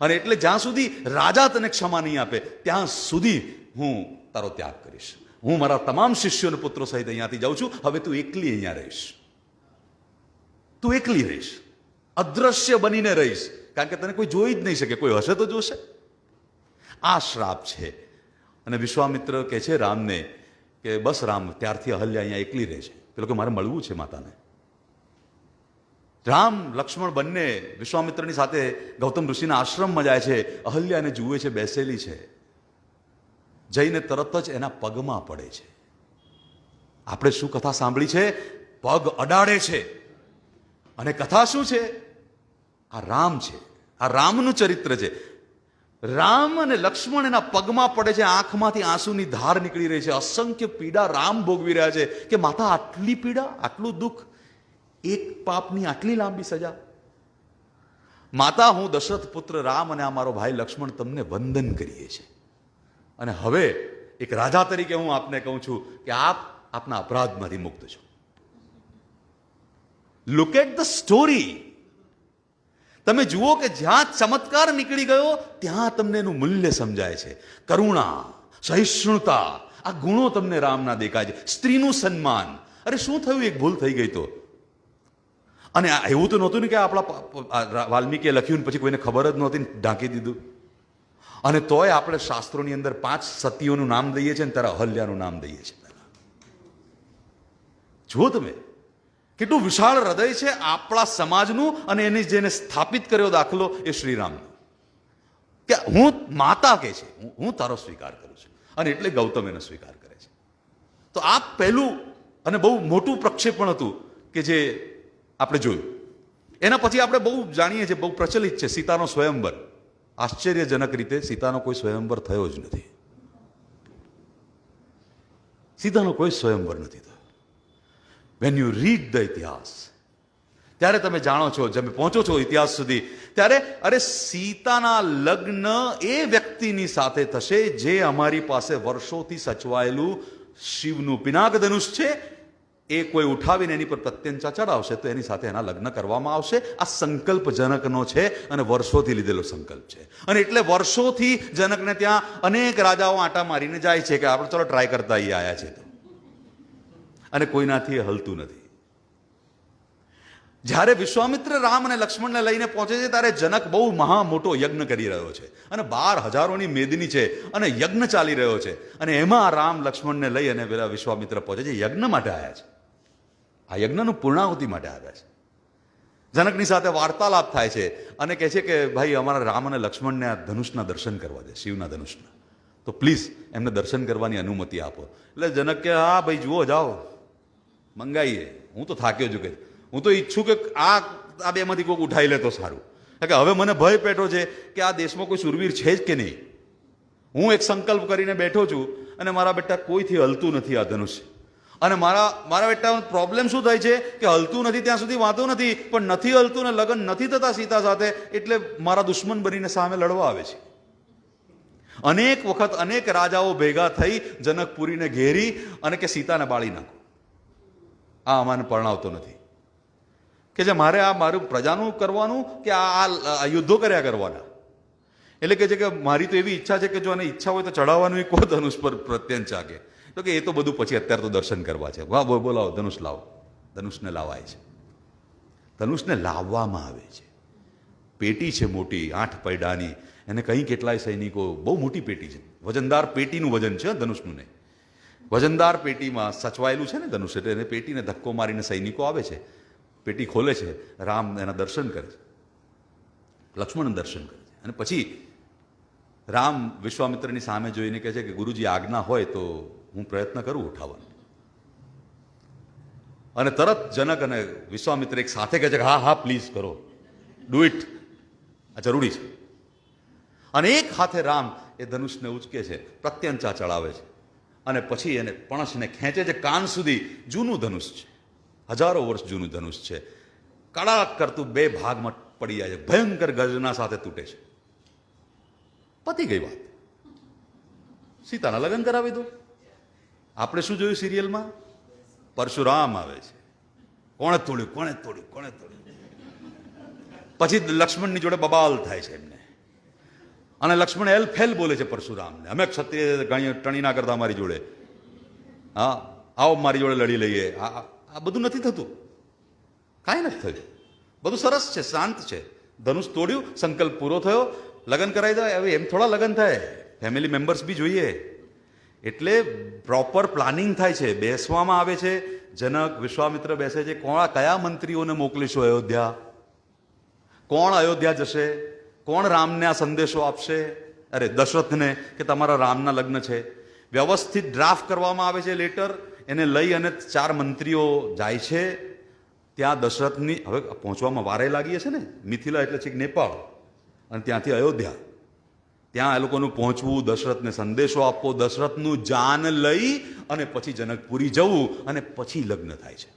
અને એટલે જ્યાં સુધી રાજા તને ક્ષમા નહીં આપે ત્યાં સુધી હું તારો ત્યાગ કરીશ. હું મારા તમામ શિષ્યોને પુત્રો સહિત અહીંયાથી જાઉં છું. હવે તું એકલી અહીંયા રહીશ, તું એકલી રહીશ, અદ્રશ્ય બનીને રહીશ, કારણ કે તને કોઈ જોઈ જ નહીં શકે, કોઈ હશે તો જોશે. આ શ્રાપ છે. અને વિશ્વામિત્ર કહે છે રામને કે બસ રામ, ત્યારથી અહલ્યા અહીંયા એકલી રહે છે, પેલો કે મારે મળવું છે માતાને. રામ લક્ષ્મણ બંને વિશ્વામિત્રની સાથે ગૌતમ ઋષિના આશ્રમમાં જાય છે. અહલ્યા એને જુએ છે, બેસેલી છે, જઈને તરત જ એના પગમાં પડે છે. આપણે શું કથા સાંભળી છે? પગ અડાડે છે. અને કથા શું છે? આ રામ છે, આ રામનું ચરિત્ર છે. રામ અને લક્ષ્મણ એના પગમાં પડે છે, આંખમાંથી આંસુની ધાર નીકળી રહી છે, અસંખ્ય પીડા રામ ભોગવી રહ્યા છે. કે માતા, આટલી પીડા, આટલું દુઃખ, એક પાપની આટલી લાંબી સજા. માતા, હું દશરથ પુત્ર રામ અને આ મારો ભાઈ લક્ષ્મણ તમને વંદન કરીએ છીએ. અને હવે એક રાજા તરીકે હું આપને કહું છું કે આપ આપના અપરાધમાંથી મુક્ત છો. Look at the story. તમે જુઓ કે જ્યાં ચમત્કાર નીકળી ગયો ત્યાં તમને એનું મૂલ્ય સમજાય છે. કરુણા, સહિષ્ણુતા, આ ગુણો તમને રામના દેખાય છે. સ્ત્રીનું સન્માન. અરે શું થયું? એક ભૂલ થઈ ગઈ તો. અને એવું તો નહોતું ને કે આપણા વાલ્મીકીએ લખ્યું પછી કોઈને ખબર જ નહોતી, ઢાંકી દીધું. અને તોય આપણે શાસ્ત્રોની અંદર 5 સતીઓનું નામ દઈએ છીએ અને ત્યારે અહલ્યાનું નામ દઈએ છીએ. જુઓ તમે કેટલું વિશાળ હૃદય છે આપણા સમાજનું. અને એને જેને સ્થાપિત કર્યો દાખલો એ શ્રીરામનો, કે હું માતા કે છે, હું તારો સ્વીકાર કરું છું. અને એટલે ગૌતમ એનો સ્વીકાર કરે છે. તો આ પહેલું અને બહુ મોટું પ્રક્ષેપણ હતું કે જે આપણે જોયું. એના પછી આપણે બહુ જાણીએ છીએ, બહુ પ્રચલિત છે સીતાનો સ્વયંવર. આશ્ચર્યજનક રીતે સીતાનો કોઈ સ્વયંવર થયો જ નથી. સીતાનો કોઈ સ્વયંવર નથી થયો. વેન યુ રીડ ધ ઇતિહાસ, ત્યારે તમે જાણો છો, તમે પહોંચો છો ઇતિહાસ સુધી, ત્યારે અરે સીતાના લગ્ન એ વ્યક્તિની સાથે થશે જે અમારી પાસે વર્ષોથી સચવાયેલું શિવનું પિનાક ધનુષ છે, એ કોઈ ઉઠાવીને એની પર પ્રત્યંચા ચડાવશે તો એની સાથે એના લગ્ન કરવામાં આવશે. આ સંકલ્પ જનકનો છે અને વર્ષોથી લીધેલો સંકલ્પ છે. અને એટલે વર્ષોથી જનકને ત્યાં અનેક રાજાઓ આંટા મારીને જાય છે કે આપણે ચલો ટ્રાય કરતા અહીં આવ્યા છે તો. અને કોઈનાથી હલતું નથી. જ્યારે વિશ્વામિત્ર રામ અને લક્ષ્મણને લઈને પહોંચે છે ત્યારે જનક બહુ મહા મોટો યજ્ઞ કરી રહ્યો છે અને 12,000ની મેદની છે અને યજ્ઞ ચાલી રહ્યો છે અને એમાં રામ લક્ષ્મણને લઈ અને પેલા વિશ્વામિત્ર પહોંચે છે. યજ્ઞ માટે આવ્યા છે, આ યજ્ઞનું પૂર્ણાહુતિ માટે આવ્યા છે. જનકની સાથે વાર્તાલાપ થાય છે અને કહે છે કે ભાઈ અમારા રામ અને લક્ષ્મણને આ ધનુષના દર્શન કરવા દે, શિવના ધનુષના, તો પ્લીઝ એમને દર્શન કરવાની અનુમતિ આપો. એટલે જનક કે હા ભાઈ જુઓ, જાઓ મંગાઈએ, હું તો થાક્યો છું, કે હું તો ઈચ્છું કે આ બેમાંથી કોઈક ઉઠાઈ લે તો સારું, કે હવે મને ભય પેટો છે કે આ દેશમાં કોઈ સુરવીર છે જ કે નહીં. હું એક સંકલ્પ કરીને બેઠો છું અને મારા બેટા કોઈથી હલતું નથી આ ધનુષ્ય, અને મારા બેટા પ્રોબ્લેમ શું થાય છે કે હલતું નથી ત્યાં સુધી વાંધો નથી, પણ નથી હલતું ને લગ્ન નથી થતા સીતા સાથે, એટલે મારા દુશ્મન બનીને સામે લડવા આવે છે. અનેક વખત અનેક રાજાઓ ભેગા થઈ જનકપુરીને ઘેરી અને કે સીતાને બાળી નાખો, આ અમાને પરણાવતો નથી, કે જે મારે આ મારું પ્રજાનું કરવાનું કે આ યુદ્ધો કર્યા કરવાના. એટલે કે છે કે મારી તો એવી ઈચ્છા છે કે જો આને ઈચ્છા હોય તો ચડાવવાનું કો ધનુષ પર પ્રત્યંચા, કે તો કે એ તો બધું પછી અત્યારે તો દર્શન કરવા છે. વાહ બોલાવો, ધનુષ લાવો. ધનુષને લાવાય છે, ધનુષને લાવવામાં આવે છે. પેટી છે મોટી 8 પૈડાની, એને કંઈ કેટલાય સૈનિકો, બહુ મોટી પેટી છે, વજનદાર પેટીનું વજન છે ધનુષનું નહીં. વજનદાર પેટીમાં સચવાયેલું છે ને ધનુષ, એટલે એને પેટીને ધક્કો મારીને સૈનિકો આવે છે, પેટી ખોલે છે, રામ એના દર્શન કરે છે, લક્ષ્મણ દર્શન કરે છે, અને પછી રામ વિશ્વામિત્રની સામે જોઈને કહે છે કે ગુરુજી આજ્ઞા હોય તો હું પ્રયત્ન કરું ઉઠાવવાનો. અને તરત જનક અને વિશ્વામિત્ર એક સાથે કહે છે કે હા હા પ્લીઝ કરો, ડુ ઇટ, આ જરૂરી છે. અને એક હાથે રામ એ ધનુષને ઉચકે છે, પ્રત્યંચા ચડાવે છે, અને પછી એને પણસને ખેંચે છે કાન સુધી. જૂનું ધનુષ છે, હજારો વર્ષ જૂનું ધનુષ છે, કડાક કરતું 2 ભાગમાં પડી જાય છે, ભયંકર ગર્જના સાથે તૂટે છે. પતી ગઈ વાત, સીતાના લગ્ન કરાવી દો. આપણે શું જોયું સિરિયલમાં? પરશુરામ આવે છે, કોણે તોડ્યું. પછી લક્ષ્મણની જોડે બબાલ થાય છે એમને, અને લક્ષ્મણ એલ ફેલ બોલે છે પરશુરામને, અમે ક્ષત્રિય ટણી ના કરતા મારી જોડે, હા આવો મારી જોડે લડી લઈએ. આ બધું નથી થતું, કાંઈ નથી થયું, બધું સરસ છે, શાંત છે. ધનુષ તોડ્યું, સંકલ્પ પૂરો થયો, લગ્ન કરાવી દો. હવે એમ થોડા લગ્ન થાય, ફેમિલી મેમ્બર્સ બી જોઈએ, એટલે પ્રોપર પ્લાનિંગ થાય છે. બેસવામાં આવે છે, જનક વિશ્વામિત્ર બેસે છે, કયા મંત્રીઓને મોકલીશું અયોધ્યા, કોણ અયોધ્યા જશે, કોણ રામને આ સંદેશો આપશે, અરે દશરથને કે તમારા રામના લગ્ન છે. વ્યવસ્થિત ડ્રાફ્ટ કરવામાં આવે છે લેટર, એને લઈ અને 4 મંત્રીઓ જાય છે ત્યાં. દશરથની હવે પહોંચવામાં વારે લાગી છે ને, મિથિલા એટલે છે નેપાળ, અને ત્યાંથી અયોધ્યા, ત્યાં એ લોકોનું પહોંચવું, દશરથને સંદેશો આપવો, દશરથનું જાન લઈ અને પછી જનકપુરી જવું, અને પછી લગ્ન થાય છે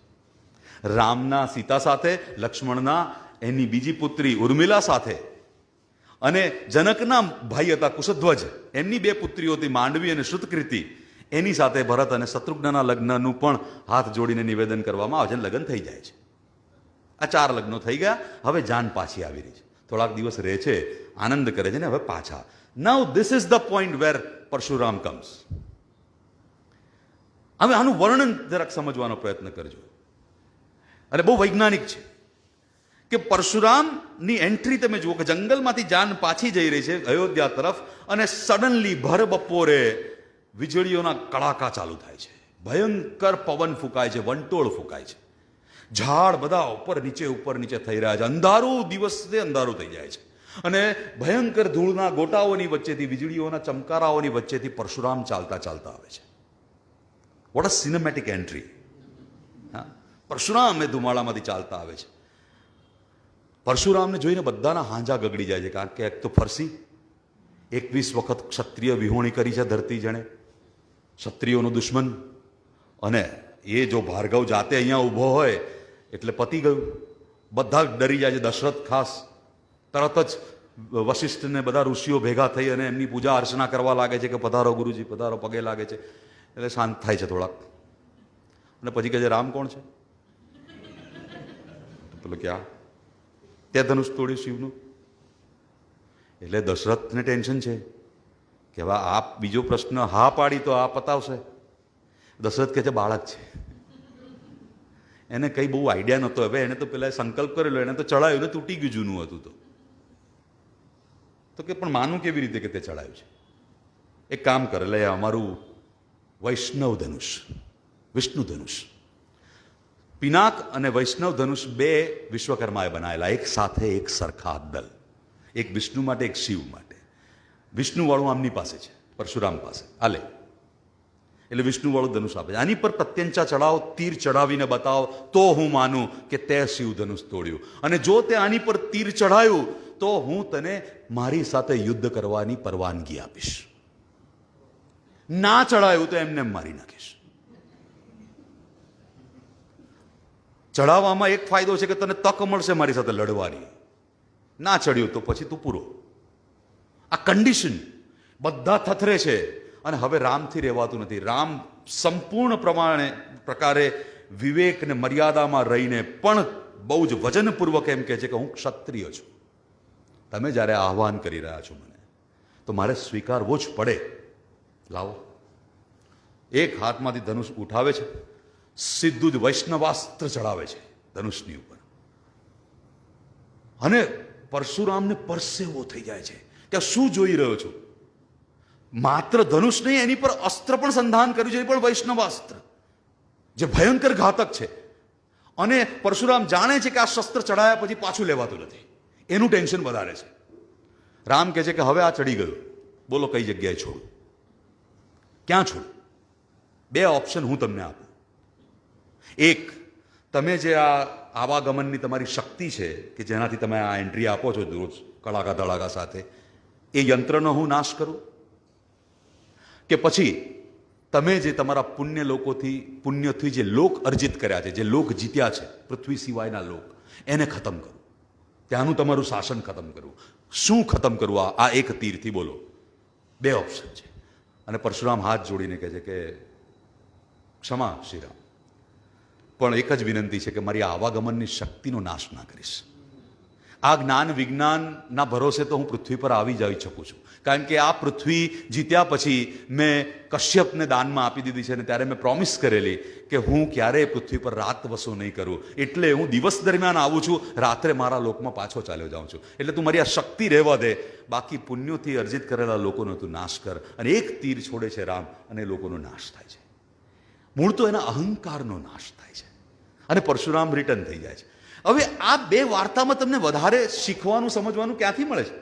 રામના સીતા સાથે, લક્ષ્મણના એની બીજી પુત્રી ઉર્મિલા સાથે, અને જનકના ભાઈ હતા કુશધ્વજ, એમની 2 પુત્રીઓ હતી માંડવી અને શ્રુતકીર્તિ, એની સાથે ભરત અને શત્રુઘ્નના લગ્નનું પણ હાથ જોડીને નિવેદન કરવામાં આવે છે, લગ્ન થઈ જાય છે. આ 4 લગ્નો થઈ ગયા. હવે જાન પાછી આવી રહી છે, થોડાક દિવસ રહે છે, આનંદ કરે છે ને હવે પાછા. Now this is the point where Parshuram comes. હવે આનું વર્ણન જરાક સમજવાનો પ્રયત્ન કરજો, અને બહુ વૈજ્ઞાનિક છે કે પરશુરામની એન્ટ્રી તમે જુઓ કે જંગલમાંથી જાન પાછી જઈ રહી છે અયોધ્યા તરફ, અને સડનલી ભર બપોરે વીજળીઓના કડાકા ચાલુ થાય છે, ભયંકર પવન ફૂંકાય છે, વંટોળ ફૂંકાય છે, ઝાડ બધા ઉપર નીચે થઈ રહ્યા છે, અંધારું, દિવસે અંધારું થઈ જાય છે, અને ભયંકર ધૂળના ગોટાઓની વચ્ચેથી, વીજળીઓના ચમકારાઓની વચ્ચેથી પરશુરામ ચાલતા આવે છે. What a cinematic entry. હા, પરશુરામ એ ધુમાડામાંથી ચાલતા આવે છે. પરશુરામને જોઈને બધાના હાંજા ગગડી જાય છે, કારણ કે એક તો ફરસી 21 વખત ક્ષત્રિય વિહોણી કરી છે ધરતી, જેણે ક્ષત્રિયોનો દુશ્મન, અને એ જો ભાર્ગવ જાતે અહીંયા ઊભો હોય એટલે પતી ગયું. બધા ડરી જાય છે, દશરથ ખાસ. તરત જ વશિષ્ઠને બધા ઋષિઓ ભેગા થઈ અને એમની પૂજા અર્ચના કરવા લાગે છે કે પધારો ગુરુજી, પધારો, પગે લાગે છે, એટલે શાંત થાય છે થોડાક. અને પછી કહે છે રામ કોણ છે? પેલો ક્યાં તે ધનુષ તોડ્યું શિવનું. એટલે દશરથને ટેન્શન છે કે હવે આ બીજો પ્રશ્ન હા પાડી તો આ પતાવશે. દશરથ કહે છે બાળક છે. એને કંઈ બહુ આઈડિયા નહોતો. હવે એને તો પેલા સંકલ્પ કરેલો, એને તો ચડાયું ને તૂટી ગયું, જૂનું હતું તો કે પણ માનું કેવી રીતે કે તે ચડાયું છે? એક કામ કરે, લે અમારું વૈષ્ણવ ધનુષ, વિષ્ણુ ધનુષ, પિનાક અને વૈષ્ણવ ધનુષ બે વિશ્વકર્માએ બનાવેલા, એક સાથે એક સરખા દલ, એક વિષ્ણુ માટે એક શિવ માટે. વિષ્ણુવાળું આમની પાસે છે, પરશુરામ પાસે. આલે એટલે વિષ્ણુવાળું ધનુષ આપે છે. આની પર પ્રત્યંચા ચડાવો, તીર ચડાવીને બતાવો તો હું માનું કે તે શિવ ધનુષ તોડ્યું. અને જો તે આની પર તીર ચડાયું તો હું તને મારી સાથે યુદ્ધ કરવાની પરવાનગી આપીશ. ના ચડાયું તો એમને મારી નાખીશ. ચડાવવામાં એક ફાયદો છે કે તને તક મળશે મારી સાથે લડવાની. ના ચડ્યું તો પછી તું પૂરો. આ કન્ડિશન બધા થથરે છે. અને હવે રામથી રહેવાતું નથી. રામ સંપૂર્ણ પ્રકારે વિવેક ને મર્યાદામાં રહીને પણ બહુ જ વજનપૂર્વક એમ કહે છે કે હું ક્ષત્રિય છું. તમે જ્યારે આહ્વાન કરી રહ્યા છો મને, તો મારે સ્વીકારવો જ પડે. લાવો. એક હાથમાંથી ધનુષ ઉઠાવે છે, સીધું જ વૈષ્ણવાસ્ત્ર ચડાવે છે ધનુષની ઉપર. અને પરશુરામને પરસેવો થઈ જાય છે કે શું જોઈ રહ્યો છું? માત્ર ધનુષ નહીં, એની પર અસ્ત્ર પણ સંધાન કર્યું છે, એ પણ વૈષ્ણવાસ્ત્ર, જે ભયંકર ઘાતક છે. અને પરશુરામ જાણે છે કે આ શસ્ત્ર ચડાયા પછી પાછું લેવાતું નથી, એનું ટેન્શન વધારે છે. રામ કહે છે કે હવે આ ચડી ગયું, બોલો કઈ જગ્યાએ છોડું, ક્યાં છોડું? બે ઓપ્શન હું તમને આપું. એક, તમે જે આ આવાગમનની તમારી શક્તિ છે કે જેનાથી તમે આ એન્ટ્રી આપો છો રોજ કડાકા ધડાકા સાથે, એ યંત્રનો હું નાશ કરું, કે પછી તમે જે તમારા પુણ્યથી જે લોક અર્જિત કર્યા છે, જે લોક જીત્યા છે, પૃથ્વી સિવાયના લોક, એને ખતમ કરું, ત્યાંનું તમારું શાસન ખતમ કરું. શું ખતમ કરવું? આ એક તીરથી, બોલો. બે ઓપ્શન છે. અને પરશુરામ હાથ જોડીને કહે છે કે ક્ષમા શ્રીરામ, પણ એક જ વિનંતી છે કે મારી આવાગમનની શક્તિનો નાશ ના કરીશ. આ જ્ઞાન વિજ્ઞાનના ભરોસે તો હું પૃથ્વી પર આવી જઈ શકું છું, કારણ કે આ પૃથ્વી જીત્યા પછી મેં કશ્યપને દાનમાં આપી દીધી છે. અને ત્યારે મેં પ્રોમિસ કરેલી કે હું ક્યારેય પૃથ્વી પર રાત વસો નહીં કરું, એટલે હું દિવસ દરમિયાન આવું છું, રાત્રે મારા લોકમાં પાછો ચાલ્યો જાઉં છું. એટલે તું મારી આ શક્તિ રહેવા દે, બાકી પુણ્યોથી અર્જિત કરેલા લોકોનો તું નાશ કર. અને એક તીર છોડે છે રામ, અને લોકોનો નાશ થાય છે. મૂળ તો એના અહંકારનો નાશ થાય છે, અને પરશુરામ રિટર્ન થઈ જાય છે. હવે આ બે વાર્તામાં તમને વધારે શીખવાનું, સમજવાનું ક્યાંથી મળે છે?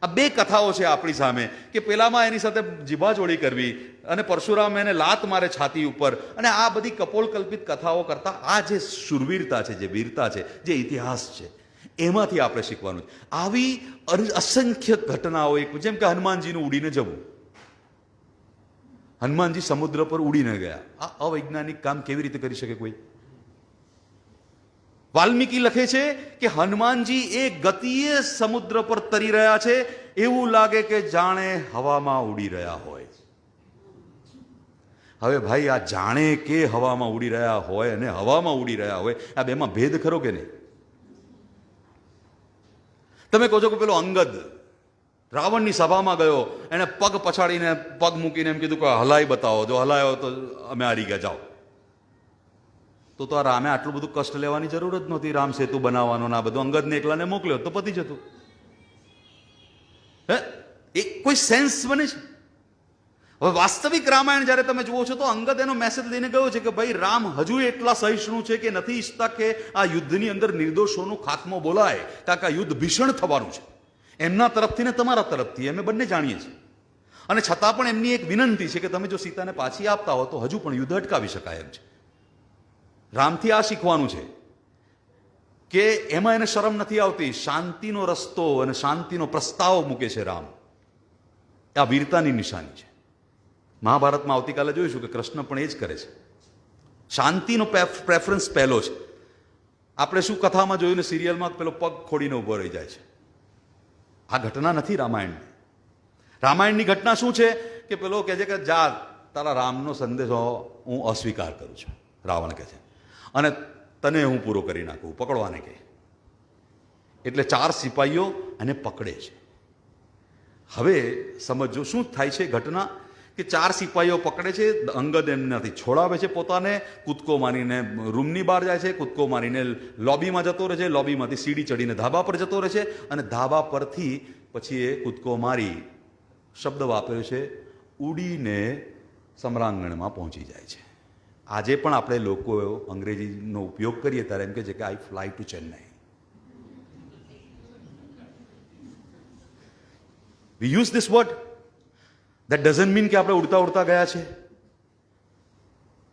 આ બે કથાઓ છે આપણી સામે, કે પેલામાં એની સાથે જીભાજોડી કરવી, અને પરશુરામ એને લાત મારે છાતી ઉપર, અને આ બધી કપોલકલ્પિત કથાઓ કરતા આ જે શૂરવીરતા છે, જે વીરતા છે, જે ઇતિહાસ છે, એમાંથી આપણે શીખવાનું છે. આવી અસંખ્ય ઘટનાઓ, જેમ કે હનુમાનજીનું ઉડીને જવું. હનુમાનજી સમુદ્ર પર ઉડીને ગયા. આ અવૈજ્ઞાનિક કામ કેવી રીતે કરી શકે કોઈ? વાલ્મીકી લખે છે કે હનુમાનજી એ ગતિએ સમુદ્ર પર તરી રહ્યા છે, એવું લાગે કે જાણે હવામાં ઉડી રહ્યા હોય. હવે ભાઈ, આ જાણે કે હવામાં ઉડી રહ્યા હોય અને હવામાં ઉડી રહ્યા હોય, આ બેમાં ભેદ ખરો કે નહીં? તમે કહો છો કે પેલો અંગદ રાવણની સભામાં ગયો, એને પગ પછાડીને પગ મૂકીને એમ કીધું કે હલાઈ બતાવો, જો હલાયો તો અમે હારી ગયા, જાઓ. તો આ રામે આટલું બધું કષ્ટ લેવાની જરૂર જ નહોતી, રામ સેતુ બનાવવાનો ના બધું. અંગદને એકલાને મોકલ્યો તો પતી જતું. હે, એ કોઈ સેન્સ બને છે? હવે વાસ્તવિક રામાયણ જ્યારે તમે જુઓ છો તો અંગદ એનો મેસેજ લઈને ગયો છે કે ભાઈ, રામ હજુ એટલા સહિષ્ણુ છે કે નથી ઈચ્છતા કે આ યુદ્ધની અંદર નિર્દોષોનો ખાત્મો બોલાય, કારણ કે આ યુદ્ધ ભીષણ થવાનું છે, એમના તરફથી ને તમારા તરફથી, અમે બંને જાણીએ છીએ. અને છતાં પણ એમની એક વિનંતી છે કે તમે જો સીતાને પાછી આપતા હો તો હજુ પણ યુદ્ધ અટકાવી શકાય એમ છે. રામથી આ શીખવાનું છે કે એમાં એને શરમ નથી આવતી. શાંતિનો રસ્તો અને શાંતિનો પ્રસ્તાવ મૂકે છે રામ. આ વીરતાની નિશાની છે. મહાભારતમાં આવતીકાલે જોઈશું કે કૃષ્ણ પણ એ જ કરે છે. શાંતિનો પ્રેફરન્સ પહેલો છે. આપણે શું કથામાં જોયું ને સિરિયલમાં, પેલો પગ ખોડીને ઊભો રહી જાય છે. આ ઘટના નથી રામાયણની. રામાયણની ઘટના શું છે કે પેલો કહે છે કે જા, તારા રામનો સંદેશો હું અસ્વીકાર કરું છું, રાવણ કહે છે, અને તને હું પૂરો કરી નાખું, પકડવાને કહે. એટલે 4 સિપાહીઓ એને પકડે છે. હવે સમજો શું થાય છે ઘટના, કે 4 સિપાહીઓ પકડે છે, અંગદ એમનાથી છોડાવે છે પોતાને, કૂદકો મારીને રૂમની બહાર જાય છે, કૂદકો મારીને લોબીમાં જતો રહે છે, લોબીમાંથી સીડી ચડીને ધાબા પર જતો રહે છે, અને ધાબા પરથી પછી એ કૂદકો મારી શબ્દ વાપર્યો છે ઉડીને સમ્રાંગણમાં પહોંચી જાય છે. આજે પણ આપણે લોકો અંગ્રેજીનો ઉપયોગ કરીએ ત્યારે એમ કહે છે કે I fly to Chennai. We use this word. That doesn't mean કે આપણે ઉડતા ઉડતા ગયા છે.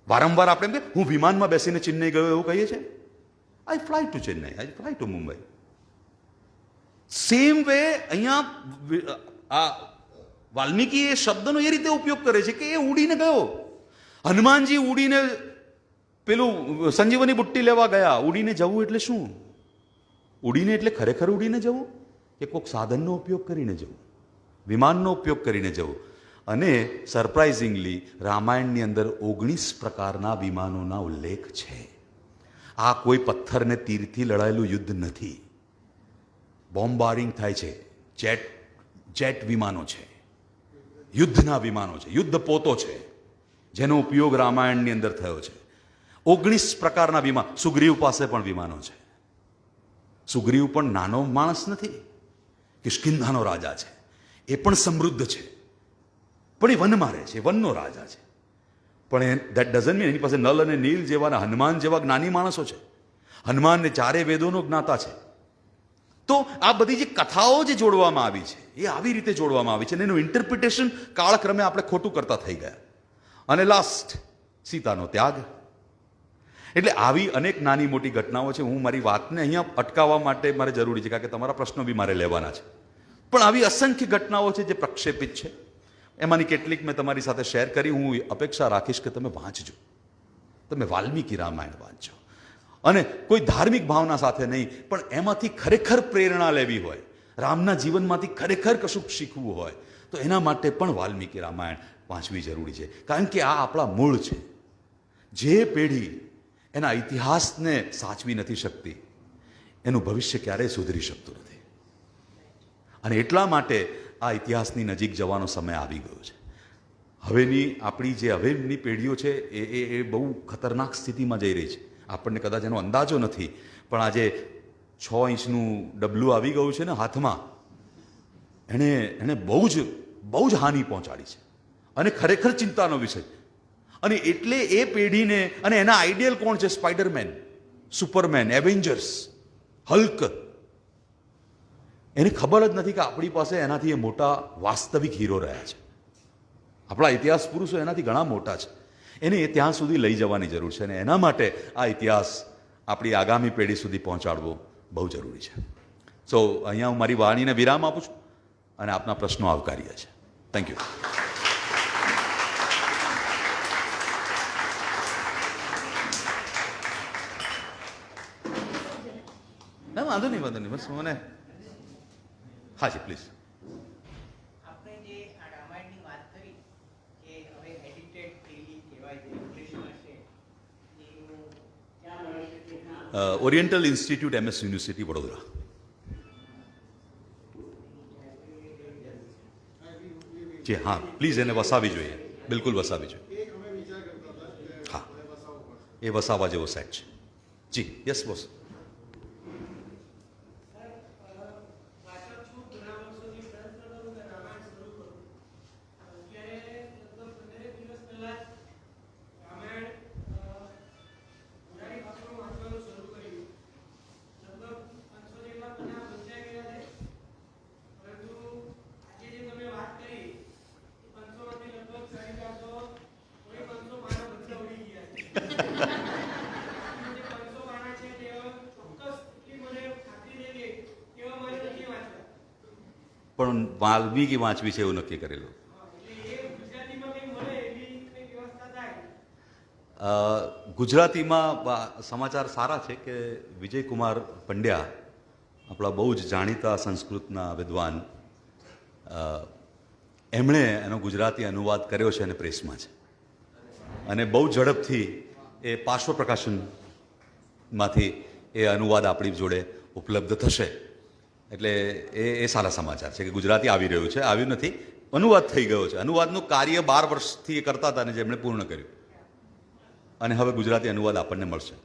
વારંવાર આપણે એમ કે હું વિમાનમાં બેસીને ચેન્નઈ ગયો એવું કહીએ છીએ. I fly to Chennai, I fly to Mumbai. Same way અહીંયા આ વાલ્મીકી એ શબ્દનો એ રીતે ઉપયોગ કરે છે કે એ ઉડીને ગયો. હનુમાનજી ઉડીને પેલું સંજીવની બુટ્ટી લેવા ગયા. ઉડીને જવું એટલે શું? ઉડીને એટલે ખરેખર ઉડીને જવું કે કોઈક સાધનનો ઉપયોગ કરીને જવું, વિમાનનો ઉપયોગ કરીને જવું. અને સરપ્રાઇઝિંગલી રામાયણની અંદર 19 પ્રકારના વિમાનોના ઉલ્લેખ છે. આ કોઈ પથ્થરને તીરથી લડાયેલું યુદ્ધ નથી. બોમ્બારિંગ થાય છે, જેટ વિમાનો છે, યુદ્ધના વિમાનો છે, યુદ્ધ પોતો છે, જેનો ઉપયોગ રામાયણની અંદર થયો છે. 19 પ્રકારના વિમાન. સુગ્રીવ પાસે પણ વિમાનો છે. સુગ્રીવ પણ નાનો માણસ નથી, કિષ્કિંધાનો રાજા છે. એ પણ સમૃદ્ધ છે, પણ એ વનમાં રહે છે, વનનો રાજા છે. પણ દેટ ડઝન્ટ મીન એની પાસે નલ અને નીલ જેવા, હનુમાન જેવા જ્ઞાની માણસો છે. હનુમાનને 4 વેદોનો જ્ઞાતા છે. તો આ બધી જે કથાઓ જે જોડવામાં આવી છે એ આવી રીતે જોડવામાં આવી છે, અને એનું ઇન્ટરપ્રિટેશન કાળક્રમે આપણે ખોટું કરતા થઈ ગયા. અને લાસ્ટ, સીતાનો ત્યાગ. એટલે આવી અનેક નાની મોટી ઘટનાઓ છે. હું મારી વાતને અહીંયા અટકાવવા માટે મારે જરૂરી છે, કારણ કે તમારા પ્રશ્નો બી મારે લેવાના છે. પણ આવી અસંખ્ય ઘટનાઓ છે જે પ્રક્ષેપિત છે. એમાંની કેટલીક મેં તમારી સાથે શેર કરી. હું અપેક્ષા રાખીશ કે તમે વાંચજો, તમે વાલ્મીકી રામાયણ વાંચજો. અને કોઈ ધાર્મિક ભાવના સાથે નહીં, પણ એમાંથી ખરેખર પ્રેરણા લેવી હોય, રામના જીવનમાંથી ખરેખર કશુંક શીખવું હોય, તો એના માટે પણ વાલ્મીકી રામાયણ વાંચવી જરૂરી છે. કારણ કે આ આપણા મૂળ છે. જે પેઢી એના ઇતિહાસને સાચવી નથી શકતી, એનું ભવિષ્ય ક્યારેય સુધરી શકતું નથી. અને એટલા માટે આ ઇતિહાસની નજીક જવાનો સમય આવી ગયો છે. હવેની આપણી જે હવેની પેઢીઓ છે એ બહુ ખતરનાક સ્થિતિમાં જઈ રહી છે. આપણને કદાચ એનો અંદાજો નથી, પણ આજે 6 ઇંચનું ડબલું આવી ગયું છે ને હાથમાં, એને બહુ જ હાનિ પહોંચાડી છે, અને ખરેખર ચિંતાનો વિષય. અને એટલે એ પેઢીને, અને એના આઈડિયલ કોણ છે? Spider-Man, superman, Avengers, Hulk. એને ખબર જ નથી કે આપણી પાસે એનાથી એ મોટા વાસ્તવિક હીરો રહ્યા છે. આપણા ઇતિહાસ પુરુષો એનાથી ઘણા મોટા છે. એને ત્યાં સુધી લઈ જવાની જરૂર છે, અને એના માટે આ ઇતિહાસ આપણી આગામી પેઢી સુધી પહોંચાડવો બહુ જરૂરી છે. સો અહીંયા હું મારી વાણીને વિરામ આપું છું, અને આપના પ્રશ્નો આવકાર્ય છે. Thank you. ના, વાંધો નહીં, બસ મને. હા જી, પ્લીઝ. આપણે જે આ રામાયણની વાત કરી કે હવે એડિટેડ થયેલી કહેવાય છે, ઇંગ્લિશમાં છે, એનું ક્યાં મળે છે? Oriental institute, MS university, Vadodara. જી હા, પ્લીઝ એને વસાવી જોઈએ, બિલકુલ વસાવી જોઈએ. હા, એ વસાવવા જેવો સેટ છે. જી, યસ બોસ. પણ વાલ્મીકી વાંચવી છે એવું નક્કી કરેલું. ગુજરાતીમાં સમાચાર સારા છે કે વિજયકુમાર પંડ્યા, આપણા બહુ જ જાણીતા સંસ્કૃતના વિદ્વાન, એમણે એનો ગુજરાતી અનુવાદ કર્યો છે અને પ્રેસમાં છે. અને બહુ ઝડપથી એ પાર્શ્વ પ્રકાશનમાંથી એ અનુવાદ આપણી જોડે ઉપલબ્ધ થશે. એટલે એ સારા સમાચાર છે કે ગુજરાતી આવી રહ્યું છે. આવ્યું નથી, અનુવાદ થઈ ગયો છે. અનુવાદનું કાર્ય 12 વર્ષથી એ કરતા હતા અને જેમણે પૂર્ણ કર્યું, અને હવે ગુજરાતી અનુવાદ આપણને મળશે.